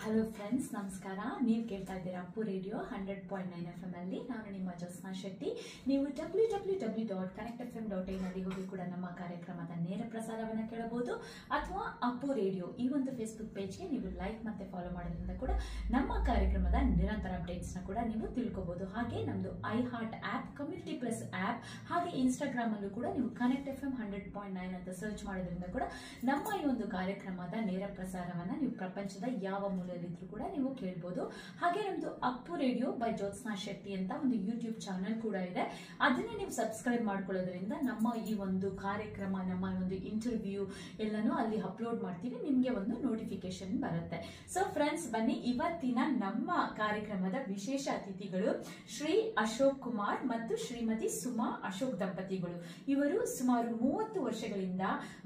Hello friends, ನಮಸ್ಕಾರ. ನೀವು ಕೇಳ್ತಾ ಇದ್ದೀರಾ ಅಪ್ಪು ರೇಡಿಯೋ 100.9 FM ಅಲ್ಲಿ. ನಾನು ನಿಮ್ಮ ಜ್ಯೋತ್ಸ್ನಾ ಶೆಟ್ಟಿ. ನೀವು www.connectfm.in ನಲ್ಲಿ ಹೋಗಿ ಕೂಡ ನಮ್ಮ ಕಾರ್ಯಕ್ರಮದ ನೇರ ಪ್ರಸಾರವನ್ನು ಕೇಳಬಹುದು. ಅಥವಾ ಅಪ್ಪು ರೇಡಿಯೋ ಈ ಒಂದು ಫೇಸ್ಬುಕ್ ಪೇಜ್ಗೆ ನೀವು ಲೈಕ್ ಮತ್ತೆ ಫಾಲೋ ಮಾಡೋದ್ರಿಂದ ಕೂಡ ನಮ್ಮ ಕಾರ್ಯಕ್ರಮದ ನಿರಂತರ ಅಪ್ಡೇಟ್ಸ್ನ ಕೂಡ ನೀವು ತಿಳ್ಕೋಬಹುದು. ಹಾಗೆ ನಮ್ಮದು I heart app, community plus app, ಹಾಗೆ ಇನ್ಸ್ಟಾಗ್ರಾಮ್ ಅಲ್ಲೂ ಕೂಡ ನೀವು ಕನೆಕ್ಟ್ FM 100.9 ಅಂತ ಸರ್ಚ್ ಮಾಡೋದ್ರಿಂದ ಕೂಡ ನಮ್ಮ ಈ ಒಂದು ಕಾರ್ಯಕ್ರಮದ ನೇರ ಪ್ರಸಾರವನ್ನ ನೀವು ಪ್ರಪಂಚದ ಯಾವ ಮೂಲೆಯಲ್ಲಿದ್ರೂ ಕೂಡ ನೀವು ಕೇಳಬಹುದು. ಹಾಗೆ ನಮ್ದು ಅಪ್ಪು ರೇಡಿಯೋ ಬೈ ಜ್ಯೋತ್ಸ್ನಾ ಶೆಟ್ಟಿ ಅಂತ ಒಂದು ಯೂಟ್ಯೂಬ್ ಚಾನಲ್ ಕೂಡ ಇದೆ. ಅದನ್ನೇ ನೀವು ಸಬ್ಸ್ಕ್ರೈಬ್ ಮಾಡ್ಕೊಳ್ಳೋದ್ರಿಂದ ನಮ್ಮ ಈ ಒಂದು ಕಾರ್ಯಕ್ರಮ, ನಮ್ಮ ಒಂದು ಇಂಟರ್ವ್ಯೂ ಎಲ್ಲನೂ ಅಲ್ಲಿ ಅಪ್ಲೋಡ್ ಮಾಡ್ತೀವಿ, ನಿಮ್ಗೆ ಒಂದು ನೋಟಿಫಿಕೇಶನ್ ಬರುತ್ತೆ. ಸೊ ಫ್ರೆಂಡ್ಸ್, ಬನ್ನಿ, ಇವತ್ತಿನ ನಮ್ಮ ಕಾರ್ಯಕ್ರಮದ ವಿಶೇಷ ಅತಿಥಿಗಳು ಶ್ರೀ ಅಶೋಕ್ ಕುಮಾರ್ ಮತ್ತು ಶ್ರೀಮತಿ ಸುಮಾ ಅಶೋಕ್ ದಂಪತಿಗಳು. ಇವರು ಸುಮಾರು 30 ವರ್ಷಗಳಿಂದ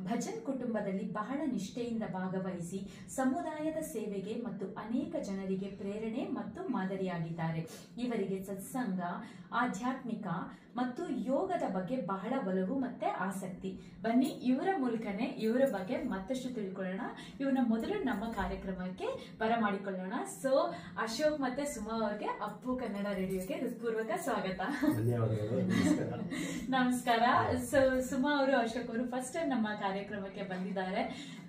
ಭಜನ್ ಕುಟುಂಬದಲ್ಲಿ ಬಹಳ ನಿಷ್ಠೆಯಿಂದ ಭಾಗವಹಿಸಿ ಸಮುದಾಯದ ಸೇವೆಗೆ ಮತ್ತು ಅನೇಕ ಜನರಿಗೆ ಪ್ರೇರಣೆ ಮತ್ತು ಮಾದರಿಯಾಗಿದ್ದಾರೆ. ಇವರಿಗೆ ಸತ್ಸಂಗ, ಆಧ್ಯಾತ್ಮಿಕ ಮತ್ತು ಯೋಗದ ಬಗ್ಗೆ ಬಹಳ ಒಲವು ಮತ್ತೆ ಆಸಕ್ತಿ. ಬನ್ನಿ, ಇವರ ಮೂಲಕನೇ ಇವರ ಬಗ್ಗೆ ಮತ್ತಷ್ಟು ತಿಳ್ಕೊಳ್ಳೋಣ. ಇವ್ರನ್ನ ಮೊದಲು ನಮ್ಮ ಕಾರ್ಯಕ್ರಮಕ್ಕೆ ಬರಮಾಡಿಕೊಳ್ಳೋಣ. ಸೊ ಅಶೋಕ್ ಮತ್ತೆ ಸುಮಾ ಅವ್ರಿಗೆ ಅಪ್ಪು ಕನ್ನಡ ರೇಡಿಯೋಗೆ ಹೃತ್ಪೂರ್ವಕ ಸ್ವಾಗತ. ನಮಸ್ಕಾರ. ಸೊ ಸುಮಾ ಅವರು, ಅಶೋಕ್ ಅವರು ಫಸ್ಟ್ ಟೈಮ್ ನಮ್ಮ ಕಾರ್ಯಕ್ರಮಕ್ಕೆ ಬಂದಿದ್ದಾರೆ.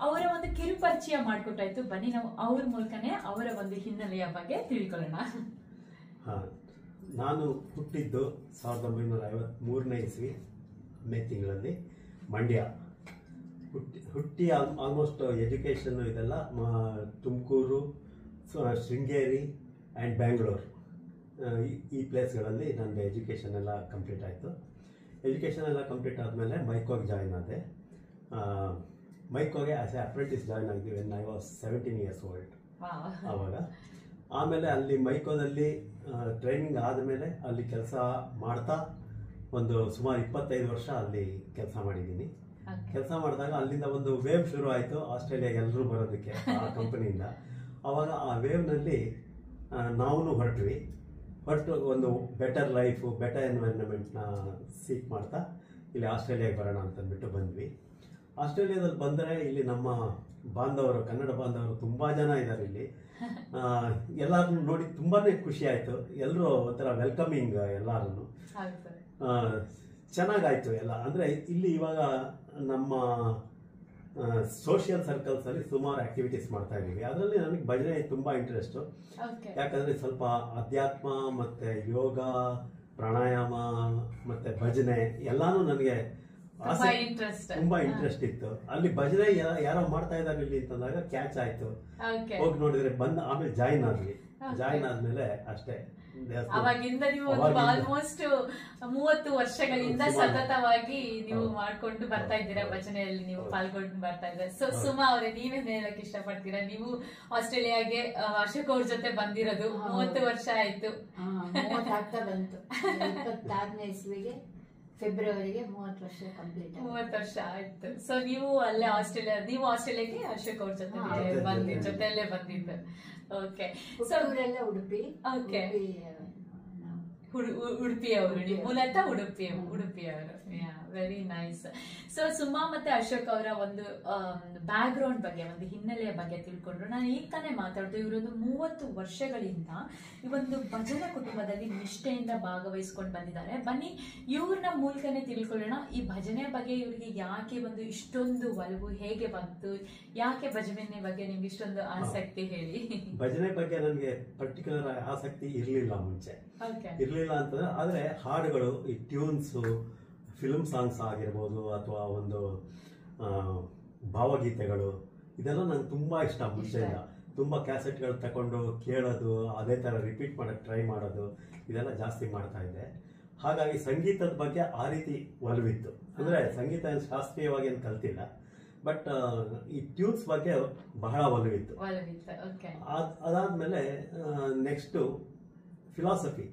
ಅವರ ಒಂದು ಕಿರು ಪರಿಚಯ ಮಾಡಿಕೊಟ್ಟಾಯ್ತು. ಬನ್ನಿ, ನಾವು ಅವ್ರ ಮೂಲಕನೇ ಅವರ ಒಂದು ಹಿನ್ನೆಲೆಯ ಬಗ್ಗೆ ತಿಳ್ಕೊಳ್ಳೋಣ. ನಾನು ಹುಟ್ಟಿದ್ದು 1953ನೇ ಇಸ್ವಿ ಮೇ ತಿಂಗಳಲ್ಲಿ ಮಂಡ್ಯ. ಹುಟ್ಟಿ ಆಲ್ಮೋಸ್ಟ್ ಎಜುಕೇಷನ್ ಇದೆಲ್ಲ ತುಮಕೂರು, ಶೃಂಗೇರಿ ಆ್ಯಂಡ್ ಬ್ಯಾಂಗ್ಳೂರು, ಈ ಪ್ಲೇಸ್ಗಳಲ್ಲಿ ನನ್ನ ಎಜುಕೇಷನ್ ಎಲ್ಲ ಕಂಪ್ಲೀಟ್ ಆಯಿತು. ಎಜುಕೇಷನ್ ಎಲ್ಲ ಕಂಪ್ಲೀಟ್ ಆದಮೇಲೆ ಮೈಕೋಗೆ ಜಾಯ್ನ್ ಆದೆ. ಮೈಕೋಗೆ ಆಸ್ ಎ ಅಪ್ರೆಂಟಿಸ್ ಜಾಯ್ನ್ ಆಗಿದ್ವಿ when I was 17 years old ಆವಾಗ. ಆಮೇಲೆ ಅಲ್ಲಿ ಮೈಕೋದಲ್ಲಿ ಟ್ರೈನಿಂಗ್ ಆದಮೇಲೆ ಅಲ್ಲಿ ಕೆಲಸ ಮಾಡ್ತಾ ಒಂದು ಸುಮಾರು 25 ವರ್ಷ ಅಲ್ಲಿ ಕೆಲಸ ಮಾಡಿದ್ದೀನಿ. ಕೆಲಸ ಮಾಡಿದಾಗ ಅಲ್ಲಿಂದ ಒಂದು ವೇವ್ ಶುರು ಆಯಿತು, ಆಸ್ಟ್ರೇಲಿಯಾಗೆ ಎಲ್ಲರೂ ಬರೋದಕ್ಕೆ ಆ ಕಂಪನಿಯಿಂದ. ಆವಾಗ ಆ ವೇವ್ನಲ್ಲಿ ನಾವು ಹೊರಟು ಒಂದು ಬೆಟರ್ ಲೈಫು, ಬೆಟರ್ ಎನ್ವೈರನ್ಮೆಂಟ್ನ ಸೀಕ್ ಮಾಡ್ತಾ ಇಲ್ಲಿ ಆಸ್ಟ್ರೇಲಿಯಾಗೆ ಬರೋಣ ಅಂತಂದ್ಬಿಟ್ಟು ಬಂದ್ವಿ. ಆಸ್ಟ್ರೇಲಿಯಾದಲ್ಲಿ ಬಂದರೆ ಇಲ್ಲಿ ನಮ್ಮ ಬಾಂಧವರು, ಕನ್ನಡ ಬಾಂಧವರು ತುಂಬ ಜನ ಇದ್ದಾರೆ ಇಲ್ಲಿ. ಎಲ್ಲರನ್ನು ನೋಡಿ ತುಂಬಾ ಖುಷಿ ಆಯಿತು. ಎಲ್ಲರೂ ಒಂಥರ ವೆಲ್ಕಮಿಂಗ್, ಎಲ್ಲರೂ ಚೆನ್ನಾಗಾಯಿತು ಎಲ್ಲ. ಅಂದರೆ ಇಲ್ಲಿ ಇವಾಗ ನಮ್ಮ ಸೋಷಿಯಲ್ ಸರ್ಕಲ್ಸಲ್ಲಿ ಸುಮಾರು ಆಕ್ಟಿವಿಟೀಸ್ ಮಾಡ್ತಾ ಇದ್ದೀವಿ. ಅದರಲ್ಲಿ ನನಗೆ ಭಜನೆ ತುಂಬ ಇಂಟ್ರೆಸ್ಟು. ಯಾಕಂದರೆ ಸ್ವಲ್ಪ ಅಧ್ಯಾತ್ಮ ಮತ್ತು ಯೋಗ, ಪ್ರಾಣಾಯಾಮ ಮತ್ತು ಭಜನೆ ಎಲ್ಲಾನು ನನಗೆ ತುಂಬಾ ಇಂಟ್ರೆಸ್ಟ್ ಇತ್ತು. ಅಲ್ಲಿ ಭಜನೆ ಯಾರೋ ಮಾಡ್ತಾ ಇದ್ದಾರೆ ಇಲ್ಲಿ ಅಂತಂದಾಗ ಕ್ಯಾಚ್ ಆಯ್ತು. ಹೋಗಿ ನೋಡಿದ್ರೆ ಆಮೇಲೆ ಜಾಯಿನ್ ಆದ್ಮೇಲೆ ಅಷ್ಟೇ. ಅವಾಗಿಂದ ನೀವು ಆಲ್ಮೋಸ್ಟ್ 30 ವರ್ಷಗಳಿಂದ ಸತತವಾಗಿ ನೀವು ಮಾಡ್ಕೊಂಡು ಬರ್ತಾ ಇದ್ದೀರಾ, ಭಜನೆಯಲ್ಲಿ ನೀವು ಪಾಲ್ಗೊಂಡು ಬರ್ತಾ ಇದ್ದೀರಾ. ಸೊ ಸುಮಾ ಅವರೇ, ನೀವೇನ್ ಹೇಳಕ್ ಇಷ್ಟಪಡ್ತೀರಾ? ನೀವು ಆಸ್ಟ್ರೇಲಿಯಾಗೆ ಅಶೋಕ್ ಅವ್ರ ಜೊತೆ ಬಂದಿರೋದು 30 ವರ್ಷ ಆಯ್ತು. 30 ಆಗ್ತಾ ಬಂತು. 26ನೇ ಇಸ್ವಿಗೆ ಫೆಬ್ರವರಿಗೆ 30 ವರ್ಷ ಕಂಪ್ಲೀಟ್. 30 ವರ್ಷ ಆಯ್ತು. ಸೊ ನೀವು ಅಲ್ಲೇ ಆಸ್ಟ್ರೇಲಿಯಾಗೆ ಅಶೋಕ್ ಅವ್ರ ಜೊತೆಯಲ್ಲೇ ಬಂದಿದ್ದು. ಓಕೆ. ಸೊ ಇವರೆಲ್ಲ ಉಡುಪಿ. ಓಕೆ, ಉಡುಪಿಯವರು, ನೀವು ಮೂಲತಃ ಉಡುಪಿಯವರು. Very nice. ಸೊ ಸುಮಾ ಮತ್ತೆ ಅಶೋಕ್ ಅವರ ಒಂದು ಬ್ಯಾಕ್ ಗ್ರೌಂಡ್ ಬಗ್ಗೆ, ಒಂದು ಹಿನ್ನೆಲೆಯ ಬಗ್ಗೆ ತಿಳ್ಕೊಂಡ್ರು. ನಾನು ಈಗ ತಾನೇ ಮಾತಾಡ್ದು, ಇವರೊಂದು 30 ವರ್ಷಗಳಿಂದ ಈ ಒಂದು ಭಜನಾ ಕುಟುಂಬದಲ್ಲಿ ನಿಷ್ಠೆಯಿಂದ ಭಾಗವಹಿಸ್ಕೊಂಡು ಬಂದಿದ್ದಾರೆ. ಬನ್ನಿ, ಇವ್ರನ್ನ ಮೂಲಕನೇ ತಿಳ್ಕೊಳ್ಳೋಣ. ಈ ಭಜನೆ ಬಗ್ಗೆ ಇವರಿಗೆ ಯಾಕೆ ಒಂದು ಇಷ್ಟೊಂದು ಒಲವು, ಹೇಗೆ ಬಂತು, ಯಾಕೆ ಭಜನೆ ಬಗ್ಗೆ ನಿಮ್ಗೆ ಇಷ್ಟೊಂದು ಆಸಕ್ತಿ, ಹೇಳಿ. ಭಜನೆ ಬಗ್ಗೆ ನನಗೆ ಪರ್ಟಿಕ್ಯುಲರ್ ಆಸಕ್ತಿ ಇರಲಿಲ್ಲ ಮುಂಚೆ. ಇರಲಿಲ್ಲ ಅಂತಂದ್ರೆ, ಆದರೆ ಹಾಡುಗಳು, ಈ ಟ್ಯೂನ್ಸು, ಫಿಲ್ಮ್ ಸಾಂಗ್ಸ್ ಆಗಿರ್ಬೋದು ಅಥವಾ ಒಂದು ಭಾವಗೀತೆಗಳು, ಇದೆಲ್ಲ ನಂಗೆ ತುಂಬ ಇಷ್ಟ. ಮುಂಚೆಯಿಂದ ತುಂಬ ಕ್ಯಾಸೆಟ್ಗಳು ತಗೊಂಡು ಕೇಳೋದು, ಅದೇ ಥರ ರಿಪೀಟ್ ಮಾಡೋಕ್ಕೆ ಟ್ರೈ ಮಾಡೋದು, ಇದೆಲ್ಲ ಜಾಸ್ತಿ ಮಾಡ್ತಾ ಇದ್ದೆ. ಹಾಗಾಗಿ ಸಂಗೀತದ ಬಗ್ಗೆ ಆ ರೀತಿ ಒಲವಿತ್ತು. ಅಂದರೆ ಸಂಗೀತ ಶಾಸ್ತ್ರೀಯವಾಗಿ ಏನು ಕಲ್ತಿಲ್ಲ, ಬಟ್ ಈ ಟ್ಯೂನ್ಸ್ ಬಗ್ಗೆ ಬಹಳ ಒಲವಿತ್ತು. ಅದಾದಮೇಲೆ ನೆಕ್ಸ್ಟು ಫಿಲಾಸಫಿ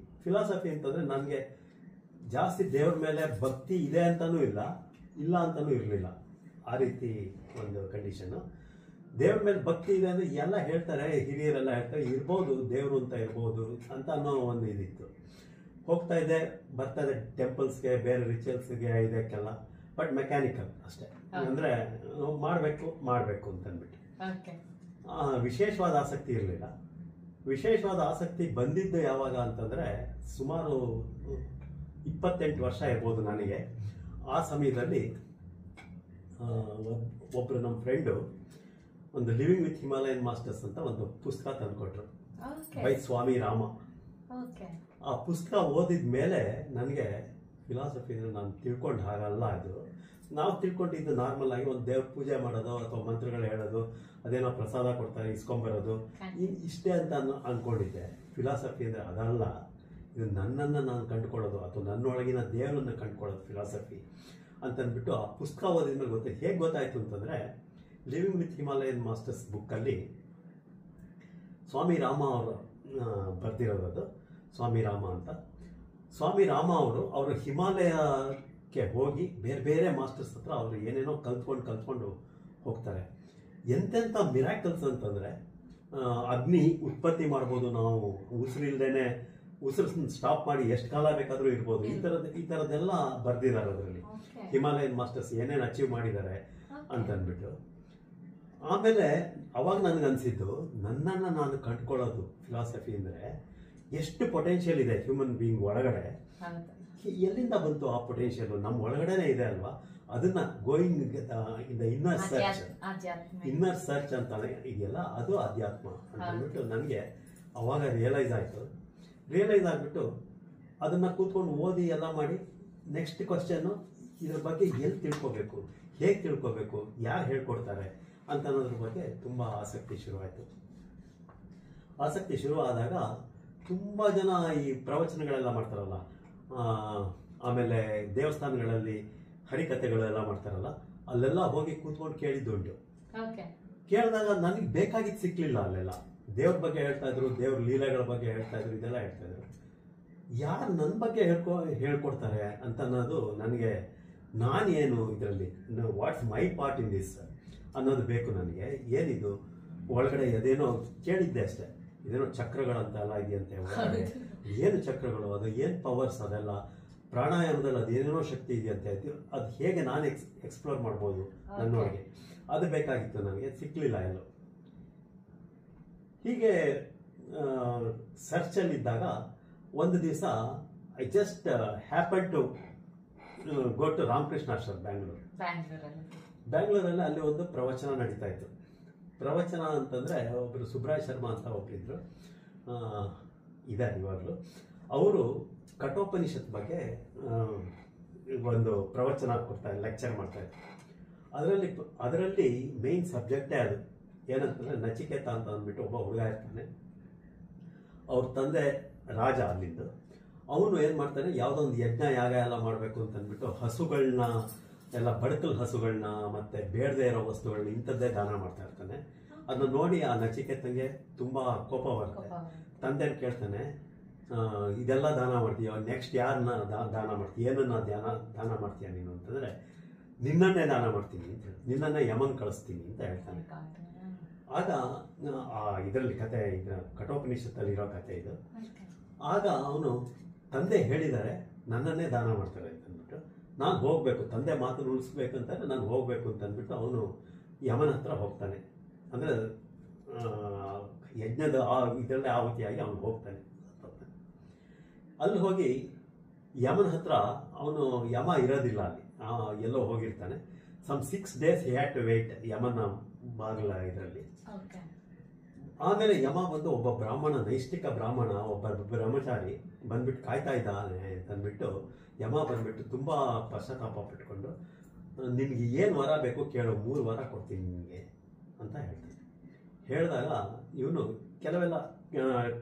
ಅಂತಂದರೆ ನನಗೆ ಜಾಸ್ತಿ ದೇವ್ರ ಮೇಲೆ ಭಕ್ತಿ ಇದೆ ಅಂತಲೂ ಇಲ್ಲ ಅಂತಲೂ ಇರಲಿಲ್ಲ. ಆ ರೀತಿ ಒಂದು ಕಂಡೀಷನ್ನು. ದೇವ್ರ ಮೇಲೆ ಭಕ್ತಿ ಇದೆ ಅಂದರೆ ಎಲ್ಲ ಹೇಳ್ತಾರೆ, ಹಿರಿಯರೆಲ್ಲ ಹೇಳ್ತಾರೆ, ಇರ್ಬೋದು ದೇವರು ಅಂತ ಇರ್ಬೋದು ಅಂತ ಅನ್ನೋ ಒಂದು ಇದಿತ್ತು. ಹೋಗ್ತಾ ಇದೆ, ಬರ್ತಾ ಇದೆ ಟೆಂಪಲ್ಸ್ಗೆ, ಬೇರೆ ರಿಚುವಲ್ಸ್ಗೆ, ಇದಕ್ಕೆಲ್ಲ, ಬಟ್ ಮೆಕ್ಯಾನಿಕಲ್ ಅಷ್ಟೇ. ಅಂದರೆ ಮಾಡಬೇಕು ಅಂತಂದ್ಬಿಟ್ಟು ವಿಶೇಷವಾದ ಆಸಕ್ತಿ ಇರಲಿಲ್ಲ. ವಿಶೇಷವಾದ ಆಸಕ್ತಿ ಬಂದಿದ್ದು ಯಾವಾಗ ಅಂತಂದರೆ ಸುಮಾರು 28 ವರ್ಷ ಇರ್ಬೋದು ನನಗೆ. ಆ ಸಮಯದಲ್ಲಿ ಒಬ್ಬರು ನಮ್ಮ ಫ್ರೆಂಡು ಒಂದು ಲಿವಿಂಗ್ ವಿತ್ ಹಿಮಾಲಯನ್ ಮಾಸ್ಟರ್ಸ್ ಅಂತ ಒಂದು ಪುಸ್ತಕ ತಂದುಕೊಟ್ರು ಬೈ ಸ್ವಾಮಿ ರಾಮ. ಆ ಪುಸ್ತಕ ಓದಿದ ಮೇಲೆ ನನಗೆ ಫಿಲಾಸಫಿ ನಾನು ತಿಳ್ಕೊಂಡು ಹಾಗಲ್ಲ. ಅದು ನಾವು ತಿಳ್ಕೊಂಡಿದ್ದು ನಾರ್ಮಲ್ ಆಗಿ ಒಂದು ದೇವ್ರ ಪೂಜೆ ಮಾಡೋದು ಅಥವಾ ಮಂತ್ರಗಳು ಹೇಳೋದು, ಅದೇನೋ ಪ್ರಸಾದ ಕೊಡ್ತಾರೆ ಇಸ್ಕೊಂಬರೋದು, ಇಷ್ಟೇ ಅಂತ ಅನ್ಕೊಂಡಿದ್ದೆ. ಫಿಲಾಸಫಿ ಅಂದರೆ ಅದಲ್ಲ, ಇದು ನನ್ನನ್ನು ನಾನು ಕಂಡುಕೊಳ್ಳೋದು ಅಥವಾ ನನ್ನೊಳಗಿನ ದೇವರನ್ನು ಕಂಡುಕೊಳ್ಳೋದು ಫಿಲಾಸಫಿ ಅಂತಂದ್ಬಿಟ್ಟು ಆ ಪುಸ್ತಕ ಓದಿದ ಮೇಲೆ ಗೊತ್ತಾಯ್ತು. ಹೇಗೆ ಗೊತ್ತಾಯಿತು ಅಂತಂದರೆ, ಲಿವಿಂಗ್ ವಿತ್ ಹಿಮಾಲಯನ್ ಮಾಸ್ಟರ್ಸ್ ಬುಕ್ಕಲ್ಲಿ ಸ್ವಾಮಿ ರಾಮ ಅವರು ಬರ್ದಿರೋದು, ಸ್ವಾಮಿ ರಾಮ ಅಂತ. ಸ್ವಾಮಿ ರಾಮ ಅವರು ಹಿಮಾಲಯಕ್ಕೆ ಹೋಗಿ ಬೇರೆ ಬೇರೆ ಮಾಸ್ಟರ್ಸ್ ಹತ್ರ ಅವರು ಏನೇನೋ ಕಲ್ತ್ಕೊಂಡು ಹೋಗ್ತಾರೆ. ಎಂತೆಂಥ ಮಿರಾಕಲ್ಸ್ ಅಂತಂದರೆ, ಅಗ್ನಿ ಉತ್ಪತ್ತಿ ಮಾಡ್ಬೋದು ನಾವು, ಉಸಿರಿಲ್ದೇನೆ ಉಸಿರು ಸ್ಟಾಪ್ ಮಾಡಿ ಎಷ್ಟು ಕಾಲ ಬೇಕಾದರೂ ಇರ್ಬೋದು. ಈ ಥರದ್ದೆಲ್ಲ ಬರ್ದಿದ್ದಾರೆ ಅದರಲ್ಲಿ, ಹಿಮಾಲಯನ್ ಮಾಸ್ಟರ್ಸ್ ಏನೇನು ಅಚೀವ್ ಮಾಡಿದ್ದಾರೆ ಅಂತಂದ್ಬಿಟ್ಟು. ಆಮೇಲೆ ಅವಾಗ ನನಗನ್ಸಿದ್ದು, ನನ್ನನ್ನು ನಾನು ಕಂಡುಕೊಳ್ಳೋದು ಫಿಲಾಸಫಿ ಅಂದರೆ ಎಷ್ಟು ಪೊಟೆನ್ಷಿಯಲ್ ಇದೆ ಹ್ಯೂಮನ್ ಬೀಯಿಂಗ್ ಒಳಗಡೆ. ಎಲ್ಲಿಂದ ಬಂತು ಆ ಪೊಟೆನ್ಷಿಯಲ್? ನಮ್ಮ ಒಳಗಡೆನೇ ಇದೆ ಅಲ್ವಾ. ಅದನ್ನ going in the inner search ಅಂತ ಇದೆಯಲ್ಲ, ಅದು ಅಧ್ಯಾತ್ಮ ಅಂತ ಅಂದ್ಬಿಟ್ಟು ನನಗೆ ಅವಾಗ ರಿಯಲೈಸ್ ಆಗಿಬಿಟ್ಟು ಅದನ್ನ ಕೂತ್ಕೊಂಡು ಓದಿ ಎಲ್ಲ ಮಾಡಿ, ನೆಕ್ಸ್ಟ್ ಕ್ವಶನ್ನು ಇದ್ರ ಬಗ್ಗೆ ಎಲ್ಲಿ ತಿಳ್ಕೋಬೇಕು, ಹೇಗೆ ತಿಳ್ಕೋಬೇಕು, ಯಾರು ಹೇಳ್ಕೊಡ್ತಾರೆ ಅಂತ ಅನ್ನೋದ್ರ ಬಗ್ಗೆ ತುಂಬ ಆಸಕ್ತಿ ಶುರುವಾಯಿತು. ಆಸಕ್ತಿ ಶುರುವಾದಾಗ ತುಂಬ ಜನ ಈ ಪ್ರವಚನಗಳೆಲ್ಲ ಮಾಡ್ತಾರಲ್ಲ, ಆಮೇಲೆ ದೇವಸ್ಥಾನಗಳಲ್ಲಿ ಹರಿಕಥೆಗಳೆಲ್ಲ ಮಾಡ್ತಾರಲ್ಲ, ಅಲ್ಲೆಲ್ಲ ಹೋಗಿ ಕೂತ್ಕೊಂಡು ಕೇಳಿದ್ದುಂಟು. ಕೇಳಿದಾಗ ನನಗೆ ಬೇಕಾಗಿದ್ದು ಸಿಕ್ಲಿಲ್ಲ. ಅಲ್ಲೆಲ್ಲ ದೇವ್ರ ಬಗ್ಗೆ ಹೇಳ್ತಾ ಇದ್ರು, ದೇವ್ರ ಲೀಲೆಗಳ ಬಗ್ಗೆ ಹೇಳ್ತಾ ಇದ್ರು, ಇದೆಲ್ಲ ಹೇಳ್ತಾ ಇದ್ರು. ಯಾರು ನನ್ನ ಬಗ್ಗೆ ಹೇಳ್ಕೊಡ್ತಾರೆ ಅಂತ ಅನ್ನೋದು ನನಗೆ, ನಾನೇನು ಇದರಲ್ಲಿ, what's my part in this ಅನ್ನೋದು ಬೇಕು ನನಗೆ. ಏನಿದು ಒಳಗಡೆ ಅದೇನೋ ಕೇಳಿದ್ದೆ ಅಷ್ಟೇ, ಇದೇನೋ ಚಕ್ರಗಳಂತ ಎಲ್ಲ ಇದೆಯಂತೆ ಒಳಗಡೆ, ಏನು ಚಕ್ರಗಳು, ಅದು ಏನು ಪವರ್ಸ್, ಅದೆಲ್ಲ ಪ್ರಾಣಾಯಾಮದಲ್ಲಿ ಅದೇನೇನೋ ಶಕ್ತಿ ಇದೆಯಂತೆ, ಅದು ಹೇಗೆ ನಾನು ಎಕ್ಸ್ಪ್ಲೋರ್ ಮಾಡ್ಬೋದು ನನ್ನೊಳಗೆ, ಅದು ಬೇಕಾಗಿತ್ತು ನನಗೆ. ಸಿಕ್ಕಲಿಲ್ಲ ಎಲ್ಲೋ. ಹೀಗೆ ಸರ್ಚಲ್ಲಿದ್ದಾಗ ಒಂದು ದಿವಸ I just happen to go to Ramakrishna Ashram, ಬ್ಯಾಂಗ್ಳೂರಲ್ಲಿ. ಅಲ್ಲಿ ಒಂದು ಪ್ರವಚನ ನಡೀತಾ ಇತ್ತು. ಪ್ರವಚನ ಅಂತಂದರೆ ಒಬ್ಬರು ಸುಬ್ರಾಯ್ ಶರ್ಮಾ ಅಂತ ಒಬ್ಬರಿದ್ರು, ಇದ್ದಾರೆ ಇವಾಗಲೂ. ಅವರು ಕಠೋಪನಿಷತ್ ಬಗ್ಗೆ ಒಂದು ಪ್ರವಚನ ಲೆಕ್ಚರ್ ಮಾಡ್ತಾಯಿದ್ರು. ಅದರಲ್ಲಿ ಮೇನ್ ಸಬ್ಜೆಕ್ಟೇ ಅದು. ಏನಂತಂದರೆ, ನಚಿಕೇತ ಅಂತ ಅಂದ್ಬಿಟ್ಟು ಒಬ್ಬ ಹುಡುಗ ಇರ್ತಾನೆ. ಅವ್ರ ತಂದೆ ರಾಜ ಅಲ್ಲಿಂದು. ಅವನು ಏನು ಮಾಡ್ತಾನೆ, ಯಾವುದೋ ಒಂದು ಯಜ್ಞ ಯಾಗ ಎಲ್ಲ ಮಾಡಬೇಕು ಅಂತಂದ್ಬಿಟ್ಟು ಹಸುಗಳನ್ನ ಎಲ್ಲ, ಬಡಕಲ್ ಹಸುಗಳನ್ನ ಮತ್ತು ಬೇಡದೇ ಇರೋ ವಸ್ತುಗಳನ್ನ ಇಂಥದ್ದೇ ದಾನ ಮಾಡ್ತಾ ಇರ್ತಾನೆ. ಅದನ್ನ ನೋಡಿ ಆ ನಚಿಕೇತಂಗೆ ತುಂಬ ಕೋಪ ಬರುತ್ತೆ. ತಂದೆನ ಕೇಳ್ತಾನೆ, ಇದೆಲ್ಲ ದಾನ ಮಾಡ್ತೀಯ, ನೆಕ್ಸ್ಟ್ ಯಾರನ್ನ ದಾನ ಮಾಡ್ತೀಯ, ಏನನ್ನ ದಾನ ಮಾಡ್ತೀಯ ನೀನು ಅಂತಂದರೆ, ನಿನ್ನನ್ನೇ ದಾನ ಮಾಡ್ತೀನಿ ಅಂತ ಹೇಳಿ, ನಿನ್ನನ್ನೇ ಯಮನ್ ಕಳಿಸ್ತೀನಿ ಅಂತ ಹೇಳ್ತಾನೆ. ಆಗ ಇದರಲ್ಲಿ ಕತೆ, ಇದು ಕಠೋಪನಿಷತ್ತಲ್ಲಿ ಇರೋ ಕತೆ ಇದು. ಆಗ ಅವನು, ತಂದೆ ಹೇಳಿದ್ದಾರೆ ನನ್ನನ್ನೇ ದಾನ ಮಾಡ್ತಾರೆ ಅಂತಂದ್ಬಿಟ್ಟು, ನಾನು ಹೋಗಬೇಕು, ತಂದೆ ಮಾತನ್ನು ಉಳಿಸ್ಬೇಕಂತಾರೆ ನಾನು ಹೋಗಬೇಕು ಅಂತಂದ್ಬಿಟ್ಟು ಅವನು ಯಮನ ಹತ್ರ ಹೋಗ್ತಾನೆ. ಅಂದರೆ ಯಜ್ಞದ ಇದರಲ್ಲೇ ಆಹುತಿಯಾಗಿ ಅವನು ಹೋಗ್ತಾನೆ. ಅಲ್ಲಿ ಹೋಗಿ ಯಮನ ಹತ್ರ ಅವನು, ಯಮ ಇರೋದಿಲ್ಲ ಅಲ್ಲಿ, ಎಲ್ಲೋ ಹೋಗಿರ್ತಾನೆ. Some 6 days he had to wait ಯಮನ ಬಾಗಿಲ ಇದರಲ್ಲಿ. ಆಮೇಲೆ ಯಮ ಬಂದು, ಒಬ್ಬ ಬ್ರಾಹ್ಮಣ, ನೈಷ್ಠಿಕ ಬ್ರಾಹ್ಮಣ, ಒಬ್ಬ ಬ್ರಹ್ಮಚಾರಿ ಬಂದ್ಬಿಟ್ಟು ಕಾಯ್ತಾ ಇದ್ದಾನೆ ಅಂತಂದ್ಬಿಟ್ಟು, ಯಮ ಬಂದ್ಬಿಟ್ಟು ತುಂಬ ಪಶ್ಚಾತ್ತಾಪ ಪಟ್ಕೊಂಡು, ನಿನಗೆ ಏನು ವರ ಬೇಕು ಕೇಳು, 3 ವರ ಕೊಡ್ತೀನಿ ನಿನಗೆ ಅಂತ ಹೇಳ್ತಾನೆ. ಹೇಳಿದಾಗ ಇವನು ಕೆಲವೆಲ್ಲ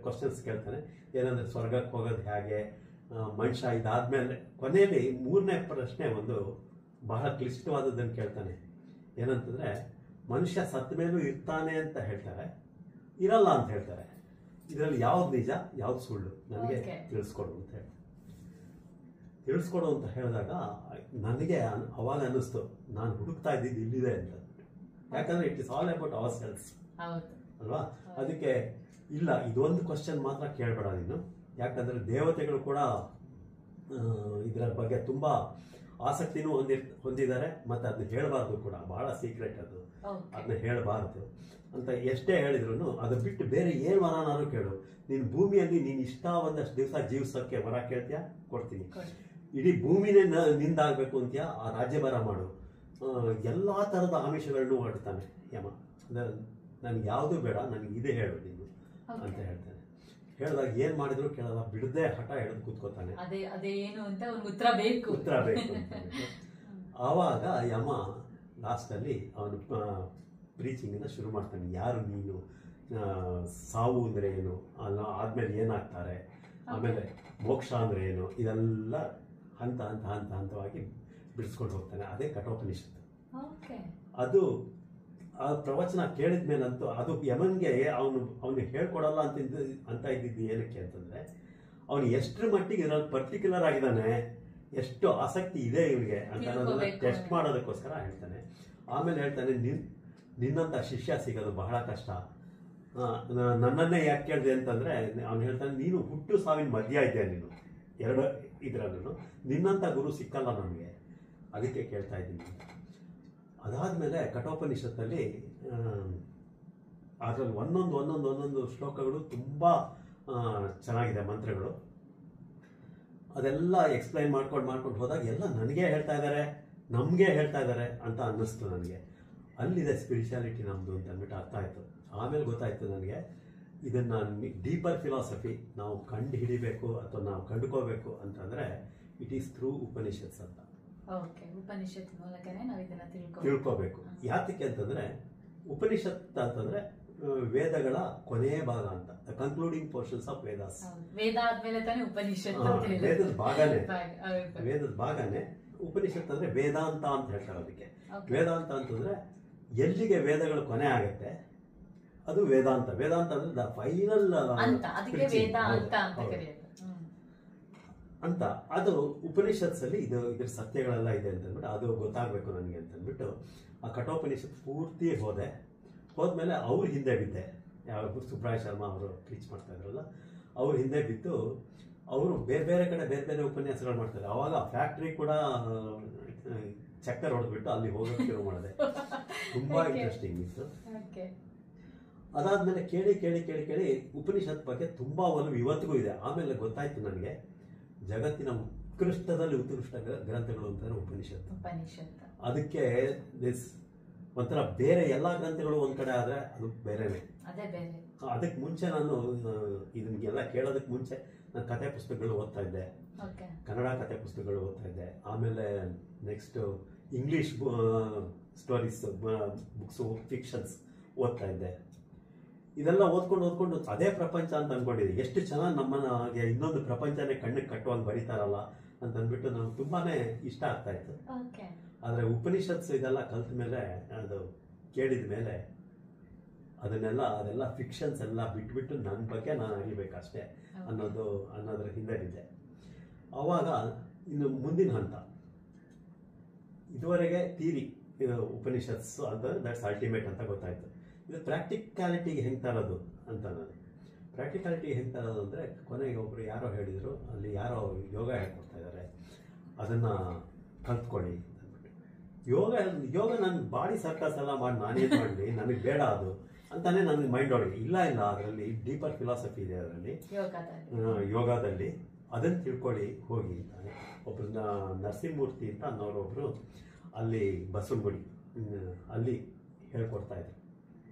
ಕ್ವಶನ್ಸ್ ಕೇಳ್ತಾನೆ. ಏನಂದರೆ, ಸ್ವರ್ಗಕ್ಕೆ ಹೋಗೋದು ಹೇಗೆ, ಮನುಷ್ಯ ಇದಾದ್ಮೇಲೆ, ಕೊನೆಯಲ್ಲಿ 3ನೇ ಪ್ರಶ್ನೆ ಒಂದು ಬಹಳ ಕ್ಲಿಷ್ಟವಾದದ್ದನ್ನು ಕೇಳ್ತಾನೆ. ಏನಂತಂದರೆ, ಮನುಷ್ಯ ಸತ್ತ ಮೇಲೂ ಇರ್ತಾನೆ ಅಂತ ಹೇಳ್ತಾರೆ, ಇರಲ್ಲ ಅಂತ ಹೇಳ್ತಾರೆ. ಇದರಲ್ಲಿ ಯಾವ್ದು ನಿಜ, ಯಾವ್ದು ಸುಳ್ಳು, ನನಗೆ ತಿಳಿಸ್ಕೊಡು ಅಂತ ಹೇಳ್ತಾರೆ. ತಿಳಿಸ್ಕೊಡು ಅಂತ ಹೇಳಿದಾಗ ನನಗೆ ಅವಾಗ ಅನ್ನಿಸ್ತು, ನಾನು ಹುಡುಕ್ತಾ ಇದ್ದಿದ್ದು ಇಲ್ಲಿದೆ ಅಂತ. ಯಾಕಂದರೆ it is all about our selves ಅಲ್ವಾ. ಅದಕ್ಕೆ ಇಲ್ಲ, ಇದೊಂದು ಕ್ವಶನ್ ಮಾತ್ರ ಕೇಳಬೇಡ ನೀನು. ಯಾಕಂದರೆ ದೇವತೆಗಳು ಕೂಡ ಇದರ ಬಗ್ಗೆ ತುಂಬ ಆಸಕ್ತಿನೂ ಹೊಂದಿದ್ದಾರೆ, ಮತ್ತೆ ಅದನ್ನ ಹೇಳಬಾರ್ದು ಕೂಡ, ಬಹಳ ಸೀಕ್ರೆಟ್ ಅದು, ಅದನ್ನ ಹೇಳಬಾರ್ದು ಅಂತ ಎಷ್ಟೇ ಹೇಳಿದ್ರು ಅದು ಬಿಟ್ಟು ಬೇರೆ ಏನು ವರನಾರು ಕೇಳು, ನೀನು ಭೂಮಿಯಲ್ಲಿ ನೀನು ಇಷ್ಟ ಒಂದಷ್ಟು ದಿವಸ ಜೀವಿಸೋಕ್ಕೆ ವರ ಕೇಳ್ತೀಯಾ, ಕೊಡ್ತೀನಿ. ಇಡೀ ಭೂಮಿನೇ ನಿಂದಾಗಬೇಕು ಅಂತೀಯಾ, ಆ ರಾಜ್ಯಭಾರ ಮಾಡು. ಎಲ್ಲ ಥರದ ಆಮಿಷಗಳನ್ನು ಹೊರಡ್ತಾನೆ ಯಮ. ನನಗೆ ಯಾವುದೂ ಬೇಡ, ನನಗೆ ಇದೇ ಹೇಳು ನೀನು ಅಂತ ಹೇಳ್ತಾನೆ. ಹೇಳಿದಾಗ ಏನು ಮಾಡಿದ್ರು ಕೇಳಲ್ಲ, ಬಿಡದೆ ಹಠ ಹಿಡಿದು ಕೂತ್ಕೋತಾನೆ. ಅದೇನು ಅಂತ ಉತ್ತರ ಬೇಕು ಅಂತ ಆವಾಗ ಯಮ ಲಾಸ್ಟಲ್ಲಿ ಅವನು ಪ್ರೀಚಿಂಗನ್ನ ಶುರು ಮಾಡ್ತಾನೆ. ಯಾರು ನೀನು, ಸಾವು ಅಂದರೆ ಏನು, ಆದ್ಮೇಲೆ ಏನಾಗ್ತಾರೆ, ಆಮೇಲೆ ಮೋಕ್ಷ ಅಂದರೆ ಏನು, ಇದೆಲ್ಲ ಹಂತವಾಗಿ ಬಿಡಿಸ್ಕೊಂಡು ಹೋಗ್ತಾನೆ. ಅದೇ ಕಠೋಪನಿಷತ್ತು. ಅದು ಆ ಪ್ರವಚನ ಕೇಳಿದ ಮೇಲಂತೂ ಅದು ಯಮನ್ಗೆ ಅವನು ಹೇಳ್ಕೊಡಲ್ಲ ಅಂತ ಇದ್ದಿದ್ದು ಏನಕ್ಕೆ ಅಂತಂದ್ರೆ, ಅವನು ಎಷ್ಟರ ಮಟ್ಟಿಗೆ ಇದರಲ್ಲಿ ಪರ್ಟಿಕ್ಯುಲರ್ ಆಗಿದ್ದಾನೆ, ಎಷ್ಟು ಆಸಕ್ತಿ ಇದೆ ಇವನಿಗೆ ಅಂತ ಅನ್ನೋದನ್ನ ಟೆಸ್ಟ್ ಮಾಡೋದಕ್ಕೋಸ್ಕರ ಹೇಳ್ತಾನೆ. ಆಮೇಲೆ ಹೇಳ್ತಾನೆ, ನಿನ್ನಂತ ಶಿಷ್ಯ ಸಿಗೋದು ಬಹಳ ಕಷ್ಟ. ನನ್ನನ್ನೇ ಯಾಕೆ ಕೇಳಿದೆ ಅಂತಂದ್ರೆ, ಅವನು ಹೇಳ್ತಾನೆ, ನೀನು ಹುಟ್ಟು ಸಾವಿನ ಮಧ್ಯ ಇದೆಯಾ, ನೀನು ಎರಡು ಇದರಲ್ಲೂ ನಿನ್ನಂತ ಗುರು ಸಿಕ್ಕಲ್ಲ ನಮಗೆ, ಅದಕ್ಕೆ ಕೇಳ್ತಾ ಇದ್ದೀನಿ. ಅದಾದ್ಮೇಲೆ ಕಠೋಪನಿಷತ್ತಲ್ಲಿ ಅದರಲ್ಲಿ ಒಂದೊಂದು ಶ್ಲೋಕಗಳು ತುಂಬಾ ಚೆನ್ನಾಗಿದೆ, ಮಂತ್ರಗಳು. ಅದೆಲ್ಲ ಎಕ್ಸ್ಪ್ಲೈನ್ ಮಾಡ್ಕೊಂಡು ಹೋದಾಗ ಎಲ್ಲ ನನಗೆ ಹೇಳ್ತಾ ಇದ್ದಾರೆ, ನಮಗೆ ಹೇಳ್ತಾ ಇದ್ದಾರೆ ಅಂತ ಅನ್ನಿಸ್ತು ನನಗೆ. ಅಲ್ಲಿದೆ ಸ್ಪಿರಿಚುಯಾಲಿಟಿ ನಮ್ಮದು ಅಂತ ಅಂದ್ಬಿಟ್ಟು ಅರ್ಥ ಆಯಿತು. ಆಮೇಲೆ ಗೊತ್ತಾಯ್ತು ನನಗೆ, ಇದನ್ನ ಡೀಪರ್ ಫಿಲಾಸಫಿ ನಾವು ಕಂಡು ಹಿಡಿಬೇಕು ಅಥವಾ ನಾವು ಕಂಡುಕೋಬೇಕು ಅಂತಂದ್ರೆ ಇಟ್ ಈಸ್ ಥ್ರೂ ಉಪನಿಷತ್ಸ್ ಅಂತ. ಉಪನಿಷತ್ ಮೂಲಕನೇ ನಾವು ಇದನ್ನ ತಿಳ್ಕೋಬೇಕು. ಯಾತಕ್ಕೆ ಅಂತಂದ್ರೆ, ಉಪನಿಷತ್ ಅಂತಂದ್ರೆ ವೇದಗಳ ಕೊನೆಯ ಭಾಗ ಅಂತ, ಕನ್ಕ್ಲೂಡಿಂಗ್ ಪೋರ್ಷನ್ಸ್ ಆಫ್ ವೇದಾಸ್. ವೇದ ಆದ್ಮೇಲೆ ತಾನೇ ಉಪನಿಷತ್. ವೇದದ ಭಾಗನೇ ಉಪನಿಷತ್ ಅಂದ್ರೆ ವೇದಾಂತ ಅಂತ ಹೇಳ್ತಾರೆ. ಅದಕ್ಕೆ ವೇದಾಂತ ಅಂತಂದ್ರೆ ಎಲ್ಲಿಗೆ ವೇದಗಳು ಕೊನೆ ಆಗುತ್ತೆ ಅದು ವೇದಾಂತ. ವೇದಾಂತ ಅಂದ್ರೆ ದ ಫೈನಲ್ ಅಂತ. ಅದು ಉಪನಿಷತ್ಸ್ ಅಲ್ಲಿ ಇದ್ರ ಸತ್ಯಗಳೆಲ್ಲ ಇದೆ ಅಂತ ಅಂದ್ಬಿಟ್ಟು ಅದು ಗೊತ್ತಾಗ್ಬೇಕು ನನಗೆ ಅಂತ ಅಂದ್ಬಿಟ್ಟು ಆ ಕಠೋಪನಿಷತ್ ಪೂರ್ತಿ ಹೋದ್ಮೇಲೆ ಅವ್ರ ಹಿಂದೆ ಬಿದ್ದೆ. ಯಾವ ಸುಬ್ರಾಯ ಶರ್ಮಾ ಅವರು ಟೀಚ್ ಮಾಡ್ತಾ ಇದ್ರಲ್ಲ, ಅವ್ರ ಹಿಂದೆ ಬಿದ್ದು ಅವರು ಬೇರೆ ಬೇರೆ ಕಡೆ ಬೇರೆ ಬೇರೆ ಉಪನ್ಯಾಸಗಳು ಮಾಡ್ತಾರೆ. ಅವಾಗ ಫ್ಯಾಕ್ಟ್ರಿ ಕೂಡ ಚಕ್ಕರ್ ಹೊಡೆದ್ಬಿಟ್ಟು ಅಲ್ಲಿ ಹೋಗೋಕೆ ಶುರು ಮಾಡಿದೆ. ತುಂಬಾ ಇಂಟ್ರೆಸ್ಟಿಂಗ್ ಇತ್ತು. ಅದಾದ್ಮೇಲೆ ಕೇಳಿ ಕೇಳಿ ಕೇಳಿ ಕೇಳಿ ಉಪನಿಷತ್ ಬಗ್ಗೆ ತುಂಬಾ ಒಲವು ಇವತ್ತಿಗೂ ಇದೆ. ಆಮೇಲೆ ಗೊತ್ತಾಯ್ತು ನನಗೆ, ಜಗತ್ತಿನ ಉತ್ಕೃಷ್ಟ ಗ್ರಂಥಗಳು ಅಂತಾರೆ ಉಪನಿಷತ್. ಅದಕ್ಕೆ ಒಂಥರ ಬೇರೆ ಎಲ್ಲಾ ಗ್ರಂಥಗಳು ಒಂದ್ ಕಡೆ ಆದ್ರೆ ಅದು ಬೇರೆನೆ. ಅದಕ್ಕೆ ಮುಂಚೆ ನಾನು ಇದನ್ನೆಲ್ಲ ಕೇಳೋದಕ್ಕೆ ಮುಂಚೆ ನಾನು ಕಥೆ ಪುಸ್ತಕಗಳು ಓದ್ತಾ ಇದ್ದೆ, ಕನ್ನಡ ಕಥೆ ಪುಸ್ತಕಗಳು ಓದ್ತಾ ಇದ್ದೆ. ಆಮೇಲೆ next English stories books, fictions ಓದ್ತಾ ಇದ್ದೆ. ಇದೆಲ್ಲ ಓದ್ಕೊಂಡು ಅದೇ ಪ್ರಪಂಚ ಅಂತ ಅನ್ಕೊಂಡಿದ್ದೆ. ಎಷ್ಟು ಚೆನ್ನಾಗಿ ನಮ್ಮನ್ನ ಹಾಗೆ ಇನ್ನೊಂದು ಪ್ರಪಂಚನೇ ಕಣ್ಣಿಗೆ ಕಟ್ಟುವಂಗೆ ಬರೀತಾರಲ್ಲ ಅಂತ ಅಂದ್ಬಿಟ್ಟು ನನಗೆ ತುಂಬಾನೇ ಇಷ್ಟ ಆಗ್ತಾ ಇತ್ತು. ಆದ್ರೆ ಉಪನಿಷತ್ಸ್ ಇದೆಲ್ಲ ಕಲ್ತ ಮೇಲೆ, ಅದು ಕೇಳಿದ ಮೇಲೆ ಅದೆಲ್ಲ ಫಿಕ್ಷನ್ಸ್ ಎಲ್ಲ ಬಿಟ್ಬಿಟ್ಟು ನನ್ನ ಬಗ್ಗೆ ನಾನು ಅರಿಬೇಕಷ್ಟೇ ಅನ್ನೋದ್ರ ಹಿಂದೆ ಬಿದ್ದೆ. ಅವಾಗ ಇನ್ನು ಮುಂದಿನ ಹಂತ, ಇದುವರೆಗೆ ಥಿಯರಿ ಉಪನಿಷತ್ಸ್ ಅಂತಂದ್ರೆ ದಟ್ಸ್ ಅಲ್ಟಿಮೇಟ್ ಅಂತ ಗೊತ್ತಾಯ್ತು. ಇದು ಪ್ರಾಕ್ಟಿಕಾಲಿಟಿಗೆ ಹೆಂಗೆ ತರೋದು ಅಂತ. ನಾನು ಪ್ರಾಕ್ಟಿಕಾಲಿಟಿಗೆ ಹೆಂಗೆ ತರೋದು ಅಂದರೆ, ಕೊನೆಗೆ ಒಬ್ರು ಯಾರೋ ಹೇಳಿದರು, ಅಲ್ಲಿ ಯಾರೋ ಯೋಗ ಹೇಳ್ಕೊಡ್ತಾ ಇದ್ದಾರೆ, ಅದನ್ನು ಕಲ್ತ್ಕೊಳ್ಳಿ ಅಂದ್ಬಿಟ್ಟು. ಯೋಗ ನನ್ನ ಬಾಡಿ ಸರ್ಕಸ್ ಎಲ್ಲ ಮಾಡಿ ನಾನೇನು ಮಾಡಲಿ, ನನಗೆ ಬೇಡ ಅದು ಅಂತಾನೆ ನನಗೆ ಮೈಂಡ್ ಒಳಗೆ. ಇಲ್ಲ ಅದರಲ್ಲಿ ಡೀಪರ್ ಫಿಲಾಸಫಿ ಇದೆ ಅದರಲ್ಲಿ, ಯೋಗದಲ್ಲಿ. ಅದನ್ನು ತಿಳ್ಕೊಳ್ಳಿ ಹೋಗಿ ಅಂತಾನೆ. ಒಬ್ರು ನರಸಿಂಹಮೂರ್ತಿ ಅಂತ ಅನ್ನೋರೊಬ್ರು ಅಲ್ಲಿ ಬಸವನಗುಡಿ ಅಲ್ಲಿ ಹೇಳ್ಕೊಡ್ತಾ ಇದ್ರು.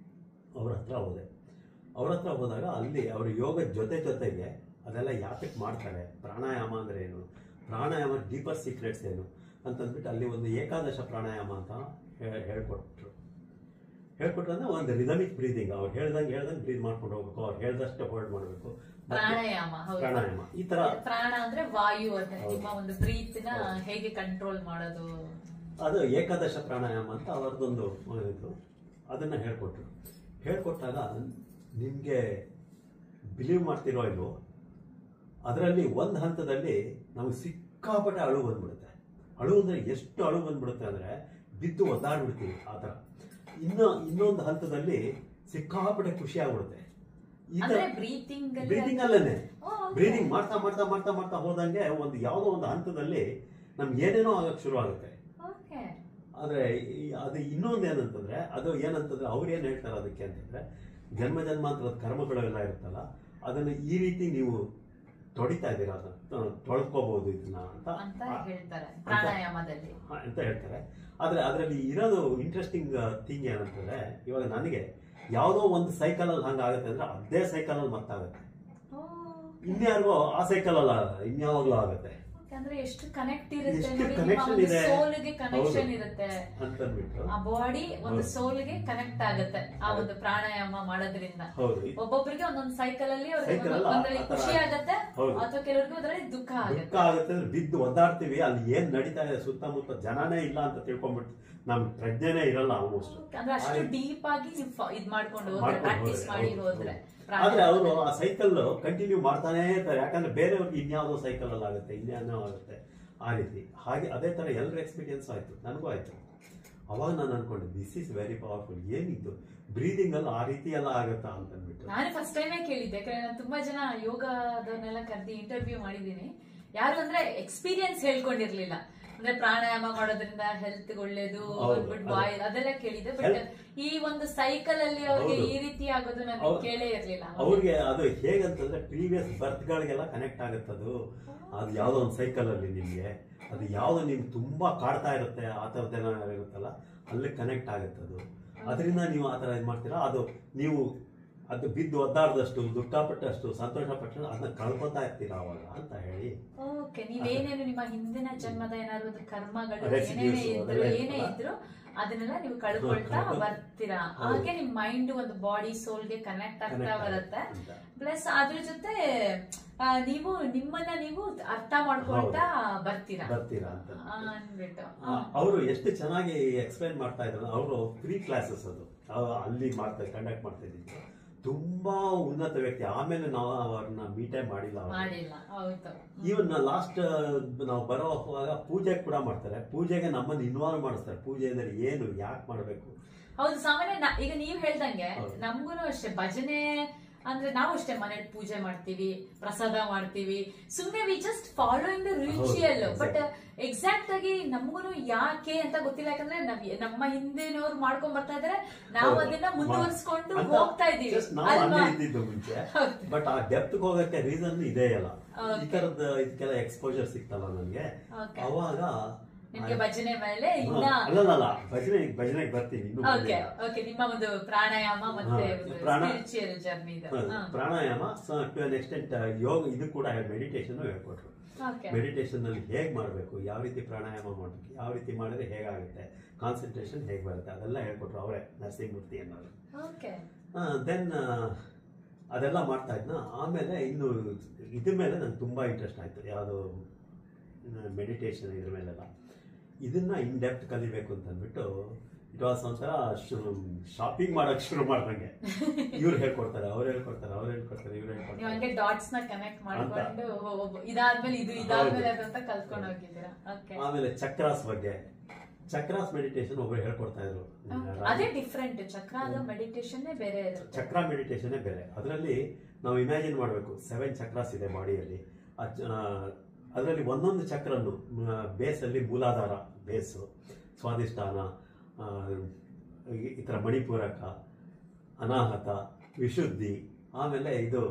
ಅವ್ರ ಹತ್ರ ಹೋದಾಗ ಅಲ್ಲಿ ಅವ್ರ ಯೋಗದ ಜೊತೆಗೆ ಅದೆಲ್ಲ ಯಾತಕ್ಕೆ ಮಾಡ್ತಾರೆ, ಪ್ರಾಣಾಯಾಮ ಅಂದ್ರೆ ಏನು, ಪ್ರಾಣಾಯಾಮ ಡೀಪರ್ ಸೀಕ್ರೆಟ್ಸ್ ಏನು ಅಂತಂದ್ಬಿಟ್ಟು ಅಲ್ಲಿ ಒಂದು ಏಕಾದಶ ಪ್ರಾಣಾಯಾಮ ಅಂತ ಹೇಳ್ಕೊಟ್ರು ಅಂದ್ರೆ ಒಂದು ರಿದಮಿಕ್ ಬ್ರೀದಿಂಗ್. ಅವ್ರು ಹೇಳ್ದಂಗೆ ಬ್ರೀದ್ ಮಾಡ್ಕೊಂಡು ಹೋಗ್ಬೇಕು, ಅವ್ರು ಹೇಳ್ದಷ್ಟೇ ಹೋಲ್ಡ್ ಮಾಡಬೇಕು. ಪ್ರಾಣಾಯಾಮ ಈ ತರ. ಪ್ರಾಣ ಅಂದ್ರೆ ವಾಯು ಅಂತ, ನಿಮ್ಮ ಒಂದು ಬ್ರೀತ್ನ ಹೇಗೆ ಕಂಟ್ರೋಲ್ ಮಾಡೋದು, ಅದು ಏಕಾದಶ ಪ್ರಾಣಾಯಾಮ ಅಂತ ಅವರದೊಂದು ಇದು. ಅದನ್ನ ಹೇಳ್ಕೊಟ್ಟಾಗ ನಿಮ್ಗೆ ಬಿಲೀವ್ ಮಾಡ್ತಿರೋ ಇಲ್ವೋ, ಅದರಲ್ಲಿ ಒಂದು ಹಂತದಲ್ಲಿ ನಮ್ಗೆ ಸಿಕ್ಕಾಪಟ್ಟೆ ಅಳು ಬಂದ್ಬಿಡುತ್ತೆ. ಅಳು ಅಂದ್ರೆ ಎಷ್ಟು ಅಳು ಬಂದ್ಬಿಡುತ್ತೆ ಅಂದ್ರೆ ಬಿದ್ದು ಒದ್ದಾಡ್ಬಿಡ್ತೀವಿ ಆ ಥರ. ಇನ್ನೊಂದು ಹಂತದಲ್ಲಿ ಸಿಕ್ಕಾಪಟ್ಟೆ ಖುಷಿ ಆಗ್ಬಿಡುತ್ತೆ. ಬ್ರೀದಿಂಗ್ ಅಲ್ಲೇನೆ, ಬ್ರೀದಿಂಗ್ ಮಾಡ್ತಾ ಹೋದಂಗೆ ಯಾವುದೋ ಒಂದು ಹಂತದಲ್ಲಿ ನಮ್ಗೆ ಏನೇನೋ ಆಗಕ್ಕೆ ಶುರು ಆಗುತ್ತೆ. ಓಕೆ. ಆದರೆ ಅದು ಇನ್ನೊಂದು ಏನಂತಂದ್ರೆ, ಅದು ಏನಂತಂದ್ರೆ ಅವ್ರು ಏನು ಹೇಳ್ತಾರೆ ಅದಕ್ಕೆ ಅಂತಂದ್ರೆ, ಜನ್ಮ ಜನ್ಮಾಂತರದ ಕರ್ಮಗಳೆಲ್ಲ ಇರುತ್ತಲ್ಲ, ಅದನ್ನು ಈ ರೀತಿ ನೀವು ತೊಡಿತಾ ಇದ್ದೀರಾ, ಅದನ್ನ ತೊಳ್ಕೋಬಹುದು ಇದನ್ನ ಅಂತ ಹೇಳ್ತಾರೆ ಪ್ರಾಣಾಯಾಮದಲ್ಲಿ ಅಂತ ಹೇಳ್ತಾರೆ. ಆದ್ರೆ ಅದರಲ್ಲಿ ಇರೋದು ಇಂಟ್ರೆಸ್ಟಿಂಗ್ ಥಿಂಗ್ ಏನಂತಂದ್ರೆ, ಇವಾಗ ನನಗೆ ಯಾವುದೋ ಒಂದು ಸೈಕಲ್ ಅಲ್ಲಿ ಹಂಗಾಗುತ್ತೆ ಅಂದ್ರೆ ಅದೇ ಸೈಕಲ್ ಅಲ್ಲಿ ಮತ್ತಾಗುತ್ತೆ. ಇನ್ಯಾರಿಗೋ ಆ ಸೈಕಲ್ ಅಲ್ಲ, ಇನ್ಯಾವಾಗ್ಲೂ ಆಗುತ್ತೆ. ಅಂದ್ರೆ ಎಷ್ಟು ಕನೆಕ್ಟ್ ಇರುತ್ತೆ, ಸೋಲ್ಗೆ ಕನೆಕ್ಷನ್ ಇರುತ್ತೆ ಅಂತಂದ್ಬಿಟ್ಟು ಆ ಬಾಡಿ ಒಂದು ಸೋಲ್ಗೆ ಕನೆಕ್ಟ್ ಆಗುತ್ತೆ ಆ ಒಂದು ಪ್ರಾಣಾಯಾಮ ಮಾಡೋದ್ರಿಂದ. ಒಬ್ಬೊಬ್ಬರಿಗೆ ಒಂದೊಂದು ಸೈಕಲ್ ಅಲ್ಲಿ ಒಂದ್ರಲ್ಲಿ ಖುಷಿ ಆಗತ್ತೆ, ಅಥವಾ ಕೆಲವರಿಗೆ ಅದರಲ್ಲಿ ದುಃಖ ಆಗುತ್ತೆ. ಬಿದ್ದು ಒದ್ದಾಡ್ತೀವಿ, ಅಲ್ಲಿ ಏನ್ ನಡೀತಾ ಇದೆ ಸುತ್ತಮುತ್ತ ಜನನೇ ಇಲ್ಲ ಅಂತ ತಿಳ್ಕೊಂಡ್ಬಿಟ್ಟು ನಮ್ ಪ್ರಜ್ಞೆನೇ ಇರಲ್ಲ ಆಲ್ಮೋಸ್ಟ್. ಅಂದ್ರೆ ಅಷ್ಟು ಡೀಪ್ ಆಗಿ ಇದ್ ಮಾಡ್ಕೊಂಡು ಪ್ರಾಕ್ಟೀಸ್ ಮಾಡಿ ಹೋದ್ರೆ. ಆದ್ರೆ ಅವರು ಆ ಸೈಕಲ್ ಕಂಟಿನ್ಯೂ ಮಾಡ್ತಾನೆ ಇರ್ತಾರೆ, ಯಾಕಂದ್ರೆ ಬೇರೆಯವ್ರಿಗೆ ಇನ್ಯಾವುದೋ ಸೈಕಲ್ ಅಲ್ಲಿ ಆಗುತ್ತೆ, ಇನ್ಯಾನೋ ಆಗುತ್ತೆ, ಆ ರೀತಿ. ಹಾಗೆ ಅದೇ ತರ ಎಲ್ಲರ ಎಕ್ಸ್ಪೀರಿಯನ್ಸ್ ಆಯ್ತು, ನನಗೂ ಆಯ್ತು. ಅವಾಗ ನಾನು ಅನ್ಕೊಂಡೆ ದಿಸ್ ಇಸ್ ವೆರಿ ಪವರ್ಫುಲ್. ಏನಿತ್ತು ಬ್ರೀದಿಂಗ್ ಅಲ್ಲಿ ಆ ರೀತಿ ಎಲ್ಲ ಆಗುತ್ತಾ ಅಂತ ಅಂದ್ಬಿಟ್ಟು ನಾನು ಫಸ್ಟ್ ಟೈಮೇ ಕೇಳಿದ್ದೆ. ಯಾಕಂದ್ರೆ ನಾನು ತುಂಬಾ ಜನ ಯೋಗದನ್ನೆಲ್ಲ ಕರೆದಿ ಇಂಟರ್ವ್ಯೂ ಮಾಡಿದೀನಿ, ಯಾರು ಅಂದ್ರೆ ಎಕ್ಸ್ಪೀರಿಯನ್ಸ್ ಹೇಳ್ಕೊಂಡಿರ್ಲಿಲ್ಲ. ಅಂದ್ರೆ ಪ್ರಾಣಾಯಾಮ ಮಾಡೋದ್ರಿಂದ ಹೆಲ್ತ್ ಒಳ್ಳೇದು, ಗುಡ್ ಬಾಯ್ ಅದೆಲ್ಲ ಕೇಳಿದೆ. ಬಟ್ ಈ ಒಂದು ಸೈಕಲ್ ಅಲ್ಲಿ ಅವ್ರಿಗೆ ಈ ರೀತಿ ಆಗೋದು ನಾನು ಕೇಳೇ ಇರ್ಲಿಲ್ಲ. ಅವ್ರಿಗೆ ಅದು ಹೇಗಂತಂದ್ರೆ ಪ್ರೀವಿಯಸ್ ಬರ್ತ್ ಗಳಿಗೆಲ್ಲ ಕನೆಕ್ಟ್ ಆಗುತ್ತದು. ಅದು ಯಾವ್ದೋ ಒಂದು ಸೈಕಲ್ ಅಲ್ಲಿ ನಿಮ್ಗೆ ಅದು ಯಾವ್ದು ನಿಮ್ಗೆ ತುಂಬಾ ಕಾಡ್ತಾ ಇರುತ್ತೆ, ಆ ತರದ್ದೇನೋ ಇರುತ್ತಲ್ಲ, ಅಲ್ಲಿ ಕನೆಕ್ಟ್ ಆಗುತ್ತದು. ಅದರಿಂದ ನೀವು ಆ ತರ ಏನ್ ಮಾಡ್ತೀರಾ, ಅದು ನೀವು ಅದು ಬಿದ್ದು ಒದ್ದಾಡದಷ್ಟು, ದುಃಖಪಟ್ಟಷ್ಟು, ಸಂತೋಷ ಪಟ್ಟು ಅದನ್ನ ಕಳ್ಕೊತಾ ಇರ್ತೀರಾ ಅವಾಗ ಅಂತ ಹೇಳಿ. ಓಕೆ. ನೀವೇನೇನು ನಿಮ್ಮ ಹಿಂದಿನ ಜನ್ಮದ ಏನಾದ್ರು ಒಂದು ಕರ್ಮಗಳು ಏನೇ ಇದ್ರು ಅದನ್ನೆಲ್ಲ ನೀವು ಕಳ್ಕೊಳ್ತಾ ಬರ್ತೀರಾ. ಹಾಗೆ ನಿಮ್ ಮೈಂಡ್ ಒಂದು ಬಾಡಿ ಸೋಲ್ಗೆ ಕನೆಕ್ಟ್ ಆಗ್ತಾ ಬರುತ್ತೆ. ಪ್ಲಸ್ ಅದ್ರ ಜೊತೆ ನೀವು ನಿಮ್ಮನ್ನ ನೀವು ಅರ್ಥ ಮಾಡ್ಕೊಳ್ತಾ ಬರ್ತೀರಾ ಅಂತ ಅನ್ಬಿಟ್ಟು. ಅವರು ಎಷ್ಟು ಚೆನ್ನಾಗಿ ಎಕ್ಸ್ಪ್ಲೈನ್ ಮಾಡ್ತಾ ಇದ್ರು. ಅವರು ಫ್ರೀ ಕ್ಲಾಸಸ್ ಅದು ಅಲ್ಲಿ ಕಂಡಕ್ಟ್ ಮಾಡ್ತಾ ಇದ್ದಿದ್ದು. ತುಂಬಾ ಉನ್ನತ ವ್ಯಕ್ತಿ. ಆಮೇಲೆ ನಾವು ಅವ್ರನ್ನ ಮೀಟೇ ಮಾಡಿಲ್ಲ. ಈವನ್ ಲಾಸ್ಟ್ ನಾವು ಬರೋವಾಗ ಪೂಜೆ ಕೂಡ ಮಾಡ್ತಾರೆ. ಪೂಜೆಗೆ ನಮ್ಮನ್ನು ಇನ್ವಾಲ್ವ್ ಮಾಡಿಸ್ತಾರೆ. ಪೂಜೆ ಅಂದ್ರೆ ಏನು, ಯಾಕೆ ಮಾಡ್ಬೇಕು. ಹೌದು. ಸಾಮಾನ್ಯ ಈಗ ನೀವ್ ಹೇಳ್ದಂಗೆ ನಮ್ಗೂ ಅಷ್ಟೇ ಭಜನೆ ಅಂದ್ರೆ ನಾವು ಅಷ್ಟೇ ಮನೇಲಿ ಪೂಜೆ ಮಾಡ್ತೀವಿ, ಪ್ರಸಾದ ಮಾಡ್ತೀವಿ, ಸುಮ್ನೆ we just following the ritual. But exact ಆಗಿ ನಮ್ಗೂ ಯಾಕೆ ಅಂತ ಗೊತ್ತಿಲ್ಲ. ಯಾಕಂದ್ರೆ ನಮ್ಮ ಹಿಂದಿನವ್ರು ಮಾಡ್ಕೊಂಡ್ ಬರ್ತಾ ಇದಾರೆ, ನಾವು ಅದನ್ನ ಮುಂದುವರ್ಸ್ಕೊಂಡು ಹೋಗ್ತಾ ಇದೀವಿ. ಮುಂಚೆ ಬಟ್ ಆ ಡೆಪ್ತ್ ಹೋಗಕ್ಕೆ ರೀಸನ್ ಇದೇ ಅಲ್ಲ. ಈ ತರದ ಇದಕ್ಕೆಲ್ಲ ಎಕ್ಸ್ಪೋಜರ್ ಸಿಕ್ತಲ್ಲ ನನ್ಗೆ. ಅವಾಗ ಭಜನೆ ಮೇಲೆ ಅಲ್ಲ ಭಜನೆಗೆ ಬರ್ತೀನಿ. ನಿಮ್ಮ ಒಂದು ಪ್ರಾಣಾಯಾಮ ಮತ್ತೆ ಪ್ರಾಣಾಯಾಮ ಟು ಅನ್ ಎಕ್ಸ್ಟೆಂಟ್ ಯೋಗ ಇದು ಕೂಡ ಮೆಡಿಟೇಷನ್ ಹೇಳ್ಕೊಟ್ರು. ಮೆಡಿಟೇಷನ್ ಅಲ್ಲಿ ಹೇಗ್ ಮಾಡ್ಬೇಕು, ಯಾವ ರೀತಿ ಪ್ರಾಣಾಯಾಮ ಮಾಡ್ಬೇಕು, ಯಾವ ರೀತಿ ಮಾಡಿದ್ರೆ ಹೇಗಾಗುತ್ತೆ, ಕಾನ್ಸಂಟ್ರೇಷನ್ ಹೇಗ್ ಬರುತ್ತೆ, ಅದೆಲ್ಲ ಹೇಳ್ಕೊಟ್ರು ಅವರೇ, ನರಸಿಂಹಮೂರ್ತಿ ಅನ್ನೋರು. ದೆನ್ ಅದೆಲ್ಲ ಮಾಡ್ತಾ ಇದ್ನ. ಆಮೇಲೆ ಇನ್ನು ಇದ್ರ ಮೇಲೆ ನಂಗೆ ತುಂಬಾ ಇಂಟ್ರೆಸ್ಟ್ ಆಯ್ತು, ಯಾವುದು ಮೆಡಿಟೇಷನ್ ಇದ್ರ ಮೇಲೆಲ್ಲ. ಇದನ್ನ ಇನ್ ಡೆಪ್ತ್ ಕಲಿಬೇಕು ಅಂತ ಅಂದ್ಬಿಟ್ಟು ಇಟ್ ವಾಸ್ ಒಂಥರ ಶಾಪಿಂಗ್ ಮಾಡಕ್ ಶುರು ಮಾಡ್ದಂಗೆ. ಇವ್ರು ಹೇಳ್ಕೊಡ್ತಾರೆ, ಅವ್ರು ಹೇಳ್ಕೊಡ್ತಾರೆ, ಇವ್ರು ಹೇಳ್ಕೊಡ್ತಾರೆ. ಡಾಟ್ಸ್ ನ ಕನೆಕ್ಟ್ ಮಾಡ್ಕೊಂಡು ಇದಾದ್ಮೇಲೆ ಇದು ಇದಾದ್ಮೇಲೆ ಅಂತ ಕಲ್ತ್ಕೊಂಡು ಹೋಗಿದ್ದೀರಾ. ಆಮೇಲೆ ಚಕ್ರಾಸ್ ಬಗ್ಗೆ, ಚಕ್ರಾಸ್ ಮೆಡಿಟೇಷನ್ ಒಬ್ರು ಹೇಳ್ಕೊಡ್ತಾ ಇದ್ರು. ಅದೇ ಡಿಫ್ರೆಂಟ್. ಚಕ್ರದ ಮೆಡಿಟೇಷನ್ ಬೇರೆ, ಚಕ್ರ ಮೆಡಿಟೇಷನ್ ಬೇರೆ. ಅದರಲ್ಲಿ ನಾವು ಇಮ್ಯಾಜಿನ್ ಮಾಡಬೇಕು 7 ಚಕ್ರಾಸ್ ಇದೆ ಬಾಡಿಯಲ್ಲಿ. ಅದರಲ್ಲಿ ಒಂದೊಂದು ಚಕ್ರನ್ನು ಬೇಸಲ್ಲಿ ಮೂಲಾಧಾರ, ಬೇಸು, ಸ್ವಾಧಿಷ್ಠಾನ, ಈ ಥರ ಮಣಿಪೂರಕ, ಅನಾಹತ, ವಿಶುದ್ಧಿ, ಆಮೇಲೆ ಇದು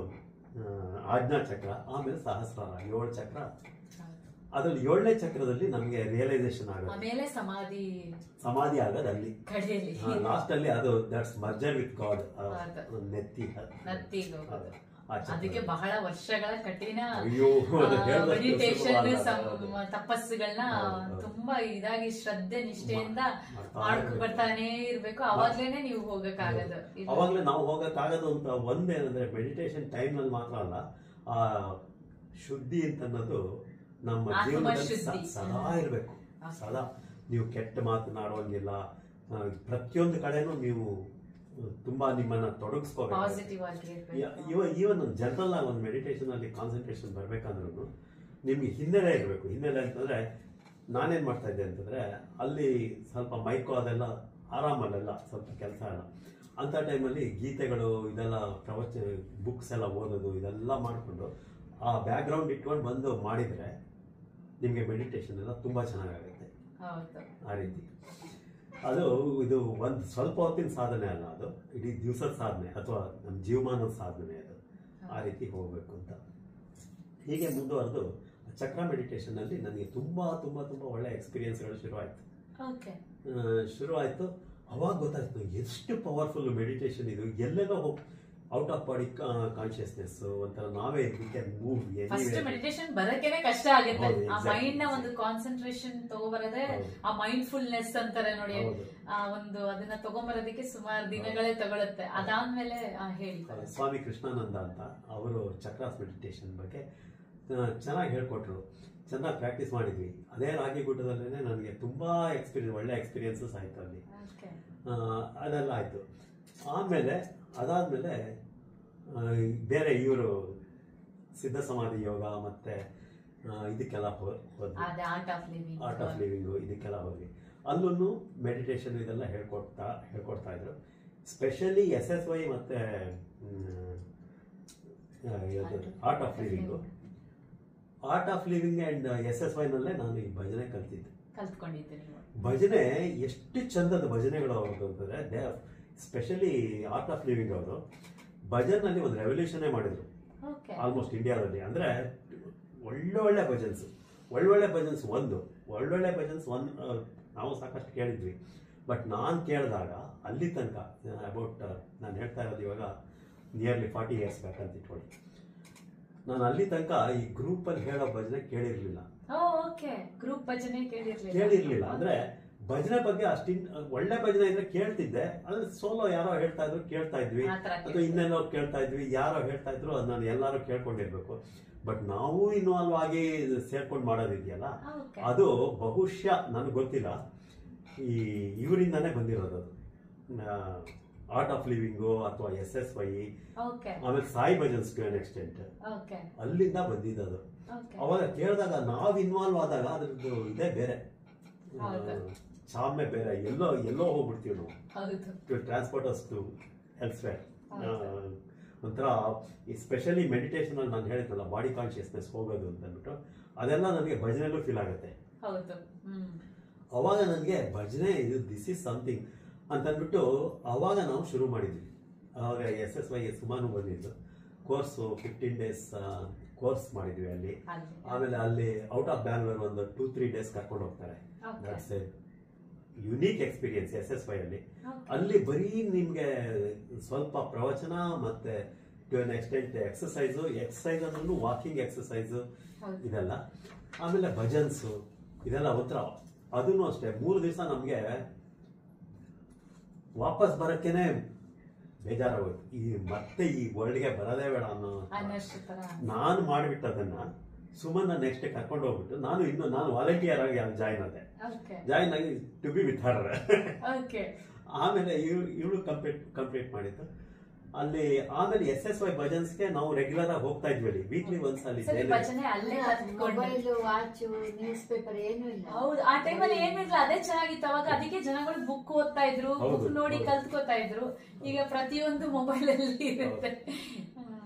ಆಜ್ಞಾ ಚಕ್ರ, ಆಮೇಲೆ ಸಹಸ್ರಾರ, 7 ಚಕ್ರ. ಅದ್ರಲ್ಲಿ 7ನೇ ಚಕ್ರದಲ್ಲಿ ನಮಗೆ ರಿಯಲೈಸೇಷನ್ ಆಗುತ್ತೆ, ಸಮಾಧಿ ಆಗೋದು ಅಲ್ಲಿ ಲಾಸ್ಟ್ ಅಲ್ಲಿ. ಅದು ದಟ್ಸ್ ಮರ್ಜರ್ ವಿತ್ ಗಾಡ್, ನೆತ್ತಿ. ಅದಕ್ಕೆ ಬಹಳ ವರ್ಷಗಳ ಕಠಿಣ ಮೆಡಿಟೇಷನ್ ತಪಸ್ಸುಗಳನ್ನ ತುಂಬಾ ಇದಾಗಿ ಶ್ರದ್ಧೆ ನಿಷ್ಠೆಯಿಂದ ಮಾಡ್ಕೊಂಡು ಬರ್ತಾನೆ ಇರ್ಬೇಕು. ಅವಾಗ್ಲೇನೆ ನೀವು ಹೋಗಕ್ಕಾಗದು. ಅವಾಗ್ಲೇ ನಾವು ಹೋಗಕ್ಕಾಗದು ಅಂತ ಒಂದೇನಂದ್ರೆ ಮೆಡಿಟೇಷನ್ ಟೈಮ್ ನಲ್ಲಿ ಮಾತ್ರ ಅಲ್ಲ, ಆ ಶುದ್ಧಿ ಅಂತ ಅನ್ನೋದು ನಮ್ಮ ಜೀವನದಲ್ಲಿ ಸದಾ ಇರ್ಬೇಕು. ಸದಾ ನೀವು ಕೆಟ್ಟ ಮಾತನಾಡುವಂಗಿಲ್ಲ. ಪ್ರತಿಯೊಂದು ಕಡೆನೂ ನೀವು ತುಂಬಾ ನಿಮ್ಮನ್ನ ತೊಡಗಿಸ್ಕೋಬೇಕು. ಈವನ್ ಜನರಲ್ ಆಗಿ ಒಂದು ಮೆಡಿಟೇಷನ್ ಅಲ್ಲಿ ಕಾನ್ಸಂಟ್ರೇಷನ್ ಬರ್ಬೇಕಂದ್ರೂ ನಿಮ್ಗೆ ಹಿನ್ನೆಲೆ ಇರಬೇಕು. ಹಿನ್ನೆಲೆ ಅಂತಂದ್ರೆ ನಾನೇನ್ ಮಾಡ್ತಾ ಇದ್ದೆ ಅಂತಂದ್ರೆ, ಅಲ್ಲಿ ಸ್ವಲ್ಪ ಮೈಕೋ ಅದೆಲ್ಲ ಆರಾಮಲ್ಲೆಲ್ಲ ಸ್ವಲ್ಪ ಕೆಲಸ ಇಲ್ಲ ಅಂತ ಟೈಮಲ್ಲಿ ಗೀತೆಗಳು ಇದೆಲ್ಲ ಪ್ರವಚನ ಬುಕ್ಸ್ ಎಲ್ಲ ಓದೋದು ಇದೆಲ್ಲ ಮಾಡಿಕೊಂಡು ಆ ಬ್ಯಾಕ್ ಗ್ರೌಂಡ್ ಇಟ್ಕೊಂಡು ಬಂದು ಮಾಡಿದ್ರೆ ನಿಮಗೆ ಮೆಡಿಟೇಷನ್ ಎಲ್ಲ ತುಂಬ ಚೆನ್ನಾಗಾಗುತ್ತೆ. ಹೌದು. ಆ ರೀತಿ ಇದು ಒಂದು ಸ್ವಲ್ಪ ಹೊತ್ತಿನ ಸಾಧನೆ ಅಲ್ಲ, ಅದು ಇಡೀ ದಿವಸದ ಸಾಧನೆ ಅಥವಾ ನಮ್ಮ ಜೀವಮಾನದ ಸಾಧನೆ ಅದು. ಆ ರೀತಿ ಹೋಗಬೇಕು ಅಂತ ಹೀಗೆ ಮುಂದುವರೆದು ಚಕ್ರ ಮೆಡಿಟೇಷನ್ ಅಲ್ಲಿ ನನಗೆ ತುಂಬಾ ತುಂಬಾ ತುಂಬಾ ಒಳ್ಳೆ ಎಕ್ಸ್ಪೀರಿಯನ್ಸ್ಗಳು ಶುರು ಆಯ್ತು. ಅವಾಗ ಗೊತ್ತಾಯ್ತು ಎಷ್ಟು ಪವರ್ಫುಲ್ ಮೆಡಿಟೇಷನ್ ಇದು. ಎಲ್ಲೆಲ್ಲೋ ಔಟ್ ಆಫ್ ಬಾಡಿ ಕಾನ್ಶಿಯಸ್ನೆಸ್ ಒಂಥರ ನಾವೇ ಮೂವ್. ಫಸ್ಟ್ ಮೆಡಿಟೇಷನ್ ಬರಕೇನೆ ಕಷ್ಟ ಆಗುತ್ತೆ. ಆ ಮೈಂಡ್ ನ ಒಂದು ಕಾನ್ಸಂಟ್ರೇಷನ್ ತಗೋಬರದೆ ಆ ಮೈಂಡ್ಫುಲ್ನೆಸ್ ಅಂತಾರೆ ನೋಡಿ, ಅದನ್ನ ತಗೊಂಬರೋದಕ್ಕೆ ಸುಮಾರು ದಿನಗಳೇ ತಗೊಳುತ್ತೆ. ಅದಾದ್ಮೇಲೆ ಹೇಳಿ. ಸ್ವಾಮಿ ಕೃಷ್ಣಾನಂದ ಅಂತ ಅವರು ಚಕ್ರಾಸ್ ಮೆಡಿಟೇಷನ್ ಬಗ್ಗೆ ಚೆನ್ನಾಗಿ ಹೇಳ್ಕೊಟ್ರು. ಚೆನ್ನಾಗಿ ಪ್ರಾಕ್ಟೀಸ್ ಮಾಡಿದ್ವಿ. ಅದೇ ರಾಗಿಗುಡ್ಡದಲ್ಲೇ ನನಗೆ ತುಂಬಾ ಒಳ್ಳೆ ಎಕ್ಸ್ಪೀರಿಯನ್ಸಸ್ ಆಯ್ತು ಅಲ್ಲಿ. ಅದೆಲ್ಲ ಆಯ್ತು. ಅದಾದ್ಮೇಲೆ ಬೇರೆ ಇವರು ಸಿದ್ಧ ಸಮಾಧಿ ಯೋಗ ಮತ್ತೆ ಇದಕ್ಕೆಲ್ಲ ಹೋದ್ವಿ, ಆರ್ಟ್ ಆಫ್ ಲಿವಿಂಗ್ ಇದಕ್ಕೆಲ್ಲ ಹೋದ್ವಿ. ಅಲ್ಲೂ ಮೆಡಿಟೇಷನ್ ಇದೆಲ್ಲ ಹೇಳ್ಕೊಡ್ತಾ ಇದ್ರು. ಸ್ಪೆಷಲಿ SSY ಮತ್ತೆ art of living and SSY ನಲ್ಲೇ ನಾನು ಈ ಭಜನೆ ಕಲ್ತ್ಕೊಂಡಿದ್ದೆ. ಭಜನೆ ಎಷ್ಟು ಚಂದದ ಭಜನೆಗಳು ಅವ್ರದ್ದು ಅಂತಂದ್ರೆ, ಸ್ಪೆಷಲಿ ಆರ್ಟ್ ಆಫ್ ಲಿವಿಂಗ್ ಅವರು ಭಜನ್ನಲ್ಲಿ ಒಂದು ರೆವಲ್ಯೂಷನ್ ಮಾಡಿದ್ರು ಆಲ್ಮೋಸ್ಟ್ ಇಂಡಿಯಾದಲ್ಲಿ. ಅಂದ್ರೆ ಒಳ್ಳೊಳ್ಳೆ ಭಜನ್ಸ್ ನಾವು ಸಾಕಷ್ಟು ಕೇಳಿದ್ವಿ. ಬಟ್ ನಾನು ಕೇಳಿದಾಗ ಅಲ್ಲಿ ತನಕ ನಾನು ಹೇಳ್ತಾ ಇರೋದು ಇವಾಗ ನಿಯರ್ಲಿ 40 years ಬ್ಯಾಕ್ ಅಂತ ಇಟ್ಕೊಳ್ಳಿ. ನಾನು ಅಲ್ಲಿ ತನಕ ಈ ಗ್ರೂಪ್ ಅಲ್ಲಿ ಹೇಳೋ ಭಜನೆ ಕೇಳಿರ್ಲಿಲ್ಲ. ಅಂದ್ರೆ ಭಜನೆ ಬಗ್ಗೆ ಒಳ್ಳೆ ಭಜನೆ ಇದ್ರೆ ಕೇಳ್ತಿದ್ದೆ. ಅಂದ್ರೆ ಸೋಲೋ ಯಾರೋ ಹೇಳ್ತಾ ಇದ್ರು ಕೇಳ್ತಾ ಇದ್ವಿ, ಅಥವಾ ಇನ್ನೇನೋ ಕೇಳ್ತಾ ಇದ್ವಿ, ಯಾರೋ ಹೇಳ್ತಾ ಇದ್ರು ಅದು ನಾನು ಎಲ್ಲಾರು ಕೇಳ್ಕೊಂಡಿರ್ಬೇಕು. ಬಟ್ ನಾವು ಇನ್ವಾಲ್ವ್ ಆಗಿ ಸೇರ್ಕೊಂಡು ಮಾಡೋದಿದೆಯಲ್ಲ, ಅದು ಬಹುಶಃ ನನಗೆ ಗೊತ್ತಿಲ್ಲ, ಇವರಿಂದಾನೇ ಬಂದಿರೋದು. ಅದು ಆರ್ಟ್ ಆಫ್ ಲಿವಿಂಗು ಅಥವಾ SSY, ಆಮೇಲೆ Sai bhajans to an extent ಅಲ್ಲಿಂದ ಬಂದಿದ್ದು. ಅವಾಗ ಕೇಳಿದಾಗ ನಾವು ಇನ್ವಾಲ್ವ್ ಆದಾಗ ಅದ್ರದ್ದು ಇದೇ ಬೇರೆ, ಸಾಮ್ಯ ಬೇರೆ. ಎಲ್ಲೋ ಹೋಗ್ಬಿಡ್ತೀವಿ ನಾವು, to transport us to elsewhere. ಒಂಥರ ಈ ಸ್ಪೆಷಲಿ ಮೆಡಿಟೇಷನ್ ಅಲ್ಲಿ ನಾನು ಹೇಳಿದ್ನಲ್ಲ, ಬಾಡಿ ಕಾನ್ಶಿಯಸ್ನೆಸ್ ಹೋಗೋದು ಅಂತ ಅಂದ್ಬಿಟ್ಟು, ಅದೆಲ್ಲ ನನಗೆ ಭಜನೆಯಲ್ಲೂ ಫೀಲ್ ಆಗುತ್ತೆ. ಅವಾಗ ನನಗೆ ಭಜನೆ ದಿಸ್ ಇಸ್ ಸಮಥಿಂಗ್ ಅಂತ ಅಂದ್ಬಿಟ್ಟು ಅವಾಗ ನಾವು ಶುರು ಮಾಡಿದ್ವಿ. ಅವಾಗ SSY ಸುಮಾರು ಬಂದಿದ್ದು ಕೋರ್ಸ್ 15 days ಕೋರ್ಸ್ ಮಾಡಿದ್ವಿ ಅಲ್ಲಿ. ಆಮೇಲೆ ಅಲ್ಲಿ ಔಟ್ ಆಫ್ ಬ್ಯಾಂಗ್ಳೂರ್ ಒಂದು 2-3 days ಕರ್ಕೊಂಡು ಹೋಗ್ತಾರೆ. That's A unique experience SSY ಅಲ್ಲಿ. ಅಲ್ಲಿ ಬರೀ ನಿಮ್ಗೆ ಸ್ವಲ್ಪ ಪ್ರವಚನ ಮತ್ತೆ ಟು ಅನ್ ಎಕ್ಸ್ಟೆಂಟ್ ಎಕ್ಸಸೈಸ್ ಅಂದ್ರೆ ವಾಕಿಂಗ್ ಎಕ್ಸಸೈಸ್ ಇದೆಲ್ಲ, ಆಮೇಲೆ ಭಜನ್ಸ್ ಇದೆಲ್ಲ ಒಂಥರ. ಅದನ್ನು ಅಷ್ಟೇ 3 ದಿವಸ ನಮ್ಗೆ ವಾಪಸ್ ಬರಕ್ಕೇನೆ ಬೇಜಾರಾಗೋಯ್ತು. ಮತ್ತೆ ಈ ವರ್ಲ್ಡ್ಗೆ ಬರೋದೇ ಬೇಡ ಅನ್ನೋ ನಾನು ಮಾಡಿಬಿಟ್ಟದನ್ನ ಸುಮನ್ ನೆಕ್ಸ್ಟ್ ಕರ್ಕೊಂಡು ಹೋಗ್ಬಿಟ್ಟು ನಾನು ವಾಲಂಟಿಯರ್ ಆಗಿ ಅಲ್ಲಿ ಜಾಯಿನ್ ಆಗಿ ಟು ಬಿ ವಿತ್ ಹರ್. ಆಮೇಲೆ ಇವಳು ಕಂಪ್ಲೀಟ್ ಮಾಡಿದ್ದು ಅಲ್ಲಿ. ಆಮೇಲೆ SSY ಭಜನ್ಸ್ಗೆ ನಾವು ರೆಗ್ಯುಲರ್ ಆಗಿ ಹೋಗ್ತಾ ಇದ್ವಿ ಅಲ್ಲಿ, ವೀಕ್ಲಿ ಒನ್ಸ್. ಅಲ್ಲಿ ಮೊಬೈಲ್, ವಾಚ್, ನ್ಯೂಸ್ ಪೇಪರ್ ಏನೂ ಇಲ್ಲ. ಹೌದು, ಆ ಟೈಮಲ್ಲಿ ಏನೂ ಇಲ್ಲ. ಅದೇ ಚೆನ್ನಾಗಿತ್ತು ಅವಾಗ. ಅದಕ್ಕೆ ಜನಗಳು ಬುಕ್ ಓದ್ತಾ ಇದ್ರು, ಬುಕ್ ನೋಡಿ ಕಲ್ತ್ಕೋತಾ ಇದ್ರು. ಈಗ ಪ್ರತಿಯೊಂದು ಮೊಬೈಲ್ ಅಲ್ಲಿ ಇರುತ್ತೆ.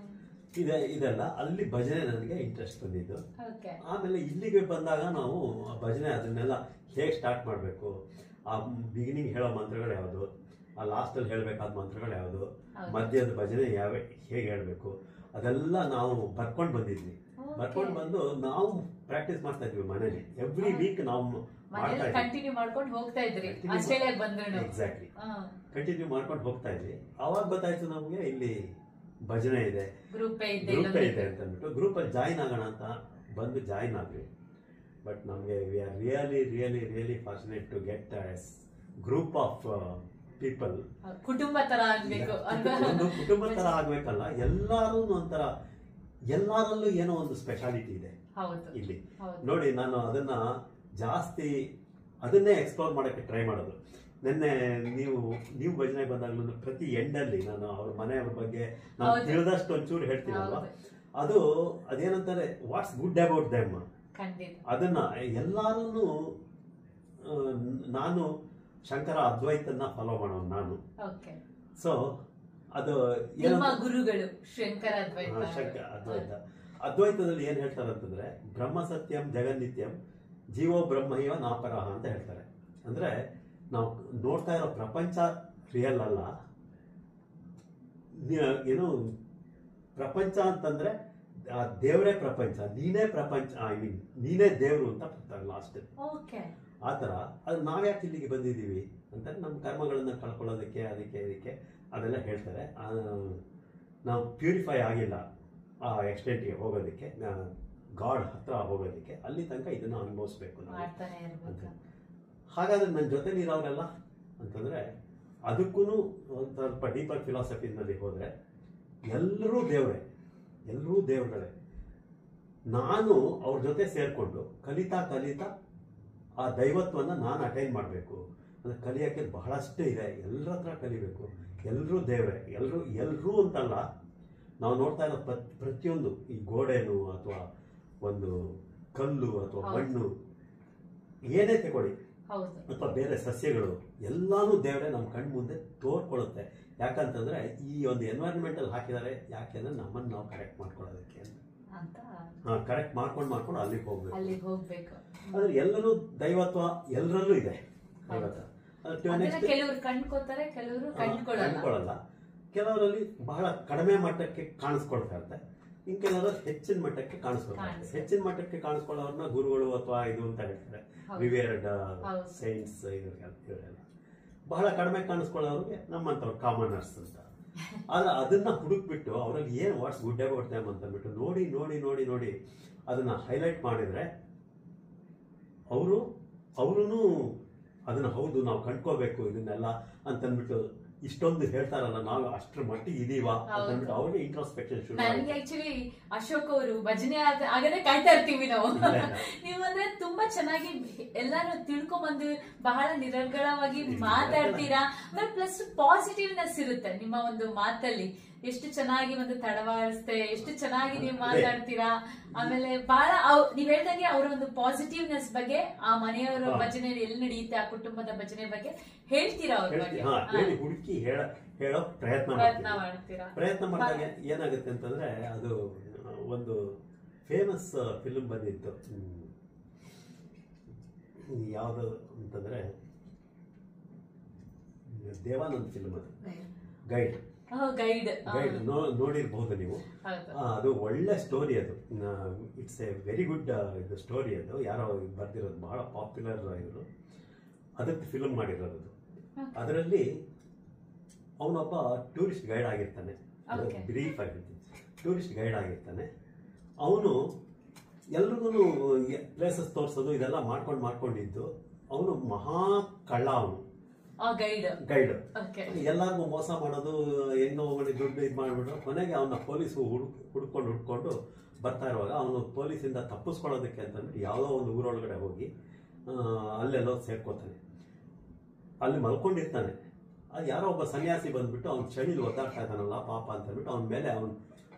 ಇದೆಲ್ಲ ಅಲ್ಲಿ ಭಜನೆ ನನಗೆ ಇಂಟ್ರೆಸ್ಟ್ ಬಂದಿದ್ದು. ಆಮೇಲೆ ಇಲ್ಲಿಗೆ ಬಂದಾಗ ನಾವು ಭಜನೆ ಅದನ್ನೆಲ್ಲ ಹೇಗೆ ಸ್ಟಾರ್ಟ್ ಮಾಡಬೇಕು, ಆ ಬಿಗಿನಿಂಗ್ ಹೇಳೋ ಮಂತ್ರಗಳು ಯಾವುದು, ಆ ಲಾಸ್ಟ್ ಅಲ್ಲಿ ಹೇಳ್ಬೇಕಾದ ಮಂತ್ರಗಳು ಯಾವುದು, ಮಧ್ಯದ ಭಜನೆ ಹೇಗೆ ಹೇಳ್ಬೇಕು, ಅದೆಲ್ಲ ನಾವು ಬರ್ಕೊಂಡು ಬಂದಿದ್ವಿ. ಬರ್ಕೊಂಡು ಬಂದು ನಾವು ಪ್ರಾಕ್ಟೀಸ್ ಮಾಡ್ತಾ ಇದ್ವಿ ಮನೇಲಿ. ಎವ್ರಿ ವೀಕ್ ನಾವು ಕಂಟಿನ್ಯೂ ಮಾಡ್ಕೊಂಡು ಹೋಗ್ತಾ ಇದ್ರಿ. ಎಕ್ಸಾಕ್ಟ್ಲಿ ಕಂಟಿನ್ಯೂ ಮಾಡ್ಕೊಂಡು ಹೋಗ್ತಾ ಇದ್ವಿ. ಅವಾಗ ಗೊತ್ತಾಯ್ತು ನಮ್ಗೆ ಇಲ್ಲಿ ಭಜನೆ ಇದೆ, ಗ್ರೂಪ್ ಇದೆ ಅಂತ ಅಂದ್ಬಿಟ್ಟು ಗ್ರೂಪ್ ಅಲ್ಲಿ ಜಾಯಿನ್ ಆಗೋಣ ಅಂತ ಬಂದು ಜಾಯಿನ್ ಆದ್ವಿ. ಬಟ್ ನಮ್ಗೆ we are really fortunate to get group of people. ಕುಟುಂಬ ತರ ಆಗ್ಬೇಕು. ಕುಟುಂಬ ತರ ಆಗ್ಬೇಕಲ್ಲ, ಎಲ್ಲರಲ್ಲೂ ಏನೋ ಒಂದು ಸ್ಪೆಷಾಲಿಟಿ ಇದೆ ಇಲ್ಲಿ. ನೋಡಿ, ನಾನು ಅದನ್ನೇ ಎಕ್ಸ್ಪ್ಲೋರ್ ಮಾಡಕ್ಕೆ ಟ್ರೈ ಮಾಡೋದು. ನಿನ್ನೆ ನೀವು ಭಜನೆ ಬಂದಾಗ್ಲೂ ಪ್ರತಿ ಎಂಡಲ್ಲಿ ನಾನು ಅವ್ರ ಮನೆಯವ್ರ ಬಗ್ಗೆ ನಾನು ತಿಳಿದಷ್ಟು ಒಂಚೂರು ಹೇಳ್ತೀನಲ್ವ, ಅದೇನಂತಾರೆ ವಾಟ್ಸ್ ಗುಡ್ ಅಬೌಟ್ ದೆಮ್, ಅದನ್ನ ಎಲ್ಲಾರನ್ನು ನಾನು ಶಂಕರ ಅದ್ವೈತನ ಫಾಲೋ ಮಾಡೋನು ನಾನು. ಸೊ ಅದು ಗುರುಗಳು ಶಂಕರ ಅದ್ವೈತ. ಅದ್ವೈತದಲ್ಲಿ ಏನ್ ಹೇಳ್ತಾರೆ ಅಂತಂದ್ರೆ ಬ್ರಹ್ಮ ಸತ್ಯಂ ಜಗನ್ನಿತ್ಯಂ ಜೀವೋ ಬ್ರಹ್ಮೈವ ನಾಪರಹ ಅಂತ ಹೇಳ್ತಾರೆ. ಅಂದ್ರೆ ನಾವು ನೋಡ್ತಾ ಇರೋ ಪ್ರಪಂಚ ರಿಯಲ್ ಅಲ್ಲ, ಏನು ಪ್ರಪಂಚ ಅಂತಂದ್ರೆ ದೇವರೇ ಪ್ರಪಂಚ, ನೀನೇ ಪ್ರಪಂಚ, ಐ ಮೀನ್ ನೀನೇ ದೇವರು ಅಂತ ಬರ್ತಾರೆ ಲಾಸ್ಟ್. ಆ ಥರ ಅದು ನಾವ್ಯಾಕೆ ಇಲ್ಲಿಗೆ ಬಂದಿದ್ದೀವಿ ಅಂತ ನಮ್ಮ ಕರ್ಮಗಳನ್ನ ಕಳ್ಕೊಳ್ಳೋದಕ್ಕೆ ಅದಕ್ಕೆ ಇದಕ್ಕೆ ಅದೆಲ್ಲ ಹೇಳ್ತಾರೆ. ನಾವು ಪ್ಯೂರಿಫೈ ಆಗಿಲ್ಲ ಆ ಎಕ್ಸ್ಟೆಂಟ್ಗೆ ಹೋಗೋದಕ್ಕೆ, ಗಾಡ್ ಹತ್ರ ಹೋಗೋದಕ್ಕೆ, ಅಲ್ಲಿ ತನಕ ಇದನ್ನು ಅನುಭವಿಸ್ಬೇಕು ನಾವು ಅಂತ. ಹಾಗಾದ್ರೆ ನನ್ನ ಜೊತೆಲಿ ಇರೋರೆಲ್ಲ ಅಂತಂದ್ರೆ ಅದಕ್ಕೂ ಒಂದು ಸ್ವಲ್ಪ ಡೀಪರ್ ಫಿಲಾಸಫಿನಲ್ಲಿ ಹೋದರೆ ಎಲ್ಲರೂ ದೇವರೇ, ಎಲ್ಲರೂ ದೇವರುಗಳೇ. ನಾನು ಅವ್ರ ಜೊತೆ ಸೇರಿಕೊಂಡು ಕಲಿತಾ ಕಲಿತಾ ಆ ದೈವತ್ವವನ್ನು ನಾನು ಅಟೈನ್ ಮಾಡಬೇಕು. ಅಂದರೆ ಕಲಿಯೋಕ್ಕೆ ಬಹಳಷ್ಟು ಇದೆ, ಎಲ್ಲರ ಹತ್ರ ಕಲಿಬೇಕು. ಎಲ್ಲರೂ ದೇವರೇ, ಎಲ್ಲರೂ ಅಂತಲ್ಲ, ನಾವು ನೋಡ್ತಾ ಇರೋ ಪ್ರತಿಯೊಂದು ಈ ಗೋಡೆನು ಅಥವಾ ಒಂದು ಕಲ್ಲು ಅಥವಾ ಮಣ್ಣು ಏನೇ ತಗೊಳ್ಳಿ ಅಥವಾ ಬೇರೆ ಸಸ್ಯಗಳು ಎಲ್ಲಾನು ದೇವರೇ ನಮ್ಮ ಕಣ್ಣು ಮುಂದೆ ತೋರ್ಕೊಳ್ಳುತ್ತೆ. ಯಾಕಂತಂದ್ರೆ ಈ ಒಂದು ಎನ್ವೈರನ್ಮೆಂಟಲ್ ಹಾಕಿದ್ದಾರೆ, ಯಾಕೆಂದ್ರೆ ನಮ್ಮನ್ನು ನಾವು ಕರೆಕ್ಟ್ ಮಾಡ್ಕೊಳ್ಳೋದಕ್ಕೆ ಅಂತ. ಕರೆಕ್ಟ್ ಮಾಡ್ಕೊಂಡು ಅಲ್ಲಿಗೆ ಹೋಗ್ಬೇಕು. ಆದ್ರೆ ಎಲ್ಲರೂ ದೈವತ್ವ ಎಲ್ಲರಲ್ಲೂ ಇದೆ. ಕೆಲವರು ಕಂಡ್ಕೋತಾರೆ, ಕೆಲವರು ಕಂಡ್ಕೊಳ್ಳಲ್ಲ. ಕೆಲವರಲ್ಲಿ ಬಹಳ ಕಡಿಮೆ ಮಟ್ಟಕ್ಕೆ ಕಾಣಿಸ್ಕೊಳ್ತಾ ಇರುತ್ತೆ, ಇನ್ ಕೆಲವರು ಹೆಚ್ಚಿನ ಮಟ್ಟಕ್ಕೆ ಕಾಣಿಸ್ಕೊಳ್ತಾರೆ. ಹೆಚ್ಚಿನ ಮಟ್ಟಕ್ಕೆ ಕಾಣಿಸ್ಕೊಳ್ಳೋರ್ನ ಗುರುಗಳು ಅಥವಾ ಇದು ಅಂತ ಹೇಳ್ತಾರೆ, ರಿವೇರ್ಡ್ ಸೈನ್ಸ್ ಇವರೆಲ್ಲ. ಬಹಳ ಕಡಿಮೆ ಕಾಣಿಸ್ಕೊಳ್ಳೋರಿಗೆ ನಮ್ಮಂತವ್ರು ಕಾಮನರ್ಸ್ ಅಂತ. ಆದ್ರೆ ಅದನ್ನ ಹುಡುಕ್ಬಿಟ್ಟು ಅವ್ರಲ್ಲಿ ಏನು ವಾಟ್ಸ್ ಗುಡ್ ಅಬೌಟ್ ದೆಮ್ ಅಂತ ಅಂದ್ಬಿಟ್ಟು ನೋಡಿ ನೋಡಿ ನೋಡಿ ನೋಡಿ ಅದನ್ನ ಹೈಲೈಟ್ ಮಾಡಿದ್ರೆ ಅವರು ಅದನ್ನ ಹೌದು ನಾವು ಕಂಡ್ಕೋಬೇಕು ಇದನ್ನೆಲ್ಲ ಅಂತಂದ್ಬಿಟ್ಟು ಇಷ್ಟೊಂದು ಹೇಳ್ತಾರಲ್ಲ, ನಾವು ಅಷ್ಟರ ಮಟ್ಟಿಗೆ ಇದೀವಾ ಅಂತಂದ್ಬಿಟ್ಟು ಅವ್ರಿಗೆ ಇಂಟ್ರೋಸ್ಪೆಕ್ಷನ್ ಶುರು. ನನಗೆ ಆಕ್ಚುಲಿ ಅಶೋಕ್ ಅವರು ಭಜನೆ ಆಗದೆ ಕಾಯ್ತಾ ಇರ್ತೀವಿ ನಾವು. ನೀವು ಅಂದ್ರೆ ತುಂಬಾ ಚೆನ್ನಾಗಿ ಎಲ್ಲಾನು ತಿಳ್ಕೊಂಬಂದು ಬಹಳ ನಿರರ್ಗಳವಾಗಿ ಮಾತಾಡ್ತೀರಾ. ಪ್ಲಸ್ ಪಾಸಿಟಿವ್ನೆಸ್ ಇರುತ್ತೆ ನಿಮ್ಮ ಒಂದು ಮಾತಲ್ಲಿ. ಎಷ್ಟು ಚೆನ್ನಾಗಿ ಒಂದು ತಡವಾರಿಸ್ತೆ, ಎಷ್ಟು ಚೆನ್ನಾಗಿ ನೀವು ಮಾತಾಡ್ತೀರಾ. ಆಮೇಲೆ ಬಹಳ ನೀವ್ ಹೇಳ್ದಂಗೆ ಅವರ ಒಂದು ಪಾಸಿಟಿವ್ನೆಸ್ ಬಗ್ಗೆ, ಆ ಮನೆಯವರ ಭಜನೆ ಎಲ್ಲಿ ನಡೆಯುತ್ತೆ, ಆ ಕುಟುಂಬದ ಭಜನೆ ಬಗ್ಗೆ ಹೇಳ್ತೀರಾ, ಅವ್ರ ಬಗ್ಗೆ ಹುಡುಕಿ ಹೇಳೋ ಪ್ರಯತ್ನ ಮಾಡ್ತೀರಾ. ಪ್ರಯತ್ನ ಮಾಡಿದಾಗ ಏನಾಗುತ್ತೆ ಅಂತಂದ್ರೆ, ಅದು ಒಂದು ಫೇಮಸ್ ಫಿಲ್ಮ್ ಬಂದಿತ್ತು, ಯಾವ್ದು ಅಂತಂದ್ರೆ ದೇವಾನಂದ್ ಫಿಲ್ಮ್, ಅದು ಗೈಡ್. ನೋಡಿರ್ಬಹುದು ನೀವು. ಅದು ಒಳ್ಳೆ ಸ್ಟೋರಿ, ಅದು ಇಟ್ಸ್ ಎ ವೆರಿ ಗುಡ್ ಇದು ಸ್ಟೋರಿ. ಅದು ಯಾರೋ ಬರ್ದಿರೋದು, ಬಹಳ ಪಾಪ್ಯುಲರ್ ಇವರು, ಅದಕ್ಕೆ ಫಿಲ್ಮ್ ಮಾಡಿರೋದು. ಅದರಲ್ಲಿ ಅವನೊಬ್ಬ ಟೂರಿಸ್ಟ್ ಗೈಡ್ ಆಗಿರ್ತಾನೆ, ಬ್ರೀಫ್ ಆಗಿರ್ತಾನೆ, ಟೂರಿಸ್ಟ್ ಗೈಡ್ ಆಗಿರ್ತಾನೆ. ಅವನು ಎಲ್ರಿಗೂ ಪ್ಲೇಸಸ್ ತೋರಿಸೋದು ಇದೆಲ್ಲ ಮಾಡ್ಕೊಂಡಿದ್ದು. ಅವನು ಮಹಾ ಕಳ್ಳ. ಅವನು ಗೈಡ್ ಎಲ್ಲಾರ್ಗು ಮೋಸ ಮಾಡೋದು, ಹೆಂಗೋ ದುಡ್ಡು ಇದು ಮಾಡ್ಬಿಟ್ಟು ಕೊನೆಗೆ ಅವನ ಪೊಲೀಸು ಹುಡ್ಕೊಂಡು ಬರ್ತಾ ಇರುವಾಗ ಅವನು ಪೊಲೀಸಿಂದ ತಪ್ಪಿಸ್ಕೊಳ್ಳೋದಕ್ಕೆ ಅಂತಂದ್ಬಿಟ್ಟು ಯಾವುದೋ ಒಂದು ಊರೊಳಗಡೆ ಹೋಗಿ ಅಲ್ಲೆಲ್ಲೋ ಸೇರ್ಕೋತಾನೆ. ಅಲ್ಲಿ ಮಲ್ಕೊಂಡಿರ್ತಾನೆ. ಅದು ಯಾರೋ ಒಬ್ಬ ಸನ್ಯಾಸಿ ಬಂದ್ಬಿಟ್ಟು ಅವ್ನ ಚಳಿಲಿ ಒದ್ದಾಡ್ತಾ ಇದ್ದಾನಲ್ಲ ಪಾಪ ಅಂತ ಅಂದ್ಬಿಟ್ಟು ಅವನ ಮೇಲೆ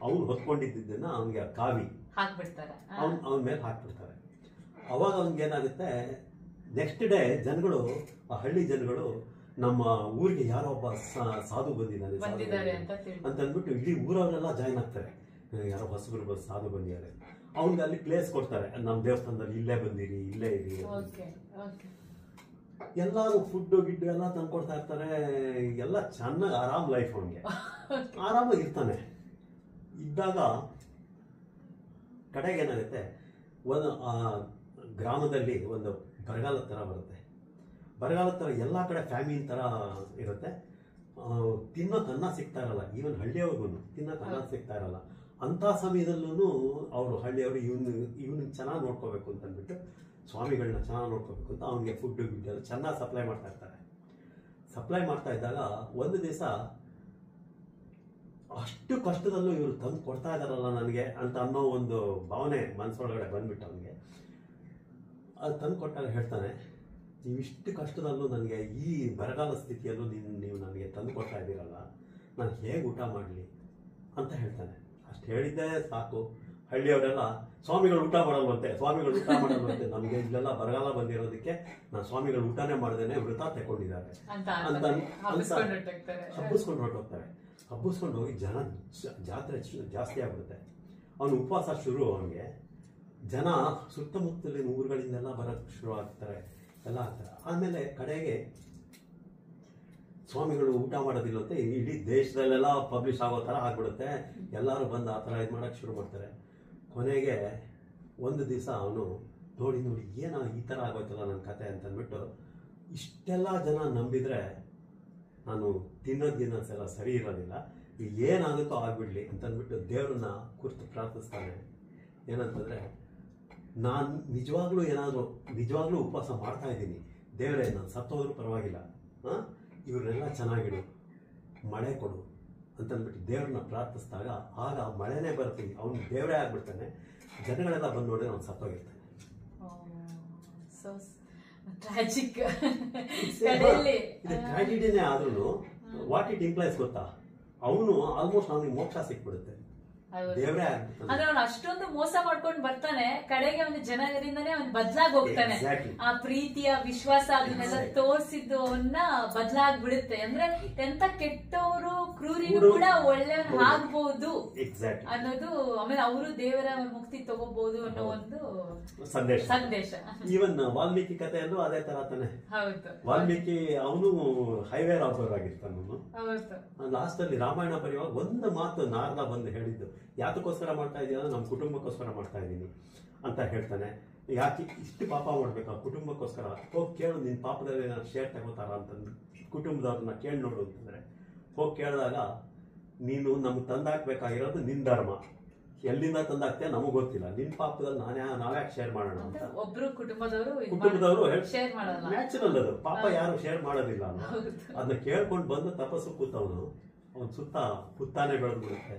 ಅವ್ನು ಹೊತ್ಕೊಂಡಿದ್ದನ್ನ ಅವನಿಗೆ ಕಾವಿ ಅವನ ಮೇಲೆ ಹಾಕ್ಬಿಡ್ತಾರೆ. ಅವಾಗ ಅವ್ನಿಗೆ ಏನಾಗುತ್ತೆ, ನೆಕ್ಸ್ಟ್ ಡೇ ಜನಗಳು, ಆ ಹಳ್ಳಿ ಜನಗಳು, ನಮ್ಮ ಊರಿಗೆ ಯಾರೋ ಒಬ್ಬ ಸಾಧು ಬಂದಿದ್ದಾನೆ ಅಂತ ಅಂದ್ಬಿಟ್ಟು ಇಡೀ ಊರವರೆಲ್ಲ ಜಾಯ್ನ್ ಆಗ್ತಾರೆ. ಯಾರೋ ಹೊಸಬರು ಸಾಧು ಬಂದಿದ್ದಾರೆ. ಅವ್ನಿಗೆ ಅಲ್ಲಿ ಪ್ಲೇಸ್ ಕೊಡ್ತಾರೆ, ನಮ್ಮ ದೇವಸ್ಥಾನದಲ್ಲಿ ಇಲ್ಲೇ ಬಂದಿರಿ, ಇಲ್ಲೇ ಇರಿ. ಎಲ್ಲಾರು ಫುಡ್ ಗಿಡ್ಡು ಎಲ್ಲ ತಂದ್ಕೊಡ್ತಾ ಇರ್ತಾರೆ. ಎಲ್ಲ ಚೆನ್ನಾಗಿ ಆರಾಮ್ ಲೈಫ್, ಅವನಿಗೆ ಆರಾಮಾಗಿರ್ತಾನೆ. ಇದ್ದಾಗ ಕಡೆಗೆ ಏನಾಗುತ್ತೆ, ಒಂದು ಗ್ರಾಮದಲ್ಲಿ ಒಂದು ಬರಗಾಲದ ಥರ ಬರುತ್ತೆ. ಬರಗಾಲದ ಥರ ಎಲ್ಲ ಕಡೆ ಫ್ಯಾಮಿನ್ ಥರ ಇರುತ್ತೆ. ತಿನ್ನೋಕೆ ಅನ್ನ ಸಿಗ್ತಾ ಇರಲ್ಲ. ಈವನ್ ಹಳ್ಳಿಯವ್ರಿಗೂ ತಿನ್ನೋಕೆ ಅನ್ನ ಸಿಗ್ತಾ ಇರಲ್ಲ. ಅಂಥ ಸಮಯದಲ್ಲೂ ಅವರು ಹಳ್ಳಿಯವರು ಇವನಿಗೆ ಚೆನ್ನಾಗಿ ನೋಡ್ಕೋಬೇಕು ಅಂತಂದ್ಬಿಟ್ಟು, ಸ್ವಾಮಿಗಳನ್ನ ಚೆನ್ನಾಗಿ ನೋಡ್ಕೋಬೇಕು ಅಂತ ಅವನಿಗೆ ಫುಡ್ ಗಿಡ್ಡೆಲ್ಲ ಚೆನ್ನಾಗಿ ಸಪ್ಲೈ ಮಾಡ್ತಾ ಇರ್ತಾರೆ. ಸಪ್ಲೈ ಮಾಡ್ತಾ ಇದ್ದಾಗ ಒಂದು ದಿವಸ ಅಷ್ಟು ಕಷ್ಟದಲ್ಲೂ ಇವರು ತಂದು ಕೊಡ್ತಾ ಇದ್ದಾರಲ್ಲ ನನಗೆ ಅಂತ ಅನ್ನೋ ಒಂದು ಭಾವನೆ ಮನಸ್ಸೊಳಗಡೆ ಬಂದ್ಬಿಟ್ಟು ಅವನಿಗೆ. ಅದು ತಂದು ಕೊಟ್ಟಾಗ ಹೇಳ್ತಾನೆ, ನೀವು ಇಷ್ಟು ಕಷ್ಟದಲ್ಲೂ ನನಗೆ ಈ ಬರಗಾಲ ಸ್ಥಿತಿಯಲ್ಲೂ ನೀವು ನನಗೆ ತಂದು ಕೊಡ್ತಾ ಇದ್ದೀರಲ್ಲ, ನಾನು ಹೇಗೆ ಊಟ ಮಾಡಲಿ ಅಂತ ಹೇಳ್ತಾನೆ. ಅಷ್ಟು ಹೇಳಿದ್ದೆ ಸಾಕು. ಹಳ್ಳಿಯವರೆಲ್ಲ ಸ್ವಾಮಿಗಳು ಊಟ ಮಾಡಲ್ವಂತೆ, ಸ್ವಾಮಿಗಳು ಊಟ ಮಾಡಲ್ವಂತೆ, ನಮಗೆ ಇಲ್ಲೆಲ್ಲ ಬರಗಾಲ ಬಂದಿರೋದಕ್ಕೆ ನಾನು ಸ್ವಾಮಿಗಳು ಊಟನೇ ಮಾಡ್ದೇನೆ ವೃತ ತಗೊಂಡಿದ್ದಾರೆ ಅಂತ ಹಬ್ಬಿಸ್ಕೊಂಡು ಹೊರಟೋಗ್ತಾರೆ. ಹಬ್ಬಿಸ್ಕೊಂಡು ಹೋಗಿ ಜಾತ್ರೆ ಜಾಸ್ತಿ ಆಗ್ಬಿಡುತ್ತೆ. ಅವನು ಉಪವಾಸ ಶುರು. ಅವನಿಗೆ ಜನ ಸುತ್ತಮುತ್ತಲಿನ ಊರುಗಳಿಂದೆಲ್ಲ ಬರೋಕ್ಕೆ ಶುರು ಆಗ್ತಾರೆ, ಎಲ್ಲ ಆಗ್ತಾರೆ. ಆಮೇಲೆ ಕಡೆಗೆ ಸ್ವಾಮಿಗಳು ಊಟ ಮಾಡೋದಿಲ್ಲ ಅಂತ ಇಡೀ ದೇಶದಲ್ಲೆಲ್ಲ ಪಬ್ಲಿಷ್ ಆಗೋ ಥರ ಆಗ್ಬಿಡುತ್ತೆ. ಎಲ್ಲರೂ ಬಂದು ಆ ಥರ ಇದು ಮಾಡೋಕ್ಕೆ ಶುರು ಮಾಡ್ತಾರೆ. ಕೊನೆಗೆ ಒಂದು ದಿವಸ ಅವನು ನೋಡಿ ಏನೋ ಈ ಥರ ಆಗೋಯ್ತಲ್ಲ ನನ್ನ ಕತೆ ಅಂತಂದ್ಬಿಟ್ಟು, ಇಷ್ಟೆಲ್ಲ ಜನ ನಂಬಿದರೆ ನಾನು ತಿನ್ನೋದೆಲ್ಲ ಸರಿ ಇರೋದಿಲ್ಲ, ಏನಾಗುತ್ತೋ ಆಗ್ಬಿಡ್ಲಿ ಅಂತಂದ್ಬಿಟ್ಟು ದೇವ್ರನ್ನ ಕುರಿತು ಪ್ರಾರ್ಥಿಸ್ತಾನೆ. ಏನಂತಂದರೆ, ನಾನು ನಿಜವಾಗ್ಲೂ ಉಪವಾಸ ಮಾಡ್ತಾ ಇದ್ದೀನಿ ದೇವರೇ, ನಾನು ಸತ್ತೋದ್ರೂ ಪರವಾಗಿಲ್ಲ, ಇವ್ರನ್ನೆಲ್ಲ ಚೆನ್ನಾಗಿಡು, ಮಳೆ ಕೊಡು ಅಂತಂದ್ಬಿಟ್ಟು ದೇವ್ರನ್ನ ಪ್ರಾರ್ಥಿಸಿದಾಗ ಆಗ ಮಳೆನೇ ಬರ್ತೀನಿ, ಅವನು ದೇವರೇ ಆಗ್ಬಿಡ್ತಾನೆ. ಜನಗಳೆಲ್ಲ ಬಂದು ನೋಡಿದ್ರೆ ಅವ್ನು ಸತ್ತೋಗಿರ್ತಾನೆ. ಇದು ಟ್ರಾಜಿಡಿನೇ ಆದ್ರೂ ವಾಟ್ ಇಟ್ ಇಂಪ್ಲೈಸ್ ಗೊತ್ತಾ, ಅವನು ಆಲ್ಮೋಸ್ಟ್ ಅವನಿಗೆ ಮೋಕ್ಷ ಸಿಕ್ಬಿಡುತ್ತೆ, ದೇವರೇ ಆಗ್ಬಿಡ್ತಾನೆ. ಅಂದ್ರೆ ಅವ್ನು ಅಷ್ಟೊಂದು ಮೋಸ ಮಾಡ್ಕೊಂಡು ಬರ್ತಾನೆ, ಕಡೆಗೆ ಅವನ ಜನರಿಂದಾನೇ ಅವ್ನು ಬದ್ಲಾಗಿ ಹೋಗ್ತಾನೆ. ಆ ಪ್ರೀತಿಯ ವಿಶ್ವಾಸ ಅದನ್ನೆಲ್ಲ ತೋರಿಸಿದ್ದು ಅವನ್ನ ಬದ್ಲಾಗ್ಬಿಡುತ್ತೆ. ಅಂದ್ರೆ ಎಂತ ಕೆಟ್ಟವರು ಕ್ರೂರಿಗೂ ಕೂಡ ಒಳ್ಳೆಯವನು ಆಗ್ಬಹುದು ಅನ್ನೋದು, ಆಮೇಲೆ ಅವರು ದೇವರ ಮುಕ್ತಿ ತಗೋಬಹುದು ಅನ್ನೋ ಒಂದು ಸಂದೇಶ. ಈವನ್ ವಾಲ್ಮೀಕಿ ಕಥೆಯಲ್ಲೂ ಅದೇ ತರ ತಾನೆ. ವಾಲ್ಮೀಕಿ ಅವನು ಹೈವೇ ರಾಬರ್ ಆಗಿರ್ತಾನ. ಲಾಸ್ಟ್ ಅಲ್ಲಿ ರಾಮಾಯಣ ಬರೆಯುವಾಗ ಒಂದು ಮಾತು ನಾರದ ಬಂದು ಹೇಳಿದ್ದು, ಯಾತಕ್ಕೋಸ್ಕರ ಮಾಡ್ತಾ ಇದೀಯ, ನಮ್ಮ ಕುಟುಂಬಕ್ಕೋಸ್ಕರ ಮಾಡ್ತಾ ಇದ್ದೀನಿ ಅಂತ ಹೇಳ್ತಾನೆ. ಯಾಕೆ ಇಷ್ಟು ಪಾಪ ಮಾಡ್ಬೇಕಾ ಕುಟುಂಬಕ್ಕೋಸ್ಕರ, ಹೋಗಿ ಕೇಳು ನಿನ್ನ ಪಾಪದಲ್ಲಿ ನಾನು ಶೇರ್ ತಗೋತಾರ ಅಂತಂದು ಕುಟುಂಬದವ್ರನ್ನ ಕೇಳಿ ನೋಡು ಅಂತಂದ್ರೆ, ಹೋಗಿ ಕೇಳಿದಾಗ ನೀನು ನಮ್ಗೆ ತಂದಾಕ್ಬೇಕಾಗಿರೋದು ನಿನ್ ಧರ್ಮ, ಎಲ್ಲಿಂದ ತಂದಾಕ್ತೀಯ ನಮಗ್ ಗೊತ್ತಿಲ್ಲ, ನಿನ್ ಪಾಪದಲ್ಲಿ ನಾವ್ಯಾಕೆ ಶೇರ್ ಮಾಡೋಣ ಅಂತ ಒಬ್ರು ಕುಟುಂಬದವರು ನ್ಯಾಚುರಲ್ ಅದು ಪಾಪ ಯಾರು ಶೇರ್ ಮಾಡೋದಿಲ್ಲ ಅಲ್ಲ. ಅದನ್ನ ಕೇಳ್ಕೊಂಡು ಬಂದು ತಪಸ್ಸು ಕೂತವನು ಅವನ್ ಸುತ್ತ ಹುತ್ತಾನೆ ಬೆಳೆದ್ಬಿಡುತ್ತೆ,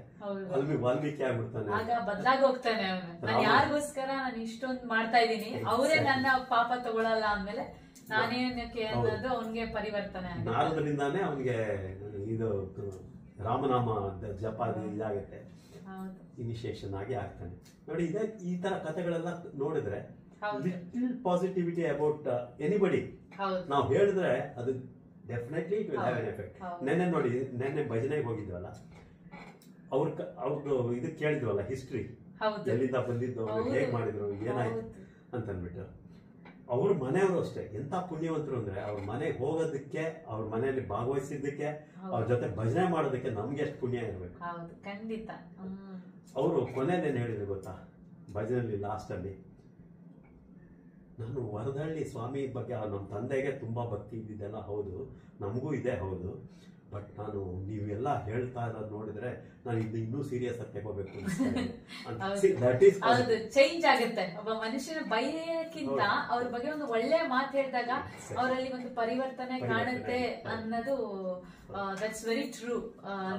ಅಲ್ಲಿ ವಾಲ್ಮೀಕಿ ಆಗ್ಬಿಡ್ತಾನೆ, ಬದ್ಲಾಗಿ ಹೋಗ್ತಾನೆ. ನಾನು ಯಾರಿಗೋಸ್ಕರ ನಾನು ಇಷ್ಟೊಂದು ಮಾಡ್ತಾ ಇದ್ದೀನಿ, ಅವರೇ ನನ್ನ ಪಾಪ ತಗೊಳಲ್ಲ ಅಂದ್ಮೇಲೆ ನಾನೇನಕ್ಕೆ ಅನ್ನೋದು ಅವನ್ಗೆ ಪರಿವರ್ತನೆ. ನಾರದರಿಂದಾನೇ ಅವನಿಗೆ ಇದು ರಾಮನಾಮ ಜಪ ಇದಾಗುತ್ತೆ, ಇನಿಷಿಯೇಷನ್ ಆಗಿ ಆಗ್ತಾನೆ. ನೋಡಿ ಇದೇ ಈ ತರ ಕಥೆಗಳೆಲ್ಲ ನೋಡಿದ್ರೆ ಲಿಟಲ್ ಪಾಸಿಟಿವಿಟಿ ಅಬೌಟ್ ಎನಿಬಡಿ ನಾವು ಹೇಳಿದ್ರೆ ಅದು definitely it will have an effect. ನೆನ್ನೆ ಭಜನೆಗೆ ಹೋಗಿದ್ವಲ್ಲ, ಅವ್ರದ್ದು ಇದು ಕೇಳಿದ್ವಲ್ಲ ಹಿಸ್ಟ್ರಿ, ಎಲ್ಲಿಂದ ಬಂದಿದ್ದು, ಹೇಗ್ ಮಾಡಿದ್ರು, ಏನಾಯ್ತು ಅಂತಂದ್ಬಿಟ್ಟು. ಅವ್ರ ಮನೆಯವರು ಅಷ್ಟೇ ಎಂತ ಪುಣ್ಯವಂತರು ಅಂದ್ರೆ, ಅವ್ರ ಮನೆಗೆ ಹೋಗೋದಕ್ಕೆ, ಅವ್ರ ಮನೆಯಲ್ಲಿ ಭಾಗವಹಿಸಿದ್ದಕ್ಕೆ, ಅವ್ರ ಜೊತೆ ಭಜನೆ ಮಾಡೋದಕ್ಕೆ ನಮ್ಗೆ ಎಷ್ಟು ಪುಣ್ಯ ಇರ್ಬೇಕು. ಖಂಡಿತ. ಅವರು ಕೊನೆಯಲ್ಲೇನು ಹೇಳಿದ್ರು ಗೊತ್ತಾ ಭಜನೆಯಲ್ಲಿ ಲಾಸ್ಟ್ ಅಲ್ಲಿ, ನಾನು ವರದಹಳ್ಳಿ ಸ್ವಾಮಿ ಬಗ್ಗೆ ನಮ್ಮ ತಂದೆಗೆ ತುಂಬಾ ಭಕ್ತಿ ಇದ್ದಿದ್ದೆಲ್ಲ ಹೌದು, ನಮಗೂ ಇದೆ ಹೌದು, ಬಟ್ ನಾನು ನೀವೆಲ್ಲ ಹೇಳ್ತಾ ಇರೋದು ನೋಡಿದ್ರೆ ನಾನು ಇದು ಇನ್ನೂ ಸೀರಿಯಸ್ ಆಗಿ ತಗೋಬೇಕು. ಚೇಂಜ್ ಆಗುತ್ತೆ. ಒಬ್ಬ ಮನುಷ್ಯನ ಬೈಯಕ್ಕಿಂತ ಅವ್ರ ಬಗ್ಗೆ ಒಂದು ಒಳ್ಳೆ ಮಾತು ಹೇಳಿದಾಗ ಅವರಲ್ಲಿ ಒಂದು ಪರಿವರ್ತನೆ ಕಾಣುತ್ತೆ ಅನ್ನೋದು ದಟ್ಸ್ ವೆರಿ ಟ್ರೂ.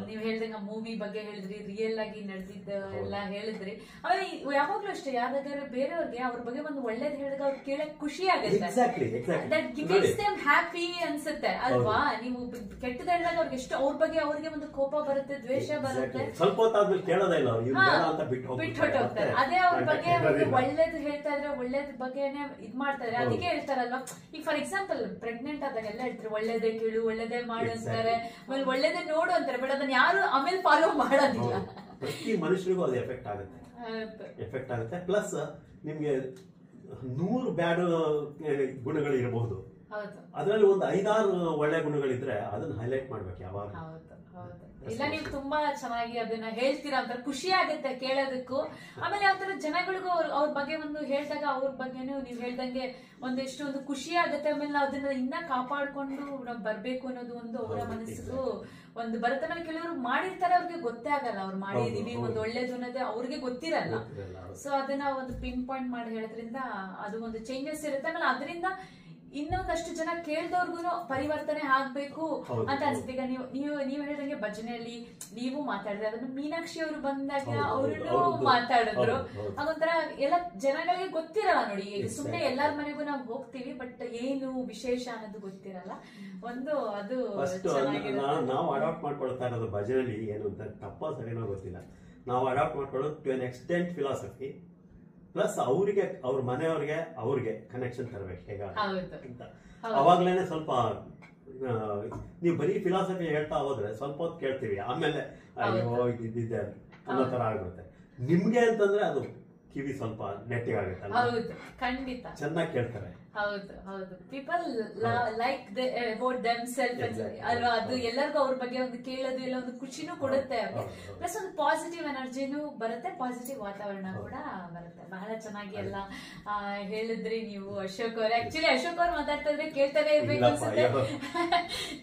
ನೀವ್ ಹೇಳ್ದಂಗ ಮೂವಿ ಬಗ್ಗೆ ಹೇಳಿದ್ರಿ, ರಿಯಲ್ ಆಗಿ ನಡೆದಿದ್ದ ಎಲ್ಲ ಹೇಳಿದ್ರಿ. ಆಮೇಲೆ ಯಾವಾಗ್ಲೂ ಅಷ್ಟೇ, ಯಾವ್ದಾದ್ರು ಬೇರೆಯವ್ರಿಗೆ ಅವ್ರ ಬಗ್ಗೆ ಒಂದು ಒಳ್ಳೇದ್ ಹೇಳಿದಾಗ ಅವ್ರು ಕೇಳಕ್ ಖುಷಿ ಆಗುತ್ತೆ, ದಟ್ ಮೇಕ್ಸ್ ದೆಮ್ ಹ್ಯಾಪಿ ಅನ್ಸುತ್ತೆ ಅಲ್ವಾ. ನೀವು ಕೆಟ್ಟದ ಹೇಳಿದಾಗ ಅವ್ರಿಗೆ ಎಷ್ಟು ಅವ್ರ ಬಗ್ಗೆ ಅವ್ರಿಗೆ ಒಂದು ಕೋಪ ಬರುತ್ತೆ, ದ್ವೇಷ ಬರುತ್ತೆ, ಸ್ವಲ್ಪ ಹೊತ್ತಾದ್ಮೇಲೆ ಕೇಳೋದೇ ಇಲ್ಲ, ಬಿಟ್ಟು ಹೊಟ್ಟೋಗ್ತಾರೆ. ಅದೇ ಅವ್ರ ಬಗ್ಗೆ ಒಳ್ಳೇದು ಹೇಳ್ತಾ ಇದ್ರೆ ಒಳ್ಳೇದ್ ಬಗ್ಗೆನೆ ಇದ್ ಮಾಡ್ತಾರೆ. ಅದಕ್ಕೆ ಹೇಳ್ತಾರಲ್ವಾ, ಈಗ ಫಾರ್ ಎಕ್ಸಾಂಪಲ್ ಪ್ರೆಗ್ನೆಂಟ್ ಆದಾಗ ಎಲ್ಲ ಹೇಳ್ತಾರೆ ಒಳ್ಳೇದೇ ಕೇಳು, ಒಳ್ಳೇದೇ ಮಾಡು ಅಂತಾರೆ, ಆಮೇಲೆ ಒಳ್ಳೇದೇ ನೋಡು ಅಂತಾರೆ, ಬಟ್ ಅದನ್ನ ಯಾರು ಆಮೇಲೆ ಫಾಲೋ ಮಾಡೋದಿಲ್ಲ. ಪ್ರತಿ ಮನುಷ್ಯರಿಗೂ ಅದು ಎಫೆಕ್ಟ್ ಆಗುತ್ತೆ. ಪ್ಲಸ್ ನಿಮ್ಗೆ 100 ಬ್ಯಾಡ್ ಗುಣಗಳು ಇರಬಹುದು, ಅದ್ರಲ್ಲಿ ಒಂದು 5-6 ಒಳ್ಳೆ ಗುಣಗಳಿದ್ರೆ ಅದನ್ನ ಹೈಲೈಟ್ ಮಾಡ್ಬೇಕು ಯಾವಾಗ. ಇಲ್ಲ, ನೀವು ತುಂಬಾ ಚೆನ್ನಾಗಿ ಅದನ್ನ ಹೇಳ್ತೀರಾ ಅಂತ ಖುಷಿ ಆಗುತ್ತೆ ಕೇಳೋದಕ್ಕೂ. ಆಮೇಲೆ ಯಾವ ತರ ಜನಗಳಿಗೂ ಅವ್ರ ಬಗ್ಗೆ ಒಂದು ಹೇಳಿದಾಗ ಅವ್ರ ಬಗ್ಗೆನೂ ನೀವ್ ಹೇಳ್ದಂಗೆ ಒಂದೆಷ್ಟು ಒಂದು ಖುಷಿ ಆಗುತ್ತೆ. ಆಮೇಲೆ ನಾವು ಅದನ್ನ ಇನ್ನ ಕಾಪಾಡ್ಕೊಂಡು ನಾವ್ ಬರ್ಬೇಕು ಅನ್ನೋದು ಒಂದು ಅವರ ಮನಸ್ಸಿಗೂ ಒಂದು ಬರುತ್ತೆ. ನಾವು ಕೆಲವರು ಮಾಡಿರ್ತಾರೆ, ಅವ್ರಿಗೆ ಗೊತ್ತೇ ಆಗಲ್ಲ ಅವ್ರು ಮಾಡಿದೀವಿ ಒಂದು ಒಳ್ಳೇದು ಅನ್ನೋದೇ ಅವ್ರಿಗೆ ಗೊತ್ತಿರಲ್ಲ. ಸೊ ಅದನ್ನ ಒಂದು ಪಿನ್ ಪಾಯಿಂಟ್ ಮಾಡಿ ಹೇಳೋದ್ರಿಂದ ಅದು ಒಂದು ಚೇಂಜಸ್ ಇರುತ್ತೆ. ಆಮೇಲೆ ಅದರಿಂದ ಇನ್ನೊಂದಷ್ಟು ಜನ ಕೇಳ್ದವ್ರಿಗೂ ಪರಿವರ್ತನೆ ಆಗ್ಬೇಕು ಅಂತ ಅನ್ಸುತ್ತೆ. ಈಗ ನೀವು ಹೇಳಿದಂಗೆ ಭಜನೆಯಲ್ಲಿ ನೀವು ಮಾತಾಡಿದ್ರೆ, ಅದನ್ನು ಮೀನಾಕ್ಷಿ ಅವರು ಬಂದಾಗ ಅವ್ರನ್ನು ಮಾತಾಡಿದ್ರು, ಅದೊಂಥರ ಎಲ್ಲ ಜನಗಳಿಗೆ ಗೊತ್ತಿರಲ್ಲ. ನೋಡಿ, ಸುಮ್ಮನೆ ಎಲ್ಲಾರ ಮನೆಗೂ ನಾವು ಹೋಗ್ತೀವಿ, ಬಟ್ ಏನು ವಿಶೇಷ ಅನ್ನೋದು ಗೊತ್ತಿರಲ್ಲ. ಒಂದು ಅದು ನಾವು ಅಡಾಪ್ಟ್ ಮಾಡ್ಕೊಳ್ತಾ ಇರೋದು ಭಜನೆಯಲ್ಲಿ ಏನು ಅಂತ ತಪ್ಪ ಸರಿನೋ ಗೊತ್ತಿಲ್ಲ. ನಾವು ಅಡಾಪ್ಟ್ ಮಾಡ್ಕೊಳ್ಳೋದು to an extent philosophy, plus ಅವ್ರ ಮನೆಯವ್ರಿಗೆ ಕನೆಕ್ಷನ್ ತರಬೇಕು ಹೇಗಾಗುತ್ತೆ. ಅವಾಗ್ಲೇನೆ ಸ್ವಲ್ಪ ನೀವು ಬರೀ ಫಿಲಾಸಫಿ ಹೇಳ್ತಾ ಹೋದ್ರೆ ಸ್ವಲ್ಪ ಹೊತ್ತು ಕೇಳ್ತೀವಿ, ಆಮೇಲೆ ಅಯ್ಯೋ ಇದ್ದಿದ್ದೆ ಅನ್ನೋ ತರ ಆಗ್ಬಿಡುತ್ತೆ. ನಿಮ್ಗೆ ಅಂತಂದ್ರೆ ಅದು ಕಿವಿ ಸ್ವಲ್ಪ ನೆಟ್ಟಿಗಾಗುತ್ತಲ್ಲ. ಹೌದು, ಖಂಡಿತ ಚೆನ್ನಾಗಿ ಕೇಳ್ತಾರೆ. ಹೌದು ಹೌದು, people like about them self ಅಲ್ವಾ, ಅದು ಎಲ್ಲರಿಗೂ ಅವ್ರ ಬಗ್ಗೆ ಒಂದು ಕೇಳೋದು ಎಲ್ಲ ಒಂದು ಖುಷಿನೂ ಕೊಡುತ್ತೆ ಅವ್ರಿಗೆ, ಪ್ಲಸ್ ಒಂದು ಪಾಸಿಟಿವ್ ಎನರ್ಜಿನೂ ಬರುತ್ತೆ, ಪಾಸಿಟಿವ್ ವಾತಾವರಣ ಕೂಡ ಬರುತ್ತೆ. ಬಹಳ ಚೆನ್ನಾಗಿ ಎಲ್ಲ ಹೇಳಿದ್ರಿ ನೀವು ಅಶೋಕ್ ಅವ್ರೆ. ಆಕ್ಚುಲಿ ಅಶೋಕ್ ಅವ್ರು ಮಾತಾಡ್ತಾ ಇದ್ರೆ ಕೇಳ್ತಾನೆ ಇರ್ಬೇಕು ಅನ್ಸುತ್ತೆ.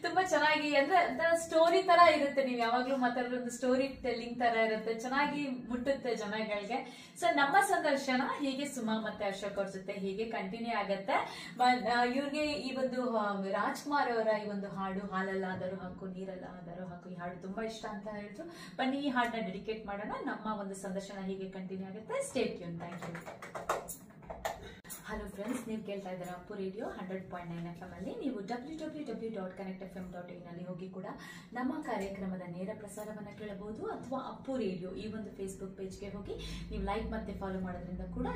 ತುಂಬಾ ಚೆನ್ನಾಗಿ ಅಂದ್ರೆ ಸ್ಟೋರಿ ತರ ಇರುತ್ತೆ, ನೀವು ಯಾವಾಗ್ಲೂ ಮಾತಾಡೋ ಒಂದು ಸ್ಟೋರಿ ಟೆಲ್ಲಿಂಗ್ ತರ ಇರುತ್ತೆ, ಚೆನ್ನಾಗಿ ಮುಟ್ಟುತ್ತೆ ಜನಗಳಿಗೆ. ಸೊ ನಮ್ಮ ಸಂದರ್ಶನ ಹೀಗೆ ಸುಮಾ ಮತ್ತೆ ಅಶೋಕ್ ಅವ್ರ ಜೊತೆ ಹೀಗೆ ಕಂಟಿನ್ಯೂ ಆಗತ್ತೆ. ಇವ್ರಿಗೆ ಈ ಒಂದು ರಾಜ್ಕುಮಾರ್ ಅವರ ಈ ಒಂದು ಹಾಡು ಹಾಲಲ್ಲಾದರೂ ಹಾಕು ನೀರಲ್ಲಾದರೂ ಹಾಕು, ಈ ಹಾಡು ತುಂಬಾ ಇಷ್ಟ ಅಂತ ಹೇಳಿದ್ರು. ಬನ್ನಿ ಈ ಹಾಡನ್ನ ಡೆಡಿಕೇಟ್ ಮಾಡೋಣ. ನಮ್ಮ ಒಂದು ಸಂದರ್ಶನ ಹೀಗೆ ಕಂಟಿನ್ಯೂ ಆಗುತ್ತೆ. Stay tune. Thank you. Hello friends, ನೀವು ಕೇಳ್ತಾ ಇದ್ದೀರಾ ಅಪ್ಪು ರೇಡಿಯೋ 100.9 FM ಅಲ್ಲಿ. ನೀವು www.connectfm.in ನಲ್ಲಿ ಹೋಗಿ ಕೂಡ ನಮ್ಮ ಕಾರ್ಯಕ್ರಮದ ನೇರ ಪ್ರಸಾರವನ್ನು ಕೇಳಬಹುದು, ಅಥವಾ ಅಪ್ಪು ರೇಡಿಯೋ ಈ ಒಂದು ಫೇಸ್ಬುಕ್ ಪೇಜ್ಗೆ ಹೋಗಿ ನೀವು ಲೈಕ್ ಮತ್ತೆ ಫಾಲೋ ಮಾಡೋದ್ರಿಂದ ಕೂಡ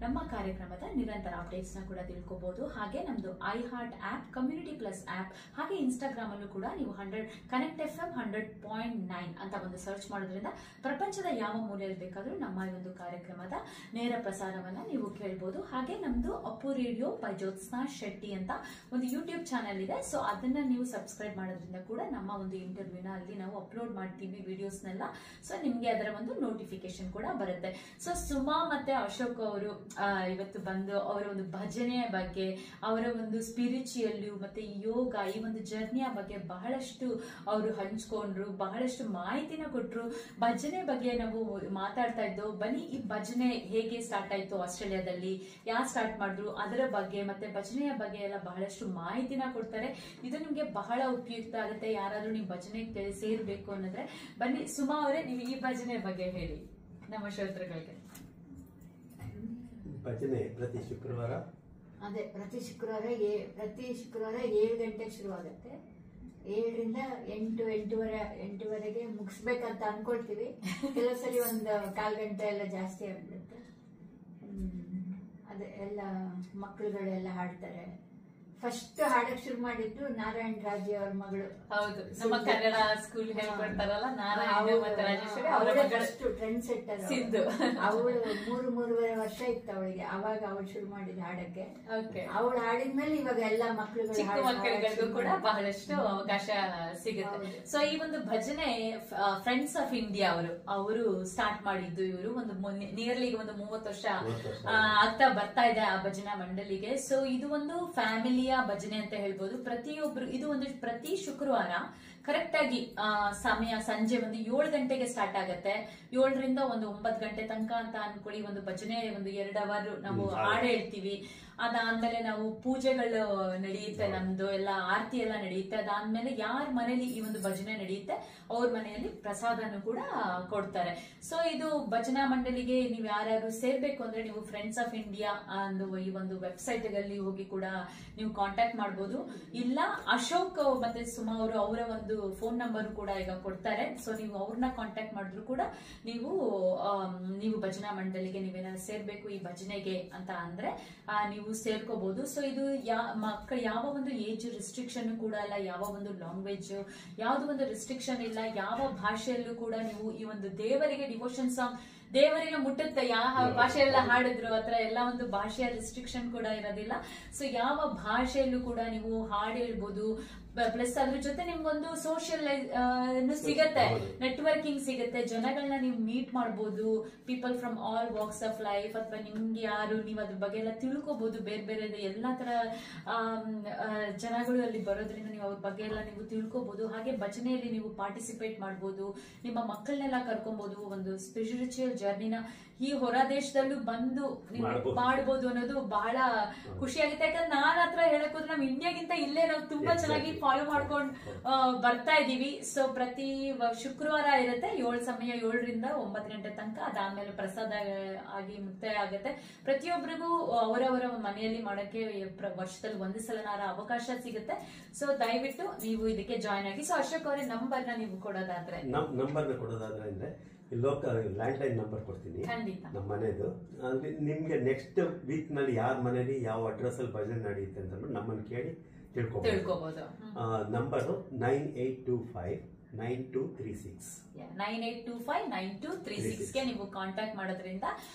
ನಮ್ಮ ಕಾರ್ಯಕ್ರಮದ ನಿರಂತರ ಅಪ್ಡೇಟ್ಸ್ ನ ಕೂಡ ತಿಳ್ಕೋಬಹುದು. ಹಾಗೆ ನಮ್ದು I heart app, community plus app, ಹಾಗೆ ಇನ್ಸ್ಟಾಗ್ರಾಮ್ ಅಲ್ಲೂ ಕೂಡ ನೀವು ಕನೆಕ್ಟ್ FM 100.9 ಅಂತ ಒಂದು ಸರ್ಚ್ ಮಾಡೋದ್ರಿಂದ ಪ್ರಪಂಚದ ಯಾವ ಮೂಲೆಯಲ್ಲಿ ಬೇಕಾದ್ರೂ ನಮ್ಮ ಈ ಒಂದು ಕಾರ್ಯಕ್ರಮದ ನೇರ ಪ್ರಸಾರವನ್ನ ನೀವು ಕೇಳಬಹುದು. ಹಾಗೆ ನಮ್ದು ಅಪ್ಪು ರೇಡಿಯೋ ಬೈ ಜ್ಯೋತ್ಸ್ನಾ ಶೆಟ್ಟಿ ಅಂತ ಒಂದು ಯೂಟ್ಯೂಬ್ ಚಾನೆಲ್ ಇದೆ. ಸೊ ಅದನ್ನ ನೀವು ಸಬ್ಸ್ಕ್ರೈಬ್ ಮಾಡೋದ್ರಿಂದ ಕೂಡ ನಮ್ಮ ಒಂದು ಇಂಟರ್ವ್ಯೂನ ಅಲ್ಲಿ ನಾವು ಅಪ್ಲೋಡ್ ಮಾಡ್ತೀವಿ ವಿಡಿಯೋಸ್ನೆಲ್ಲ. ಸೊ ನಿಮ್ಗೆ ಅದರ ಒಂದು ನೋಟಿಫಿಕೇಶನ್ ಕೂಡ ಬರುತ್ತೆ. ಸೊ ಸುಮಾ ಮತ್ತೆ ಅಶೋಕ್ ಅವರು ಇವತ್ತು ಬಂದು ಅವರ ಒಂದು ಭಜನೆಯ ಬಗ್ಗೆ, ಅವರ ಒಂದು ಸ್ಪಿರಿಚುಯಲ್ ಮತ್ತೆ ಯೋಗ ಈ ಒಂದು ಜರ್ನಿಯ ಬಗ್ಗೆ ಬಹಳಷ್ಟು ಅವರು ಹಂಚ್ಕೊಂಡ್ರು, ಬಹಳಷ್ಟು ಮಾಹಿತಿನ ಕೊಟ್ರು. ಭಜನೆ ಬಗ್ಗೆ ನಾವು ಮಾತಾಡ್ತಾ ಇದ್ದೋ. ಬನ್ನಿ, ಈ ಭಜನೆ ಹೇಗೆ ಸ್ಟಾರ್ಟ್ ಆಯ್ತು, ಆಸ್ಟ್ರೇಲಿಯಾದಲ್ಲಿ ಯಾರು ಸ್ಟಾರ್ಟ್ ಮಾಡಿದ್ರು ಅದರ ಬಗ್ಗೆ, ಮತ್ತೆ ಭಜನೆಯ ಬಗ್ಗೆ ಎಲ್ಲ ಬಹಳಷ್ಟು ಮಾಹಿತಿನ ಕೊಡ್ತಾರೆ. ಇದು ನಿಮ್ಗೆ ಬಹಳ ಉಪಯುಕ್ತ ಆಗುತ್ತೆ. ಯಾರಾದ್ರೂ ನೀವು ಭಜನೆಗೆ ಸೇರ್ಬೇಕು ಅನ್ನೋದ್ರೆ ಬನ್ನಿ. ಸುಮಾ ಅವರೇ, ನೀವು ಈ ಭಜನೆ ಬಗ್ಗೆ ಹೇಳಿ ನಮ್ಮ ಶ್ರೋತೃಗಳಿಗೆ. ಭಜನೆ ಪ್ರತಿ ಶುಕ್ರವಾರ ಪ್ರತಿ ಶುಕ್ರವಾರ 7 ಗಂಟೆಗೆ ಶುರು ಆಗುತ್ತೆ. 7ರಿಂದ 8:08ವರೆಗೆ ಮುಗಿಸ್ಬೇಕಂತ ಅನ್ಕೊಳ್ತೀವಿ. ಕೆಲವು ಸರಿ ಒಂದು 1/4 ಗಂಟೆ ಎಲ್ಲ ಜಾಸ್ತಿ ಆಗ್ಬಿಡುತ್ತೆ. ಅದೇ ಎಲ್ಲ ಮಕ್ಕಳುಗಳೆಲ್ಲ ಹಾಡ್ತಾರೆ. ಫಸ್ಟ್ ಹಾಡಕ್ ಶುರು ಮಾಡಿದ್ದು ನಾರಾಯಣ್ ರಾಜಿ ಅವ್ರ ಮಗಳು. ಹೌದು, ನಮ್ಮ ಕನ್ನಡ ಸ್ಕೂಲ್ ಹೇಳ್ಕೊಡ್ತಾರಲ್ಲ ನಾರಾಯಣ ಮತ್ತೆ ರಾಜೇಶ್ವರಿ, ಅವರ ಫಸ್ಟ್ ಟ್ರೆಂಡ್ ಸೆಟ್ಟರ್ ಸಿಂಧು. ಅವಳು 3-3.5 ವರ್ಷ ಇತ್ತು ಅವಳಿಗೆ, ಅವಾಗ ಅವಳು ಶುರು ಮಾಡಿದ ಹಾಡಕ್ಕೆ. ಅವಳು ಹಾಡಿದ್ಮೇಲೆ ಇವಾಗ ಎಲ್ಲಾ ಮಕ್ಕಳುಗಳು, ಚಿಕ್ಕ ಮಕ್ಕಳಿಗೂ ಕೂಡ ಬಹಳಷ್ಟು ಅವಕಾಶ ಸಿಗುತ್ತೆ. ಸೊ ಈ ಒಂದು ಭಜನೆ ಫ್ರೆಂಡ್ಸ್ ಆಫ್ ಇಂಡಿಯಾ ಅವರು ಸ್ಟಾರ್ಟ್ ಮಾಡಿದ್ದು. ಇವರು ಒಂದು ನಿಯರ್ಲಿ ಒಂದು 30 ವರ್ಷ ಆಗ್ತಾ ಬರ್ತಾ ಇದೆ ಆ ಭಜನಾ ಮಂಡಳಿಗೆ. ಸೊ ಇದು ಒಂದು ಫ್ಯಾಮಿಲಿಯ ಭಜನೆ ಅಂತ ಹೇಳ್ಬೋದು. ಪ್ರತಿಯೊಬ್ರು ಇದು ಒಂದು ಪ್ರತಿ ಶುಕ್ರವಾರ ಕರೆಕ್ಟ್ ಆಗಿ ಸಮಯ ಸಂಜೆ ಒಂದು 7 ಗಂಟೆಗೆ ಸ್ಟಾರ್ಟ್ ಆಗತ್ತೆ. 7ರಿಂದ ಒಂದು 9 ಗಂಟೆ ತನಕ ಅಂತ ಅನ್ಕೊಳ್ಳಿ. ಒಂದು ಭಜನೆ ಒಂದು 2 ಅವರ್ ನಾವು ಹಾಡು ಹೇಳ್ತೀವಿ. ಅದಾದ್ಮೇಲೆ ನಾವು ಪೂಜೆಗಳು ನಡೆಯುತ್ತೆ, ನಮ್ದು ಎಲ್ಲ ಆರತಿ ಎಲ್ಲ ನಡೆಯುತ್ತೆ. ಅದಾದ್ಮೇಲೆ ಯಾರ ಮನೇಲಿ ಈ ಒಂದು ಭಜನೆ ನಡೆಯುತ್ತೆ ಅವ್ರ ಮನೆಯಲ್ಲಿ ಪ್ರಸಾದನು ಕೂಡ ಕೊಡ್ತಾರೆ. ಸೊ ಇದು ಭಜನಾ ಮಂಡಳಿಗೆ ನೀವು ಯಾರ್ಯಾರು ಸೇರ್ಬೇಕು ಅಂದ್ರೆ ನೀವು ಫ್ರೆಂಡ್ಸ್ ಆಫ್ ಇಂಡಿಯಾ ಈ ಒಂದು ವೆಬ್ಸೈಟ್ ಗಳಲ್ಲಿ ಹೋಗಿ ಕೂಡ ನೀವು ಕಾಂಟ್ಯಾಕ್ಟ್ ಮಾಡಬಹುದು. ಇಲ್ಲ ಅಶೋಕ್ ಮತ್ತೆ ಸುಮಾ ಅವರು ಅವರ ಒಂದು ಫೋನ್ ನಂಬರ್ ಕೂಡ ಈಗ ಕೊಡ್ತಾರೆ. ಸೊ ನೀವು ಅವ್ರನ್ನ ಕಾಂಟ್ಯಾಕ್ಟ್ ಮಾಡಿದ್ರು ಕೂಡ ನೀವು ಭಜನಾ ಮಂಡಳಿಗೆ ನೀವೇನಾದ್ರು ಸೇರ್ಬೇಕು ಈ ಭಜನೆಗೆ ಅಂತ ಅಂದ್ರೆ ನೀವು ಸೇರ್ಕೋಬಹುದು. ಸೊ ಇದು ಮಕ್ಕಳು ಯಾವ ಒಂದು ಏಜ್ ರಿಸ್ಟ್ರಿಕ್ಷನ್ ಕೂಡ ಇಲ್ಲ, ಯಾವ ಒಂದು ಲ್ಯಾಂಗ್ವೇಜ್ ಯಾವ್ದು ಒಂದು ರಿಸ್ಟ್ರಿಕ್ಷನ್ ಇಲ್ಲ, ಯಾವ ಭಾಷೆಯಲ್ಲೂ ಕೂಡ ನೀವು ಈ ಒಂದು ದೇವರಿಗೆ ಡಿವೋಷನ್ ಸಾಂಗ್ ದೇವರಿಗೆ ಮುಟ್ಟುತ್ತೆ. ಯಾವ ಭಾಷೆಯೆಲ್ಲ ಹಾಡಿದ್ರು ಆತರ ಎಲ್ಲ ಒಂದು ಭಾಷೆಯ ರಿಸ್ಟ್ರಿಕ್ಷನ್ ಕೂಡ ಇರೋದಿಲ್ಲ. ಸೊ ಯಾವ ಭಾಷೆಯಲ್ಲೂ ಕೂಡ ನೀವು ಹಾಡು ಹೇಳ್ಬೋದು. ಪ್ಲಸ್ ಅದ್ರ ಜೊತೆ ನಿಮ್ಗೊಂದು ಸೋಷಿಯಲ್ ಸಿಗತ್ತೆ, ನೆಟ್ವರ್ಕಿಂಗ್ ಸಿಗುತ್ತೆ, ಜನಗಳನ್ನ ನೀವು ಮೀಟ್ ಮಾಡಬಹುದು. People from all walks of life, ಅಥವಾ ನಿಮ್ಗೆ ಯಾರು ನೀವು ಅದ್ರ ಬಗ್ಗೆ ಎಲ್ಲ ತಿಳ್ಕೋಬಹುದು. ಬೇರೆ ಬೇರೆ ಎಲ್ಲಾ ತರ ಜನಗಳು ಅಲ್ಲಿ ಬರೋದ್ರಿಂದ ನೀವು ಅವ್ರ ಬಗ್ಗೆ ಎಲ್ಲ ನೀವು ತಿಳ್ಕೋಬಹುದು. ಹಾಗೆ ಭಜನೆಯಲ್ಲಿ ನೀವು ಪಾರ್ಟಿಸಿಪೇಟ್ ಮಾಡಬಹುದು, ನಿಮ್ಮ ಮಕ್ಕಳನ್ನೆಲ್ಲ ಕರ್ಕೊಬಹುದು. ಒಂದು ಸ್ಪಿರಿಚುವಲ್ ಜರ್ನಿನ ಈ ಹೊರ ದೇಶದಲ್ಲೂ ಬಂದು ನೀವು ಮಾಡಬಹುದು ಅನ್ನೋದು ಬಹಳ ಖುಷಿ ಆಗುತ್ತೆ. ಯಾಕಂದ್ರೆ ನಾನ್ ಹತ್ರ ಹೇಳಕ್ ಹೋದ್ರೆ ನಮ್ ಇಂಡಿಯಾಗಿಂತ ಇಲ್ಲೇ ನಾವು ತುಂಬಾ ಚೆನ್ನಾಗಿ ಫಾಲೋ ಮಾಡ್ಕೊಂಡು ಬರ್ತಾ ಇದೀವಿ. ಸೊ ಪ್ರತಿ ಶುಕ್ರವಾರ ಇರುತ್ತೆ 7ರಿಂದ 9 ಗಂಟೆ ತನಕ. ಅದಾದ್ಮೇಲೆ ಪ್ರಸಾದ ಆಗಿ ಮುಕ್ತಾಯ ಆಗುತ್ತೆ. ಪ್ರತಿಯೊಬ್ಬರಿಗೂ ಅವರವರ ಮನೆಯಲ್ಲಿ ಮಾಡಕ್ಕೆ ವರ್ಷದಲ್ಲಿ 1 ಸಲನಾರ ಅವಕಾಶ ಸಿಗುತ್ತೆ. ಸೊ ದಯವಿಟ್ಟು ನೀವು ಇದಕ್ಕೆ ಜಾಯ್ನ್ ಆಗಿ. ಸೊ ಅಶೋಕ್ ಅವರೇ, ನಂಬರ್ನ ನೀವು ಕೊಡೋದಾದ್ರೆ ಅಂದ್ರೆ ಲೋಕಲ್ ಲ್ಯಾಂಡ್ಲೈನ್ ನಂಬರ್ ಕೊಡ್ತೀನಿ, ನಮ್ಮ ಮನೆದು. ನಿಮ್ಗೆ ನೆಕ್ಸ್ಟ್ ವೀಕ್ ನಲ್ಲಿ ಯಾರ ಮನೇಲಿ ಯಾವ ಅಡ್ರೆಸ್ ಅಲ್ಲಿ ಭಜನೆ ನಡೆಯುತ್ತೆ ಅಂತ ನಮ್ಮನ್ನು ಕೇಳಿ ತಿಳ್ಕೊಬಹುದು. ನಂಬರ್ 9825 9236 98259236ಗೆ ನೀವು ಕಾಂಟ್ಯಾಕ್ಟ್ ಮಾಡೋದ್ರಿಂದ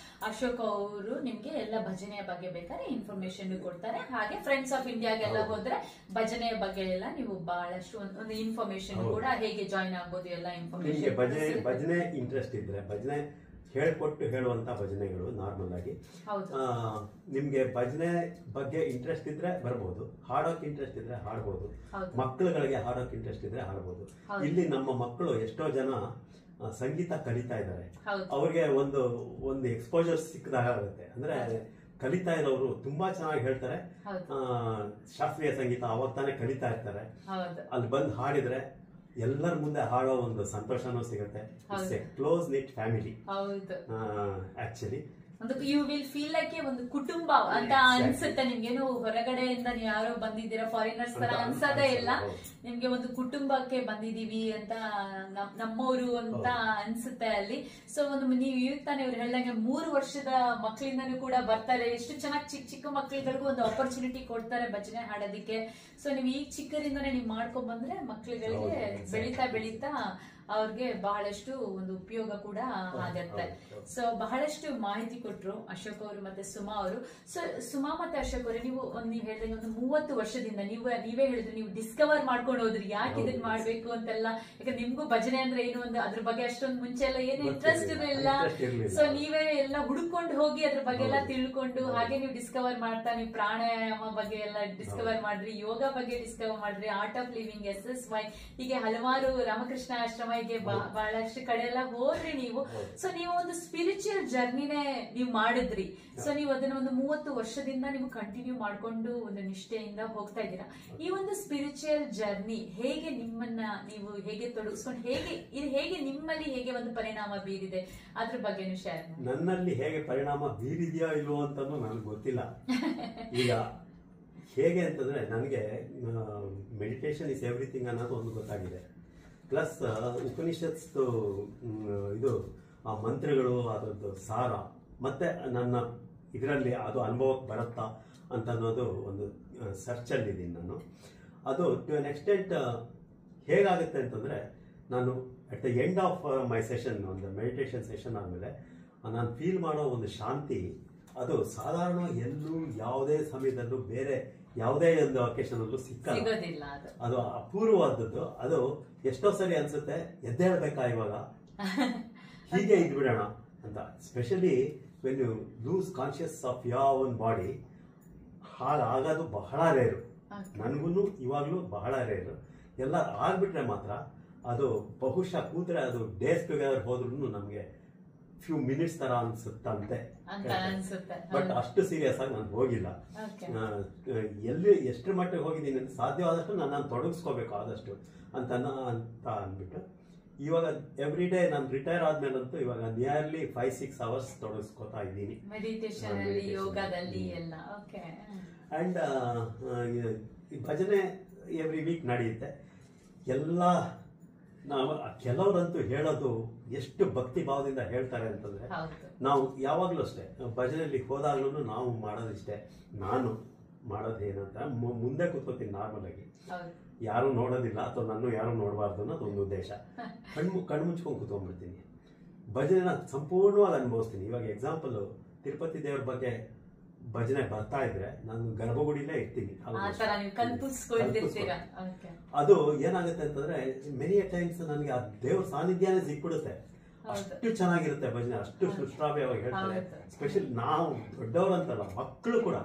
ಅಶೋಕ್ ಅವರು ನಿಮ್ಗೆ ಎಲ್ಲ ಭಜನೆಯ ಬಗ್ಗೆ ಬೇಕಾದ್ರೆ ಇನ್ಫಾರ್ಮೇಶನ್ ಕೊಡ್ತಾರೆ. ಹಾಗೆ ಫ್ರೆಂಡ್ಸ್ ಆಫ್ ಇಂಡಿಯಾಗೆಲ್ಲ ಹೋದ್ರೆ ಭಜನೆಯ ಬಗ್ಗೆ ಎಲ್ಲ ನೀವು ಬಹಳಷ್ಟು ಒಂದು ಇನ್ಫಾರ್ಮೇಶನ್ ಕೂಡ ಹೇಗೆ ಜಾಯಿನ್ ಆಗ್ಬೋದು ಎಲ್ಲ ಇನ್ಫಾರ್ಮೇಶನ್. ಭಜನೆ ಇಂಟ್ರೆಸ್ಟ್ ಇದ್ರೆ ಭಜನೆ ಹೇಳ್ಕೊಟ್ಟು ಹೇಳುವಂತ ಭಜನೆಗಳು ನಾರ್ಮಲ್ ಆಗಿ. ನಿಮ್ಗೆ ಭಜನೆ ಬಗ್ಗೆ ಇಂಟ್ರೆಸ್ಟ್ ಇದ್ರೆ ಬರ್ಬೋದು, ಹಾಡೋಕ್ ಇಂಟ್ರೆಸ್ಟ್ ಇದ್ರೆ ಹಾಡ್ಬೋದು, ಮಕ್ಕಳುಗಳಿಗೆ ಹಾಡೋಕ್ ಇಂಟ್ರೆಸ್ಟ್ ಇದ್ರೆ ಹಾಡ್ಬೋದು. ಇಲ್ಲಿ ನಮ್ಮ ಮಕ್ಕಳು ಎಷ್ಟೋ ಜನ ಸಂಗೀತ ಕಲಿತಾ ಇದ್ದಾರೆ, ಅವ್ರಿಗೆ ಒಂದು ಎಕ್ಸ್ಪೋಜರ್ ಸಿಕ್ಕದಾಗುತ್ತೆ. ಅಂದ್ರೆ ಕಲಿತಾ ಇರೋರು ತುಂಬಾ ಚೆನ್ನಾಗಿ ಹೇಳ್ತಾರೆ, ಶಾಸ್ತ್ರೀಯ ಸಂಗೀತ ಅವಾಗ ತಾನೇ ಕಲಿತಾ ಇರ್ತಾರೆ. ಅಲ್ಲಿ ಬಂದು ಹಾಡಿದ್ರೆ ಎಲ್ಲರ ಮುಂದೆ ಹಾಡೋ ಒಂದು ಸಂತೋಷನೂ ಸಿಗುತ್ತೆ. It's a close knit family actually. You will feel like ಒಂದು ಕುಟುಂಬ ಅಂತ ಅನ್ಸುತ್ತೆ ನಿಮ್ಗೇನು ಹೊರಗಡೆಯಿಂದ ನೀವು ಯಾರೋ ಬಂದಿದ್ದೀರಾ ಫಾರಿನರ್ಸ್ ತರ ಅನ್ಸೋದೇ ಇಲ್ಲ. ನಿಮ್ಗೆ ಒಂದು ಕುಟುಂಬಕ್ಕೆ ಬಂದಿದೀವಿ ಅಂತ ನಮ್ಮವರು ಅಂತ ಅನ್ಸುತ್ತೆ ಅಲ್ಲಿ. ಸೊ ಒಂದು ನೀವು ಈಗ ತಾನೇ ಇವ್ರು ಹೇಳ್ದಂಗೆ 3 ವರ್ಷದ ಮಕ್ಕಳಿಂದನೂ ಕೂಡ ಬರ್ತಾರೆ. ಎಷ್ಟು ಚೆನ್ನಾಗಿ ಚಿಕ್ಕ ಚಿಕ್ಕ ಮಕ್ಕಳುಗಳಿಗೂ ಒಂದು ಆಪರ್ಚುನಿಟಿ ಕೊಡ್ತಾರೆ ಭಜನೆ ಹಾಡೋದಿಕ್ಕೆ. ಸೊ ನೀವು ಈಗ ಚಿಕ್ಕರಿಂದನೇ ನೀವು ಮಾಡ್ಕೊಂಡ್ ಬಂದ್ರೆ ಮಕ್ಕಳುಗಳಿಗೆ ಬೆಳೀತಾ ಅವ್ರಿಗೆ ಬಹಳಷ್ಟು ಒಂದು ಉಪಯೋಗ ಕೂಡ ಆಗತ್ತೆ. ಸೊ ಬಹಳಷ್ಟು ಮಾಹಿತಿ ಕೊಟ್ರು ಅಶೋಕ್ ಅವರು ಮತ್ತೆ ಸುಮಾ ಅವರು. ಸೊ ಸುಮಾ ಮತ್ತೆ ಅಶೋಕ್ ಅವರು, ನೀವು ಹೇಳಿದಂಗೆ ಒಂದು 30 ವರ್ಷದಿಂದ ನೀವೇ ಹೇಳಿದ್ರೆ ನೀವು ಡಿಸ್ಕವರ್ ಮಾಡ್ಕೊಂಡು ಹೋದ್ರಿ ಯಾಕೆ ಇದನ್ನ ಮಾಡ್ಬೇಕು ಅಂತೆಲ್ಲ. ಯಾಕಂದ್ರೆ ನಿಮ್ಗೂ ಭಜನೆ ಅಂದ್ರೆ ಏನು ಒಂದು ಅದ್ರ ಬಗ್ಗೆ ಅಷ್ಟೊಂದು ಮುಂಚೆ ಎಲ್ಲ ಏನು ಇಂಟ್ರೆಸ್ಟ್ ಇರಲಿಲ್ಲ. ಸೊ ನೀವೇ ಎಲ್ಲ ಹುಡ್ಕೊಂಡು ಹೋಗಿ ಅದ್ರ ಬಗ್ಗೆ ಎಲ್ಲ ತಿಳ್ಕೊಂಡು ಹಾಗೆ ನೀವು ಡಿಸ್ಕವರ್ ಮಾಡ್ತಾ ನೀವು ಪ್ರಾಣಾಯಾಮ ಬಗ್ಗೆ ಎಲ್ಲ ಡಿಸ್ಕವರ್ ಮಾಡ್ರಿ, ಯೋಗ ಬಗ್ಗೆ ಡಿಸ್ಕವರ್ ಮಾಡ್ರಿ, ಆರ್ಟ್ ಆಫ್ ಲಿವಿಂಗ್, SSY, ಹೀಗೆ ಹಲವಾರು ರಾಮಕೃಷ್ಣ ಆಶ್ರಮ ಬಹಳಷ್ಟು ಕಡೆ ಎಲ್ಲ ಹೋದ್ರಿ ನೀವು. ಸೊ ನೀವು ಒಂದು ಸ್ಪಿರಿಚುವಲ್ ಜರ್ನಿನೇ ನೀವು ಮಾಡಿದ್ರಿ. ಸೊ ನೀವು ಅದನ್ನ ಒಂದು 30 ವರ್ಷದಿಂದ ನೀವು ಕಂಟಿನ್ಯೂ ಮಾಡ್ಕೊಂಡು ಒಂದು ನಿಷ್ಠೆಯಿಂದ ಹೋಗ್ತಾ ಇದ್ದೀರಾ. ಈ ಒಂದು ಸ್ಪಿರಿಚುವಲ್ ಜರ್ನಿ ಹೇಗೆ ನಿಮ್ಮನ್ನ ನೀವು ಹೇಗೆ ತೊಡಗಿಸ್ಕೊಂಡು ಹೇಗೆ ನಿಮ್ಮಲ್ಲಿ ಹೇಗೆ ಒಂದು ಪರಿಣಾಮ ಬೀರಿದೆ ಅದ್ರ ಬಗ್ಗೆನೂ ಶೇರ್ ಮಾಡಿ. ನನ್ನಲ್ಲಿ ಹೇಗೆ ಪರಿಣಾಮ ಬೀರಿದೆಯೋ ಇಲ್ವೋ ಅಂತಾನು ನನಗೆ ಗೊತ್ತಿಲ್ಲ. ಈಗ ಹೇಗೆ ಅಂತಂದ್ರೆ ನನಗೆ ಮೆಡಿಟೇಷನ್ ಇಸ್ ಎವ್ರಿಥಿಂಗ್ ಅನ್ನೋದು ಒಂದು ಗೊತ್ತಾಗಿದೆ. ಪ್ಲಸ್ ಉಪನಿಷತ್ ಇದು ಆ ಮಂತ್ರಗಳು ಅದರದ್ದು ಸಾರ ಮತ್ತೆ ನನ್ನ ಇದರಲ್ಲಿ ಅದು ಅನುಭವಕ್ಕೆ ಬರುತ್ತಾ ಅಂತ ಅನ್ನೋದು ಒಂದು ಸರ್ಚಲ್ಲಿ ಇದ್ದೀನಿ ನಾನು. ಅದು ಟು ಅನ್ ಎಕ್ಸ್ಟೆಂಟ್ ಹೇಗಾಗುತ್ತೆ ಅಂತಂದರೆ, ನಾನು at the end of my session, ಒಂದು ಮೆಡಿಟೇಷನ್ ಸೆಷನ್ ಆದಮೇಲೆ ನಾನು ಫೀಲ್ ಮಾಡೋ ಒಂದು ಶಾಂತಿ ಅದು ಸಾಧಾರಣ ಎಲ್ಲೂ ಯಾವುದೇ ಸಮಯದಲ್ಲೂ ಬೇರೆ ಯಾವುದೇ ಒಂದು ಅಕೇಶನಲ್ಲೂ ಸಿಕ್ಕೋದಿಲ್ಲ. ಅದು ಅಪೂರ್ವವಾದದ್ದು. ಅದು ಎಷ್ಟೋ ಸರಿ ಅನ್ಸುತ್ತೆ ಎದ್ದೇಳ್ಬೇಕಾ ಇವಾಗ, ಹೀಗೆ ಇದ್ಬಿಡೋಣ ಅಂತ. Specially when you lose conscious of your own body, ಹಾಗಾಗೋದು ಬಹಳ ರೇರು. ನನಗೂ ಇವಾಗಲೂ ಬಹಳ ರೇರು. ಎಲ್ಲ ಆಗ್ಬಿಟ್ರೆ ಮಾತ್ರ ಅದು ಬಹುಶಃ ಕೂತ್ರೆ ಅದು ಡೇಸ್ ಟುಗೆದರ್ ಹೋದ್ರೂ ನಮಗೆ ಫ್ಯೂ ಮಿನಿಟ್ಸ್ ತರ ಅನ್ಸುತ್ತಂತೆ. ಬಟ್ ಅಷ್ಟು ಸೀರಿಯಸ್ ಆಗಿ ನಾನು ಹೋಗಿಲ್ಲ. ಎಷ್ಟರ ಮಟ್ಟಿಗೆ ಹೋಗಿದ್ದೀನಿ ಅಂತ ಸಾಧ್ಯವಾದಷ್ಟು ನಾನು ತೊಡಗಿಸ್ಕೋಬೇಕು ಆದಷ್ಟು ಅಂತ ಅಂದ್ಬಿಟ್ಟು ಇವಾಗ ಎವ್ರಿ ಡೇ ನಾನು ರಿಟೈರ್ ಆದ್ಮೇಲಂತೂ ಇವಾಗ ನಿಯರ್ಲಿ 5-6 ಅವರ್ಸ್ ತೊಡಗಿಸ್ಕೋತಾ ಇದ್ದೀನಿ ಮೆಡಿಟೇಷನ್, ಯೋಗದಲ್ಲಿ ಎಲ್ಲ. ಅಂಡ್ ಭಜನೆ ಎವ್ರಿ ವೀಕ್ ನಡೆಯುತ್ತೆ. ಎಲ್ಲ ನಾವು ಕೆಲವರಂತೂ ಹೇಳೋದು ಎಷ್ಟು ಭಕ್ತಿ ಭಾವದಿಂದ ಹೇಳ್ತಾರೆ ಅಂತಂದ್ರೆ, ನಾವು ಯಾವಾಗ್ಲೂ ಅಷ್ಟೇ ಭಜನೆಯಲ್ಲಿ ಹೋದಾಗ್ಲೂ ನಾವು ಮಾಡೋದಿಷ್ಟೇ. ನಾನು ಮಾಡೋದೇನಂತ ಮುಂದೆ ಕೂತ್ಕೋತೀನಿ ನಾರ್ಮಲ್ ಆಗಿ, ಯಾರು ನೋಡೋದಿಲ್ಲ ಅಥವಾ ನಾನು ಯಾರು ನೋಡಬಾರ್ದು ಅನ್ನೋದು ಒಂದು ಉದ್ದೇಶ. ಕಣ್ಣು ಮುಚ್ಕೊಂಡು ಕೂತ್ಕೊಂಡ್ಬಿಡ್ತೀನಿ, ಭಜನೆನ ಸಂಪೂರ್ಣವಾಗಿ ಅನುಭವಿಸ್ತೀನಿ. ಇವಾಗ ಎಕ್ಸಾಂಪಲ್, ತಿರುಪತಿ ದೇವ್ರ ಬಗ್ಗೆ ಭಜನೆ ಬರ್ತಾ ಇದ್ರೆ ನಾನು ಗರ್ಭಗುಡಿಲೇ ಇರ್ತೀನಿ. ಅದು ಏನಾಗುತ್ತೆ ಅಂತಂದ್ರೆ ಮೆನಿ ಟೈಮ್ಸ್ ನನಗೆ ಆ ದೇವ್ರ ಸಾನ್ನಿಧ್ಯನೇ ಸಿಕ್ಬಿಡುತ್ತೆ. ಅಷ್ಟು ಚೆನ್ನಾಗಿರುತ್ತೆ ಭಜನೆ, ಅಷ್ಟು ಸುಶ್ರಾವ್ಯವಾಗಿ ಹೇಳ್ತಾರೆ. ಸ್ಪೆಷಲಿ ನಾವು ದೊಡ್ಡವರಂತಲ್ಲ, ಮಕ್ಕಳು ಕೂಡ,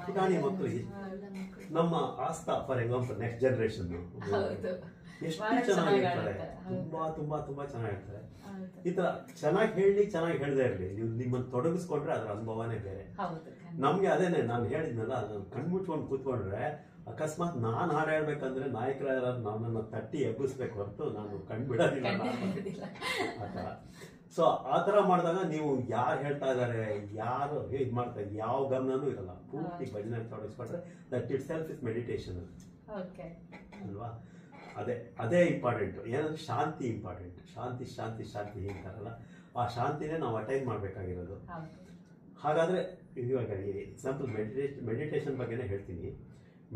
ಪುಟಾಣಿ ಮಕ್ಕಳು, ನಮ್ಮ ಆಸ್ತಾ ಫಾರ್ ಎಕ್ಸಾಂಪಲ್ ನೆಕ್ಸ್ಟ್ ಜನರೇಷನ್ ಎಷ್ಟು ಚೆನ್ನಾಗಿರ್ತಾರೆ, ತುಂಬಾ ತುಂಬಾ ತುಂಬಾ ಚೆನ್ನಾಗಿರ್ತಾರೆ. ಈ ತರ ಚೆನ್ನಾಗಿ ಹೇಳದೇ ಇರಲಿ, ನೀವು ನಿಮ್ಮನ್ನು ತೊಡಗಿಸ್ಕೊಂಡ್ರೆ ಅದರ ಅನುಭವನೇ ಬೇರೆ. ನಮ್ಗೆ ಅದೇನೆ ನಾನು ಹೇಳಿದ್ನಲ್ಲ, ನಾನು ಕಣ್ಮುಚ್ಕೊಂಡು ಕೂತ್ಕೊಂಡ್ರೆ ಅಕಸ್ಮಾತ್ ನಾನ್ ಹಾಡು ಹೇಳ್ಬೇಕಂದ್ರೆ ನಾಯಕರ ನನ್ನನ್ನು ತಟ್ಟಿ ಎಬ್ಬಿಸ್ಬೇಕು ಹೊರತು ನಾನು ಕಣ್ಬಿಡೋದಿಲ್ಲ ಆತರ. ಸೊ ಆತರ ಮಾಡಿದಾಗ ನೀವು ಯಾರು ಹೇಳ್ತಾ ಇದಾರೆ, ಯಾರು ಇದ್ ಮಾಡ್ತಾ ಇದ್ದಾರೆ, ಯಾವ ಗಮನನೂ ಇರಲ್ಲ. ಪೂರ್ತಿ ಭಜನೆ ತೊಡಗಿಸ್ಕೊಂಡ್ರೆ that itself is meditation ಅಲ್ವಾ. ಅದೇ ಇಂಪಾರ್ಟೆಂಟ್. ಏನಂದ್ರೆ ಶಾಂತಿ ಇಂಪಾರ್ಟೆಂಟ್. ಶಾಂತಿ ಶಾಂತಿ ಶಾಂತಿ ಹೇಳ್ತಾರಲ್ಲ, ಆ ಶಾಂತಿನೇ ನಾವು ಅಟೈನ್ ಮಾಡ್ಬೇಕಾಗಿರೋದು. ಹಾಗಾದ್ರೆ ಇವಾಗ ಎಕ್ಸಾಂಪಲ್ ಮೆಡಿಟೇಷನ್ ಬಗ್ಗೆನೇ ಹೇಳ್ತೀನಿ.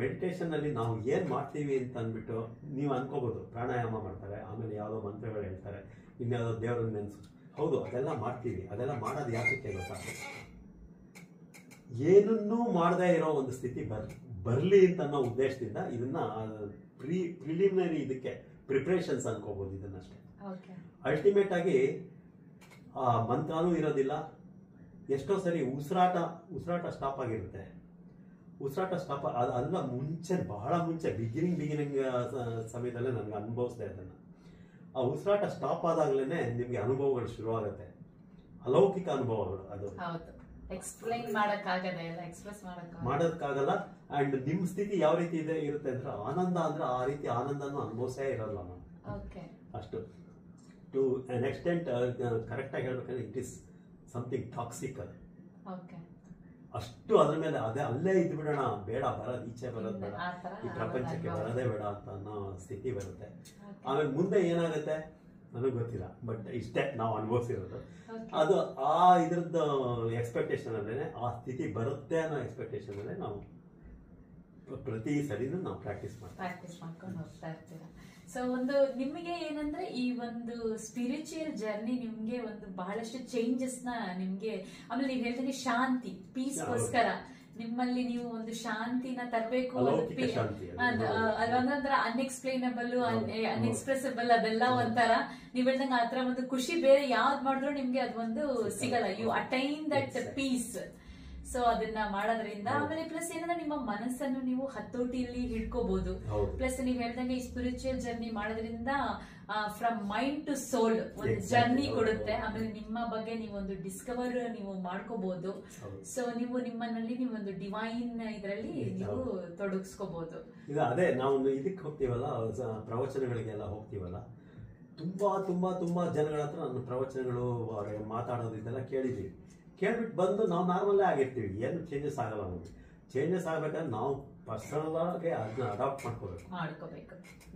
ಮೆಡಿಟೇಷನ್ ಅಲ್ಲಿ ನಾವು ಏನ್ ಮಾಡ್ತೀವಿ ಅಂತ ಅಂದ್ಬಿಟ್ಟು ನೀವು ಅನ್ಕೋಬಹುದು, ಪ್ರಾಣಾಯಾಮ ಮಾಡ್ತಾರೆ, ಆಮೇಲೆ ಯಾವುದೋ ಮಂತ್ರಗಳು ಹೇಳ್ತಾರೆ, ಇನ್ಯಾವುದೋ ದೇವರನ್ನ ನೆನೆಸು. ಹೌದು, ಅದೆಲ್ಲ ಮಾಡ್ತೀವಿ. ಅದೆಲ್ಲ ಮಾಡೋದು ಯಾಕೆ ಗೊತ್ತಾ? ಏನನ್ನೂ ಮಾಡದೇ ಇರೋ ಒಂದು ಸ್ಥಿತಿ ಬರಲಿ ಅಂತ ಅನ್ನೋ ಉದ್ದೇಶದಿಂದ ಇದನ್ನ ಪ್ರಿಲಿಮಿನರಿ ಇದಕ್ಕೆ ಪ್ರಿಪ್ರೇಷನ್ಸ್ ಅನ್ಕೋಬಹುದು ಇದನ್ನಷ್ಟೇ. ಅಲ್ಟಿಮೇಟ್ ಆಗಿ ಆ ಮಂತ್ರನೂ ಇರೋದಿಲ್ಲ. ಎಷ್ಟೋ ಸರಿ ಉಸಿರಾಟ ಸ್ಟಾಪ್ ಆಗಿರುತ್ತೆ. ಉಸಿರಾಟ ಸ್ಟಾಪ್ ಅದೆಲ್ಲ ಬಹಳ ಮುಂಚೆ ಬಿಗಿನಿಂಗ್ ಸಮಯದಲ್ಲೇ ನನಗೆ ಅನುಭವಿಸಿದೆ ಅದನ್ನ. ಆ ಉಸಿರಾಟ ಸ್ಟಾಪ್ ಆದಾಗ್ಲೇನೆ ನಿಮ್ಗೆ ಅನುಭವಗಳು ಶುರುವಾಗುತ್ತೆ, ಅಲೌಕಿಕ ಅನುಭವಗಳು. ಅದು ಎಕ್ಸ್ಪ್ಲೈನ್ ಮಾಡೋಕ್ಕಾಗಲ್ಲ. ಅಂಡ್ ನಿಮ್ ಸ್ಥಿತಿ ಯಾವ ರೀತಿ ಇರುತ್ತೆ ಅಂದ್ರೆ ಆನಂದ ಅಂದ್ರೆ ಆ ರೀತಿ ಆನಂದನೂ ಅನುಭವಿಸೇ ಇರಲ್ಲ ನಾನು. ಅಷ್ಟು ಟು ಅನ್ ಎಕ್ಸ್ಟೆಂಟ್ ಕರೆಕ್ಟ್ ಆಗಿ ಹೇಳ್ಬೇಕಂದ್ರೆ ಇಟ್ ಇಸ್ ಸಮಥಿಂಗ್ ಟಾಕ್ಸಿಕ್. ಅದು ಅಷ್ಟು ಅದ್ರ ಮೇಲೆ ಅಲ್ಲೇ ಇದ್ದು ಬಿಡೋಣ, ಬೇಡ ಬರೋದು, ಈಚೆ ಬರೋದು ಬೇಡ, ಈ ಪ್ರಪಂಚಕ್ಕೆ ಬರೋದೇ ಬೇಡ ಅಂತ ಅನ್ನೋ ಸ್ಥಿತಿ ಬರುತ್ತೆ. ಆಮೇಲೆ ಮುಂದೆ ಏನಾಗುತ್ತೆ ನನಗೆ ಗೊತ್ತಿಲ್ಲ, ಬಟ್ ಇಷ್ಟೇ ನಾವು ಅನುಭವಿಸಿರೋದು. ಅದು ಆ ಇದ್ರದ್ದು ಎಕ್ಸ್ಪೆಕ್ಟೇಷನ್ ಅಲ್ಲೇನೆ ಆ ಸ್ಥಿತಿ ಬರುತ್ತೆ ಅನ್ನೋ ಎಕ್ಸ್ಪೆಕ್ಟೇಷನ್ ಅಲ್ಲೇ ನಾವು ಪ್ರತಿ ಸರಿನೂ ನಾವು ಪ್ರಾಕ್ಟೀಸ್ ಮಾಡ್ಕೊಂಡು ಹೋಗ್ತಾ ಇರ್ತೀರಾ. ಸೊ ಒಂದು ನಿಮಗೆ ಏನಂದ್ರೆ ಈ ಒಂದು ಸ್ಪಿರಿಚುವಲ್ ಜರ್ನಿ ನಿಮ್ಗೆ ಒಂದು ಬಹಳಷ್ಟು ಚೇಂಜಸ್ ನ ನಿಮ್ಗೆ, ಆಮೇಲೆ ನೀವು ಹೇಳ್ದಂಗೆ ಶಾಂತಿ, ಪೀಸ್ಗೋಸ್ಕರ ನಿಮ್ಮಲ್ಲಿ ನೀವು ಒಂದು ಶಾಂತಿನ ತರಬೇಕು, ಅದೊಂದೊಂಥರ ಅನ್ಎಕ್ಸ್ಪ್ಲೈನಬಲ್ ಅನ್ಎಕ್ಸ್ಪ್ರೆಸಿಬಲ್, ಅದೆಲ್ಲ ಒಂಥರ ನೀವ್ ಹೇಳ್ದಂಗೆ ಆತರ ಒಂದು ಖುಷಿ ಬೇರೆ ಯಾವ್ದು ಮಾಡಿದ್ರು ನಿಮ್ಗೆ ಅದೊಂದು ಸಿಗಲ್ಲ. You attain that peace. So ಅದನ್ನ ಮಾಡೋದ್ರಿಂದ ಆಮೇಲೆ ಪ್ಲಸ್ ಏನಂದ್ರೆ ನಿಮ್ಮ ಮನಸ್ಸನ್ನು ನೀವು ಹತೋಟಿಯಲ್ಲಿ ಹಿಡ್ಕೋಬಹುದು. ಪ್ಲಸ್ ನೀವ್ ಹೇಳ್ದಂಗೆ ಈ ಸ್ಪಿರಿಚುವಲ್ ಜರ್ನಿ ಮಾಡೋದ್ರಿಂದ ಫ್ರಮ್ ಮೈಂಡ್ ಟು ಸೋಲ್ ಒಂದು ಜರ್ನಿ ಕೊಡುತ್ತೆ. ಆಮೇಲೆ ನಿಮ್ಮ ಬಗ್ಗೆ ನೀವೊಂದು ಡಿಸ್ಕವರ್ ನೀವು ಮಾಡ್ಕೋಬಹುದು. ಸೊ ನೀವು ನಿಮ್ಮನಲ್ಲಿ ನೀವೊಂದು ಡಿವೈನ್ ಇದರಲ್ಲಿ ನೀವು ತೊಡಗಿಸ್ಕೋಬಹುದು. ಈಗ ಅದೇ ನಾವು ಇದಕ್ಕೆ ಹೋಗ್ತೀವಲ್ಲ, ಪ್ರವಚನಗಳಿಗೆಲ್ಲ ಹೋಗ್ತೀವಲ್ಲ, ತುಂಬಾ ತುಂಬಾ ತುಂಬಾ ಜನಗಳ ಹತ್ರ ನನ್ನ ಪ್ರವಚನಗಳು ಮಾತಾಡೋದು ಇದೆಲ್ಲ ಕೇಳಿದೀವಿ. ಕೇಳ್ಬಿಟ್ಟು ಬಂದು ನಾವು ನಾರ್ಮಲ್ಲೇ ಆಗಿರ್ತೀವಿ, ಏನು ಚೇಂಜಸ್ ಆಗಲ್ಲ. ನಮಗೆ ಚೇಂಜಸ್ ಆಗ್ಬೇಕಾದ್ರೆ ನಾವು ಪರ್ಸನಲ್ ಆಗಿ ಅದನ್ನ ಅಡಾಪ್ಟ್ ಮಾಡ್ಕೋಬೇಕು.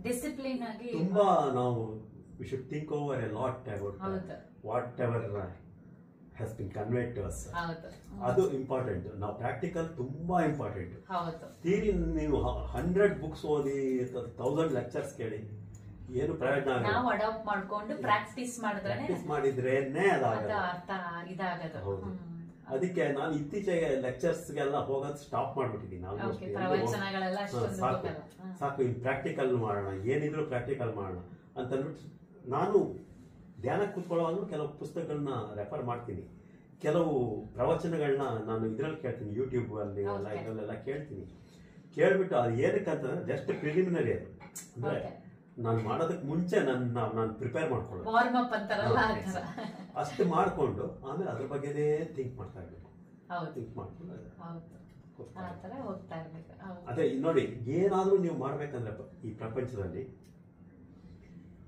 ಡಿಸಿಪ್ಲಿನ್ ಆಗಿ ತುಂಬಾ ನಾವು we should think over a lot about whatever has been conveyed to us. ಅದು ಇಂಪಾರ್ಟೆಂಟ್. ನಾವು ಪ್ರಾಕ್ಟಿಕಲ್ ತುಂಬಾ ಇಂಪಾರ್ಟೆಂಟ್. ಥಿಯರಿ ನೀವು 100 ಬುಕ್ಸ್ ಓದಿ 1000 ಲೆಕ್ಚರ್ಸ್ ಕೇಳಿ ಏನು ಪ್ರಯೋಜನ ಆಗಲ್ಲ. ನಾವು ಅಡಾಪ್ಟ್ ಮಾಡ್ಕೊಂಡು ಪ್ರಾಕ್ಟೀಸ್ ಮಾಡಿದ್ರೇನೆ ಇದಾಗದು. ಅದಕ್ಕೆ ನಾನು ಇತ್ತೀಚೆಗೆ ಲೆಕ್ಚರ್ಸ್ಗೆಲ್ಲ ಹೋಗೋದು ಸ್ಟಾಪ್ ಮಾಡ್ಬಿಟ್ಟಿದ್ದೀನಿ. ಸಾಕು, ಇನ್ ಪ್ರಾಕ್ಟಿಕಲ್ ಮಾಡೋಣ, ಏನಿದ್ರು ಪ್ರಾಕ್ಟಿಕಲ್ ಮಾಡೋಣ ಅಂತ ಅಂದ್ಬಿಟ್ಟು ನಾನು ಧ್ಯಾನಕ್ಕೆ ಕೂತ್ಕೊಳ್ಳೋವಾಗಲೂ ಕೆಲವು ಪುಸ್ತಕಗಳನ್ನ ರೆಫರ್ ಮಾಡ್ತೀನಿ. ಕೆಲವು ಪ್ರವಚನಗಳನ್ನ ನಾನು ಇದ್ರಲ್ಲಿ ಕೇಳ್ತೀನಿ, ಯೂಟ್ಯೂಬ್ ಅಲ್ಲಿ ಎಲ್ಲ ಇದರಲ್ಲೆಲ್ಲ ಕೇಳ್ತೀನಿ. ಕೇಳ್ಬಿಟ್ಟು ಅದು ಏನಕ್ಕಂತಂದ್ರೆ ಜಸ್ಟ್ ಪ್ರಿಲಿಮಿನರಿ. ಅದು ಅಂದ್ರೆ ನಾನು ಮಾಡೋದಕ್ಕೆ ಮುಂಚೆ ನಾನು ಪ್ರಿಪೇರ್ ಮಾಡ್ಕೊಳ್ಳೋದು, ಅಷ್ಟು ಮಾಡ್ಕೊಂಡು ಆಮೇಲೆ ಅದ್ರ ಬಗ್ಗೆನೇ ಥಿಂಕ್ ಮಾಡ್ತಾ ಇರ್ಬೇಕು. ಥಿಂಕ್ ಮಾಡ್ಕೊಂಡು ಅದೇ ನೋಡಿ, ಏನಾದ್ರೂ ನೀವು ಮಾಡ್ಬೇಕಂದ್ರೆ ಈ ಪ್ರಪಂಚದಲ್ಲಿ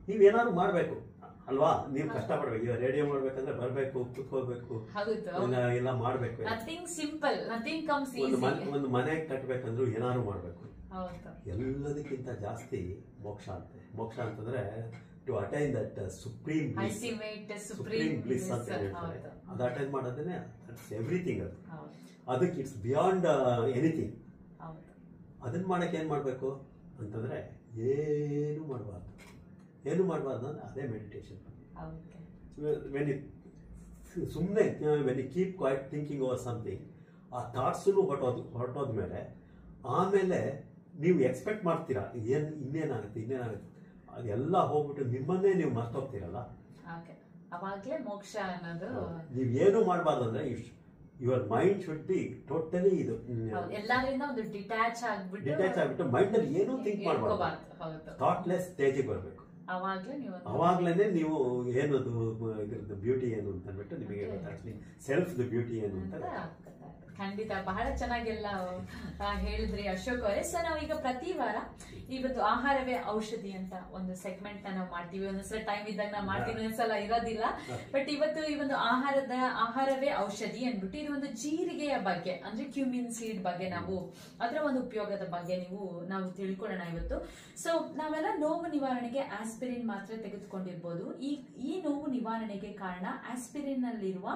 ನೀವೇನಾದ್ರು ಮಾಡ್ಬೇಕು ಅಲ್ವಾ? ನೀವು ಕಷ್ಟಪಡ್ಬೇಕು. ಈಗ ರೇಡಿಯೋ ಮಾಡ್ಬೇಕಂದ್ರೆ ಬರ್ಬೇಕು, ಕುತ್ಕೋಬೇಕು, ಎಲ್ಲ ಮಾಡ್ಬೇಕು. ಒಂದು ಮನೆ ಕಟ್ಬೇಕಂದ್ರೂ ಏನಾದ್ರು ಮಾಡ್ಬೇಕು. ಎಲ್ಲದಕ್ಕಿಂತ ಜಾಸ್ತಿ ಮೋಕ್ಷ ಅಂತೆ. ಮೋಕ್ಷ ಅಂತಂದ್ರೆ to attain that supreme bliss ಅಂತ ಹೇಳ್ತಾರೆ. ಅದು ಅಟೈನ್ ಮಾಡೋದೇನೆ ಎವ್ರಿಥಿಂಗ್. ಅದು ಅದಕ್ಕೆ ಇಟ್ಸ್ ಬಿಯಾಂಡ್ ಎನಿಥಿಂಗ್. ಅದನ್ನ ಮಾಡಕ್ಕೆ ಏನ್ ಮಾಡ್ಬೇಕು ಅಂತಂದ್ರೆ ಏನು ಮಾಡಬಾರ್ದು ಅಂದ್ರೆ ಅದೇ ಮೆಡಿಟೇಷನ್. ಸುಮ್ಮನೆ when you keep quiet thinking over something, ಆ ಥಾಟ್ಸನ್ನು ಹೊರಟೋದ್ಮೇಲೆ ಆಮೇಲೆ ನೀವು ಎಕ್ಸ್ಪೆಕ್ಟ್ ಮಾಡ್ತೀರಾ ಇನ್ನೇನಾಗುತ್ತೆ ಅದೆಲ್ಲ ಹೋಗ್ಬಿಟ್ಟು ನಿಮ್ಮನ್ನೇ ನೀವು ಮರ್ತೋಗ್ತೀರಲ್ಲ, ಅವಾಗ್ಲೇ ಮೋಕ್ಷ ಅನ್ನೋದು. ನೀವೇನು ಮಾಡಬಾರ್ದು ಅಂದ್ರೆ your mind should be totally ಇದು ಎಲ್ಲಾದ್ರಿಂದ ಒಂದು ಡಿಟ್ಯಾಚ್ ಆಗ್ಬಿಟ್ಟು ಮೈಂಡ್ ಅಲ್ಲಿ ಏನೂ ಥಿಂಕ್ ಮಾಡಬಾರ್ದು. ಥಾಟ್ಲೆಸ್ ಸ್ಟೇಜಿಗೆ ಬರಬೇಕು. ಅವಾಗ್ಲೇನೆ ನೀವು ಏನದು ಇದ್ರದ್ದು ಬ್ಯೂಟಿ ಏನು ಅಂತ ಅಂದ್ಬಿಟ್ಟು ನಿಮಗೆ ಗೊತ್ತಾಗ್ಲಿ, ಸೆಲ್ಫ್ ದ ಬ್ಯೂಟಿ ಏನು ಅಂತ. ಖಂಡಿತ ಬಹಳ ಚೆನ್ನಾಗೆಲ್ಲ ಹೇಳಿದ್ರಿ ಅಶೋಕ್ ಅವರೇ. ಸೊ ನಾವೀಗ ಪ್ರತಿ ವಾರ ಈ ಒಂದು ಆಹಾರವೇ ಔಷಧಿ ಅಂತ ಒಂದು ಸೆಗ್ಮೆಂಟ್ ನಾವು ಮಾಡ್ತೀವಿ. ಒಂದೊಂದ್ಸಲ ಟೈಮ್ ಇದ್ದಾಗ ನಾವು ಮಾಡ್ತೀವಿ, ಒಂದೊಂದ್ಸಲ ಇರೋದಿಲ್ಲ. ಬಟ್ ಇವತ್ತು ಈ ಒಂದು ಆಹಾರವೇ ಔಷಧಿ ಅಂದ್ಬಿಟ್ಟು ಇದು ಒಂದು ಜೀರಿಗೆಯ ಬಗ್ಗೆ, ಅಂದ್ರೆ ಕ್ಯೂಮಿನ್ ಸೀಡ್ ಬಗ್ಗೆ ನಾವು ಅದರ ಒಂದು ಉಪಯೋಗದ ಬಗ್ಗೆ ನಾವು ತಿಳ್ಕೊಳ್ಳೋಣ ಇವತ್ತು. ಸೊ ನಾವೆಲ್ಲ ನೋವು ನಿವಾರಣೆಗೆ ಆಸ್ಪಿರಿನ್ ಮಾತ್ರ ತೆಗೆದುಕೊಂಡಿರ್ಬೋದು. ಈ ನೋವು ನಿವಾರಣೆಗೆ ಕಾರಣ ಆಸ್ಪಿರಿನ್ ನಲ್ಲಿರುವ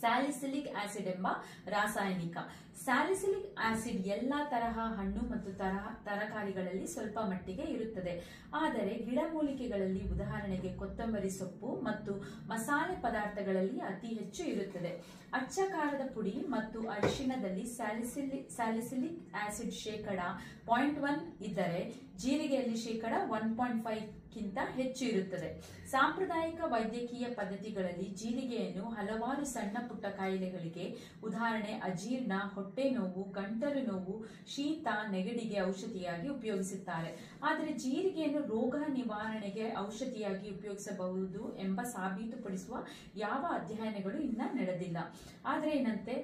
ಸ್ಯಾಲಿಸಿಲಿಕ್ ಆಸಿಡ್ ಎಂಬ ರಾಸಾಯನಿಕ. ಸ್ಯಾಲಿಸಿಲಿಕ್ ಆಸಿಡ್ ಎಲ್ಲಾ ತರಹ ಹಣ್ಣು ಮತ್ತು ತರಕಾರಿಗಳಲ್ಲಿ ಸ್ವಲ್ಪ ಮಟ್ಟಿಗೆ ಇರುತ್ತದೆ. ಆದರೆ ಗಿಡಮೂಲಿಕೆಗಳಲ್ಲಿ, ಉದಾಹರಣೆಗೆ ಕೊತ್ತಂಬರಿ ಸೊಪ್ಪು ಮತ್ತು ಮಸಾಲೆ ಪದಾರ್ಥಗಳಲ್ಲಿ ಅತಿ ಹೆಚ್ಚು ಇರುತ್ತದೆ. ಅಚ್ಚ ಖಾರದ ಪುಡಿ ಮತ್ತು ಅರಿಶಿಣದಲ್ಲಿ ಸ್ಯಾಲಿಸಿಲಿಕ್ ಆಸಿಡ್ ಶೇಕಡ 0.1 ಇದ್ದರೆ ಜೀರಿಗೆಯಲ್ಲಿ ಶೇಕಡ 1.5 ಗಿಂತ ಹೆಚ್ಚು ಇರುತ್ತದೆ. ಸಾಂಪ್ರದಾಯಿಕ ವೈದ್ಯಕೀಯ ಪದ್ಧತಿಗಳಲ್ಲಿ ಜೀರಿಗೆಯನ್ನು ಹಲವಾರು ಸಣ್ಣ ಪುಟ್ಟ ಕಾಯಿಲೆಗಳಿಗೆ, ಉದಾಹರಣೆ ಅಜೀರ್ಣ, ಹೊಟ್ಟೆ ನೋವು, ಗಂಟಲು ನೋವು, ಶೀತ, ನೆಗಡಿಗೆ ಔಷಧಿಯಾಗಿ ಉಪಯೋಗಿಸುತ್ತಾರೆ. ಆದರೆ ಜೀರಿಗೆಯನ್ನು ರೋಗ ನಿವಾರಣೆಗೆ ಔಷಧಿಯಾಗಿ ಉಪಯೋಗಿಸಬಹುದು ಎಂಬ ಸಾಬೀತುಪಡಿಸುವ ಯಾವ ಅಧ್ಯಯನಗಳು ಇನ್ನ ನಡೆದಿಲ್ಲ. ಆದರೆ ಏನಂತೆ,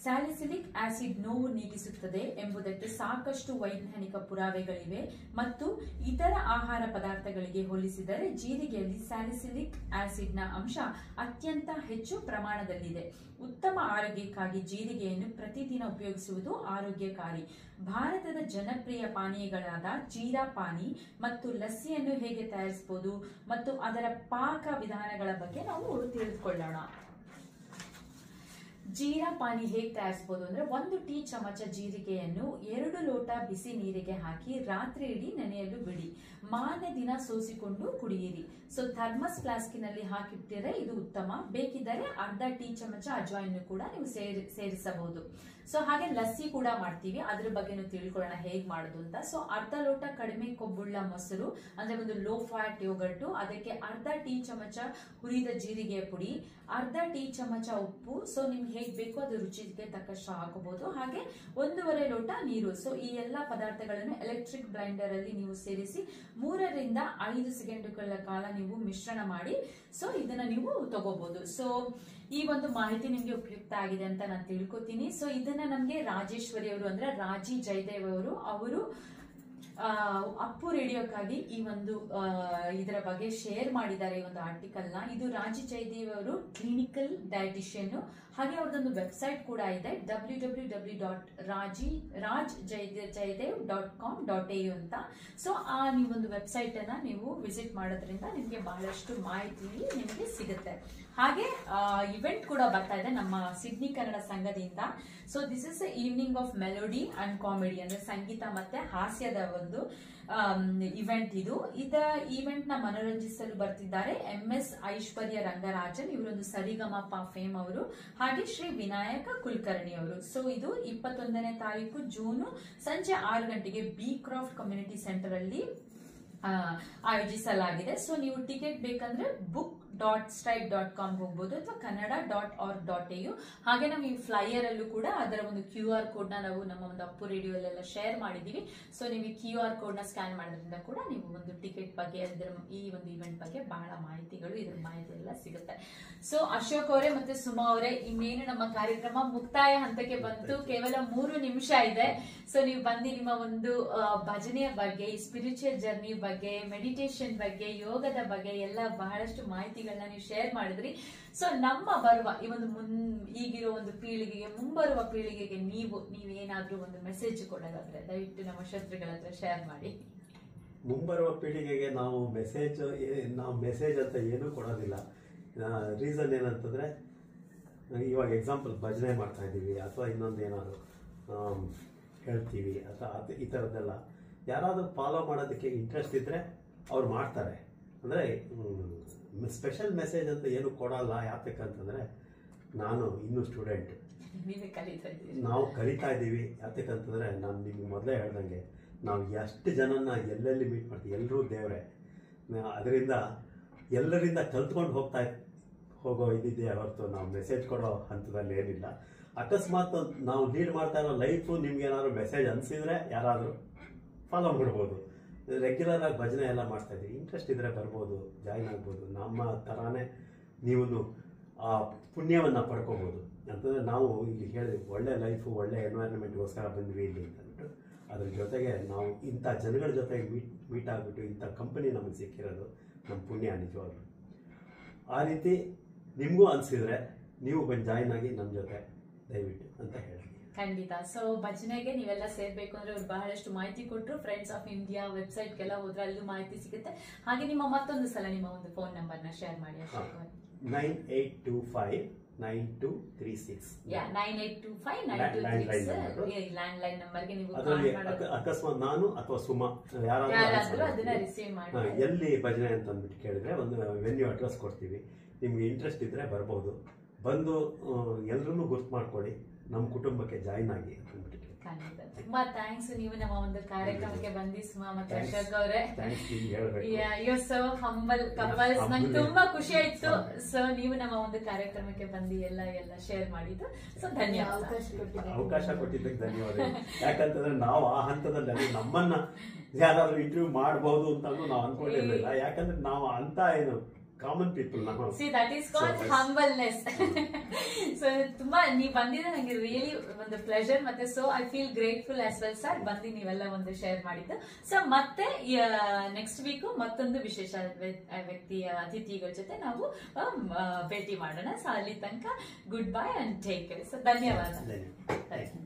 ಸ್ಯಾಲಿಸಿಲಿಕ್ ಆಸಿಡ್ ನೋವು ನೀಗಿಸುತ್ತದೆ ಎಂಬುದಕ್ಕೆ ಸಾಕಷ್ಟು ವೈಜ್ಞಾನಿಕ ಪುರಾವೆಗಳಿವೆ ಮತ್ತು ಇತರ ಆಹಾರ ಪದಾರ್ಥಗಳಿಗೆ ಹೋಲಿಸಿದರೆ ಜೀರಿಗೆಯಲ್ಲಿ ಸ್ಯಾಲಿಸಿಲಿಕ್ ಆಸಿಡ್ನ ಅಂಶ ಅತ್ಯಂತ ಹೆಚ್ಚು ಪ್ರಮಾಣದಲ್ಲಿದೆ. ಉತ್ತಮ ಆರೋಗ್ಯಕ್ಕಾಗಿ ಜೀರಿಗೆಯನ್ನು ಪ್ರತಿದಿನ ಉಪಯೋಗಿಸುವುದು ಆರೋಗ್ಯಕಾರಿ. ಭಾರತದ ಜನಪ್ರಿಯ ಪಾನೀಯಗಳಾದ ಜೀರಾ ಪಾನಿ ಮತ್ತು ಲಸ್ಸಿಯನ್ನು ಹೇಗೆ ತಯಾರಿಸಬಹುದು ಮತ್ತು ಅದರ ಪಾಕ ವಿಧಾನಗಳ ಬಗ್ಗೆ ನಾವು ತಿಳಿದುಕೊಳ್ಳೋಣ. ಜೀರಾ ಪಾನಿ ಹೇಗೆ ತಯಾರಿಸಬಹುದು ಅಂದ್ರೆ, 1 ಟೀ ಚಮಚ ಜೀರಿಗೆಯನ್ನು 2 ಲೋಟ ಬಿಸಿ ನೀರಿಗೆ ಹಾಕಿ ರಾತ್ರಿ ಇಡೀ ನೆನೆಯಲು ಬಿಡಿ. ಮಾರನೇ ದಿನ ಸೋಸಿಕೊಂಡು ಕುಡಿಯಿರಿ. ಸೊ ಥರ್ಮಸ್ ಫ್ಲಾಸ್ಕಿನಲ್ಲಿ ಹಾಕಿಟ್ಟಿರೆ ಇದು ಉತ್ತಮ. ಬೇಕಿದ್ದರೆ ಅರ್ಧ ಟೀ ಚಮಚ ಅಜ್ವಾಯಿನ್ ಕೂಡ ನೀವು ಸೇರಿಸಬಹುದು. ಸೊ ಹಾಗೆ ಲಸ್ಸಿ ಕೂಡ ಮಾಡ್ತೀವಿ, ಅದ್ರ ಬಗ್ಗೆನೂ ತಿಳ್ಕೊಳ್ಳೋಣ ಹೇಗೆ ಮಾಡೋದು ಅಂತ. ಸೊ ಅರ್ಧ ಲೋಟ ಕಡಿಮೆ ಕೊಬ್ಬುಳ್ಳ ಮೊಸರು ಅಂದ್ರೆ ಒಂದು ಲೋ ಫ್ಯಾಟ್ ಯೋಗರ್ಟ್, ಅದಕ್ಕೆ ಅರ್ಧ ಟೀ ಚಮಚ ಹುರಿದ ಜೀರಿಗೆ ಪುಡಿ, ಅರ್ಧ ಟೀ ಚಮಚ ಉಪ್ಪು. ಸೊ ನಿಮ್ಗೆ ಹೇಗ್ ಬೇಕು ಅದು ರುಚಿಗೆ ತಕ್ಕಷ್ಟು ಹಾಕಬಹುದು. ಹಾಗೆ 1.5 ಲೋಟ ನೀರು. ಸೊ ಈ ಎಲ್ಲಾ ಪದಾರ್ಥಗಳನ್ನು ಎಲೆಕ್ಟ್ರಿಕ್ ಬ್ಲೈಂಡರ್ ಅಲ್ಲಿ ನೀವು ಸೇರಿಸಿ 3 ರಿಂದ 5 ಸೆಕೆಂಡುಗಳ ಕಾಲ ನೀವು ಮಿಶ್ರಣ ಮಾಡಿ ಸೊ ಇದನ್ನ ನೀವು ತಗೋಬಹುದು. ಸೊ ಈ ಒಂದು ಮಾಹಿತಿ ನಿಮ್ಗೆ ಉಪಯುಕ್ತ ಆಗಿದೆ ಅಂತ ನಾನು ತಿಳ್ಕೊತೀನಿ. ಸೊ ಇದನ್ನ ನಮ್ಗೆ ರಾಜೇಶ್ವರಿ ಅವರು ಅಂದ್ರೆ ರಾಜಿ ಜಯದೇವ್ ಅವರು ಅಪ್ಪು ರೇಡಿಯೋಕ್ಕಾಗಿ ಈ ಒಂದು ಇದರ ಬಗ್ಗೆ ಶೇರ್ ಮಾಡಿದ್ದಾರೆ ಈ ಒಂದು ಆರ್ಟಿಕಲ್ ನ. ಇದು ರಾಜಿ ಜಯದೇವ್ ಅವರು ಕ್ಲಿನಿಕಲ್ ಡಯಟಿಷಿಯನ್. ಹಾಗೆ ಅವ್ರದೊಂದು ವೆಬ್ಸೈಟ್ ಕೂಡ ಇದೆ www.rajjaydev.com.au ಅಂತ. ಸೊ ಆ ನೀವೊಂದು ವೆಬ್ಸೈಟ್ ಅನ್ನ ನೀವು ವಿಸಿಟ್ ಮಾಡೋದ್ರಿಂದ ನಿಮ್ಗೆ ಬಹಳಷ್ಟು ಮಾಹಿತಿ ನಿಮಗೆ ಸಿಗುತ್ತೆ. ಹಾಗೆ ಇವೆಂಟ್ ಕೂಡ ಬರ್ತಾ ಇದೆ ನಮ್ಮ ಸಿಡ್ನಿ ಕನ್ನಡ ಸಂಘದಿಂದ. So this is evening of melody and comedy ಅಂದ್ರೆ ಸಂಗೀತ ಮತ್ತೆ ಹಾಸ್ಯದ ಒಂದು ಇವೆಂಟ್ ಇದು. ಈವೆಂಟ್ ನ ಮನೋರಂಜಿಸಲು ಬರ್ತಿದ್ದಾರೆ MS ಐಶ್ವರ್ಯ ರಂಗರಾಜನ್, ಇವರೊಂದು ಸರಿಗಮಪ ಫೇಮ್ ಅವರು, ಹಾಗೆ ಶ್ರೀ ವಿನಾಯಕ ಕುಲಕರ್ಣಿ ಅವರು. ಸೊ ಇದು 21ನೇ ತಾರೀಕು ಜೂನ್ ಸಂಜೆ 6 ಗಂಟೆಗೆ ಬಿ ಕ್ರಾಫ್ಟ್ ಕಮ್ಯುನಿಟಿ ಸೆಂಟರ್ ಅಲ್ಲಿ ಆಯೋಜಿಸಲಾಗಿದೆ. ಸೊ ನೀವು ಟಿಕೆಟ್ ಬೇಕಂದ್ರೆ book.stripe.com ಹೋಗಬಹುದು ಅಥವಾ kannada.org.au. ಹಾಗೆ ನಾವು ಈ ಫ್ಲೈಯರ್ ಅಲ್ಲೂ ಕೂಡ ಅದರ ಒಂದು QR ಕೋಡ್ ನ ನಾವು ನಮ್ಮ ಒಂದು ಅಪ್ಪು ರೇಡಿಯೋಲೆಲ್ಲ ಶೇರ್ ಮಾಡಿದೀವಿ. ಸೊ ನೀವು ಈ QR ಕೋಡ್ ನ ಸ್ಕ್ಯಾನ್ ಮಾಡೋದ್ರಿಂದ ಕೂಡ ನೀವು ಒಂದು ಟಿಕೆಟ್ ಬಗ್ಗೆ ಈ ಒಂದು ಇವೆಂಟ್ ಬಗ್ಗೆ ಬಹಳ ಮಾಹಿತಿಗಳು ಇದ್ರ ಮಾಹಿತಿ ಎಲ್ಲ ಸಿಗುತ್ತೆ. ಸೊ ಅಶೋಕ್ ಅವರೇ ಮತ್ತೆ ಸುಮಾ ಅವರೇ, ಇನ್ನೇನು ನಮ್ಮ ಕಾರ್ಯಕ್ರಮ ಮುಕ್ತಾಯ ಹಂತಕ್ಕೆ ಬಂತು. ಕೇವಲ 3 ನಿಮಿಷ ಇದೆ. ಸೊ ನೀವು ಬಂದು ನಿಮ್ಮ ಒಂದು ಭಜನೆಯ ಬಗ್ಗೆ, ಸ್ಪಿರಿಚುವಲ್ ಜರ್ನಿ ಬಗ್ಗೆ, ಮೆಡಿಟೇಷನ್ ಬಗ್ಗೆ, ಯೋಗದ ಬಗ್ಗೆ ಎಲ್ಲ ಬಹಳಷ್ಟು ಮಾಹಿತಿಗಳನ್ನ ನೀವು ಶೇರ್ ಮಾಡಿದ್ರಿ. ಸೊ ನಮ್ಮ ಬರುವ ಈ ಒಂದು ಈಗಿರೋ ಒಂದು ಪೀಳಿಗೆಗೆ, ಮುಂಬರುವ ಪೀಳಿಗೆಗೆ ನೀವೇನಾದ್ರೂ ಒಂದು ಮೆಸೇಜ್ ಕೊಡೋದಾದ್ರೆ ದಯವಿಟ್ಟು ನಮ್ಮ ಶ್ರೋತೃಗಳ ಹತ್ರ ಶೇರ್ ಮಾಡಿ. ಮುಂಬರುವ ಪೀಳಿಗೆಗೆ ನಾವು ಮೆಸೇಜ್ ಅಂತ ಏನೂ ಕೊಡೋದಿಲ್ಲ. ರೀಸನ್ ಏನಂತಂದ್ರೆ, ಇವಾಗ ಎಕ್ಸಾಂಪಲ್ ಭಜನೆ ಮಾಡ್ತಾ ಇದ್ದೀವಿ ಅಥವಾ ಇನ್ನೊಂದು ಏನಾದ್ರು ಹೇಳ್ತೀವಿ ಅಥವಾ ಈ ಥರದ್ದೆಲ್ಲ ಯಾರಾದರೂ ಫಾಲೋ ಮಾಡೋದಕ್ಕೆ ಇಂಟ್ರೆಸ್ಟ್ ಇದ್ದರೆ ಅವ್ರು ಮಾಡ್ತಾರೆ. ಅಂದರೆ ಸ್ಪೆಷಲ್ ಮೆಸೇಜ್ ಅಂತ ಏನು ಕೊಡಲ್ಲ. ಯಾತಕ್ಕಂತಂದರೆ ನಾನು ಇನ್ನೂ ಸ್ಟೂಡೆಂಟ್, ನಾವು ಕಲಿತಾ ಇದ್ದೀವಿ. ಯಾತಕ್ಕಂತಂದರೆ ನಾನು ನಿಮ್ಗೆ ಮೊದಲೇ ಹೇಳ್ದಂಗೆ ನಾವು ಎಷ್ಟು ಜನನ ಎಲ್ಲೆಲ್ಲಿ ಮೀಟ್ ಮಾಡ್ತೀವಿ, ಎಲ್ಲರೂ ದೇವರೇ. ಅದರಿಂದ ಎಲ್ಲರಿಂದ ಕಲ್ತ್ಕೊಂಡು ಹೋಗೋ ಇದಿದೆ ಹೊರತು ನಾವು ಮೆಸೇಜ್ ಕೊಡೋ ಹಂತದಲ್ಲಿ ಏನಿಲ್ಲ. ಅಕಸ್ಮಾತ್ ನಾವು ಲೀಡ್ ಮಾಡ್ತಾ ಇರೋ ಲೈಫು ನಿಮ್ಗೆ ಏನಾದ್ರು ಮೆಸೇಜ್ ಅನಿಸಿದ್ರೆ ಯಾರಾದರೂ ಫಾಲೋ ಮಾಡ್ಬೋದು. ರೆಗ್ಯುಲರ್ ಆಗಿ ಭಜನೆ ಎಲ್ಲ ಮಾಡ್ತಾ ಇದ್ದೀವಿ, ಇಂಟ್ರೆಸ್ಟ್ ಇದ್ರೆ ಬರ್ಬೋದು, ಜಾಯಿನ್ ಆಗ್ಬೋದು. ನಮ್ಮ ಥರಾನೇ ನೀವು ಆ ಪುಣ್ಯವನ್ನು ಪಡ್ಕೋಬೋದು. ಅಂತಂದರೆ ನಾವು ಇಲ್ಲಿ ಹೇಳಿದ್ವಿ ಒಳ್ಳೆ ಲೈಫು, ಒಳ್ಳೆ ಎನ್ವೈರನ್ಮೆಂಟ್ಗೋಸ್ಕರ ಬಂದ್ವಿ ಇಲ್ಲಿ ಅಂತಂದ್ಬಿಟ್ಟು. ಅದ್ರ ಜೊತೆಗೆ ನಾವು ಇಂಥ ಜನಗಳ ಜೊತೆಗೆ ಮೀಟ್ ಆಗಿಬಿಟ್ಟು ಇಂಥ ಕಂಪನಿ ನಮಗೆ ಸಿಕ್ಕಿರೋದು ನಮ್ಮ ಪುಣ್ಯ ನಿಜವಾಗ್ಲು. ಆ ರೀತಿ ನಿಮಗೂ ಅನಿಸಿದ್ರೆ ನೀವು ಬಂದು ಜಾಯಿನ್ ಆಗಿ ನಮ್ಮ ಜೊತೆ ದಯವಿಟ್ಟು ಅಂತ ಹೇಳ್ತೀನಿ. ಖಂಡಿತ. ಸೊ ಭಜನೆಗೆ ನೀವೆಲ್ಲ ಸೇರ್ಬೇಕು ಅಂದ್ರೆ ಅವ್ರು ಬಹಳಷ್ಟು ಮಾಹಿತಿ ಕೊಟ್ಟರು. ಫ್ರೆಂಡ್ಸ್ ಆಫ್ ಇಂಡಿಯಾ ವೆಬ್ಸೈಟ್ಗೆಲ್ಲ ಹೋದ್ರೆ ಅಲ್ಲೂ ಮಾಹಿತಿ ಸಿಗುತ್ತೆ. ಹಾಗೆ ನಿಮ್ಮ ಮತ್ತೊಂದು ಸಲ ನಿಮ್ಮ ಒಂದು ಫೋನ್ ನಂಬರ್ನ ಶೇರ್ ಮಾಡಿ. 9825 9236. 98259236 ಲ್ಯಾಂಡ್ಲೈನ್ ನಂಬರ್ಗೆ ನೀವು ಅದರಲ್ಲಿ ಅಕಸ್ಮಾತ್ ನಾನು ಅಥವಾ ಸುಮಾ ಯಾರಾದ್ರೂ ಅದನ್ನ ರಿಸೀವ್ ಮಾಡಿ ಎಲ್ಲಿ ಭಜನೆ ಅಂತ ಅಂದ್ಬಿಟ್ಟು ಕೇಳಿದ್ರೆ ಒಂದು ವೆನ್ಯೂ ಅಡ್ರೆಸ್ ಕೊಡ್ತೀವಿ. ನಿಮ್ಗೆ ಇಂಟ್ರೆಸ್ಟ್ ಇದ್ರೆ ಬರ್ಬೋದು. ಬಂದು ಎಲ್ಲರನ್ನೂ ಗುರ್ತು ಮಾಡ್ಕೊಳ್ಳಿ, ನಮ್ಮ ಕುಟುಂಬಕ್ಕೆ ಜಾಯಿನ್ ಆಗಿ ಅಂದ್ಬಿಟ್ಟು. ಖಂಡಿತ. ತುಂಬಾ ಥ್ಯಾಂಕ್ಸ್, ನೀವು ನಮ್ಮ ಒಂದು ಕಾರ್ಯಕ್ರಮಕ್ಕೆ ಬಂದಿ ಸುಮಾ ಮತ್ತೆ ಅಶೋಕ್ ಅವರೇ. You so humble couples. ನಂಗೆ ತುಂಬಾ ಖುಷಿ ಆಯ್ತು. ಸೊ ನೀವು ನಮ್ಮ ಒಂದು ಕಾರ್ಯಕ್ರಮಕ್ಕೆ ಬಂದು ಎಲ್ಲ ಶೇರ್ ಮಾಡಿದ್ದು. ಸೊ ಧನ್ಯವಾದ. ಅವಕಾಶ ಕೊಟ್ಟಿದ್ದಕ್ಕೆ ಧನ್ಯವಾದ. ಯಾಕಂತಂದ್ರೆ ನಾವು ಆ ಹಂತದಲ್ಲಿ ನಮ್ಮನ್ನ ಯಾರಾದ್ರೂ ಇಂಟರ್ವ್ಯೂ ಮಾಡಬಹುದು ಅಂತ ನಾವು ಅನ್ಕೊಂಡಿರ್ಲಿಲ್ಲ. ಯಾಕಂದ್ರೆ ನಾವು ಅಂತ ಏನು common people. See that is called humbleness. So ತುಂಬಾ ನೀವು ಬಂದಿದ್ರೆ ನಂಗೆ ರಿಯಲಿ ಒಂದು ಪ್ಲೆಜರ್ ಮತ್ತೆ so I feel grateful as well sir ಬಂದು ನೀವೆಲ್ಲ ಒಂದು ಶೇರ್ ಮಾಡಿದ್ದು. ಸೊ ಮತ್ತೆ ನೆಕ್ಸ್ಟ್ ವೀಕ್ ಮತ್ತೊಂದು ವಿಶೇಷ ವ್ಯಕ್ತಿಯ ಅತಿಥಿಗಳ ಜೊತೆ ನಾವು ಭೇಟಿ ಮಾಡೋಣ. ಸೊ ಅಲ್ಲಿ ತನಕ goodbye and take care. So ಧನ್ಯವಾದ. Thank you.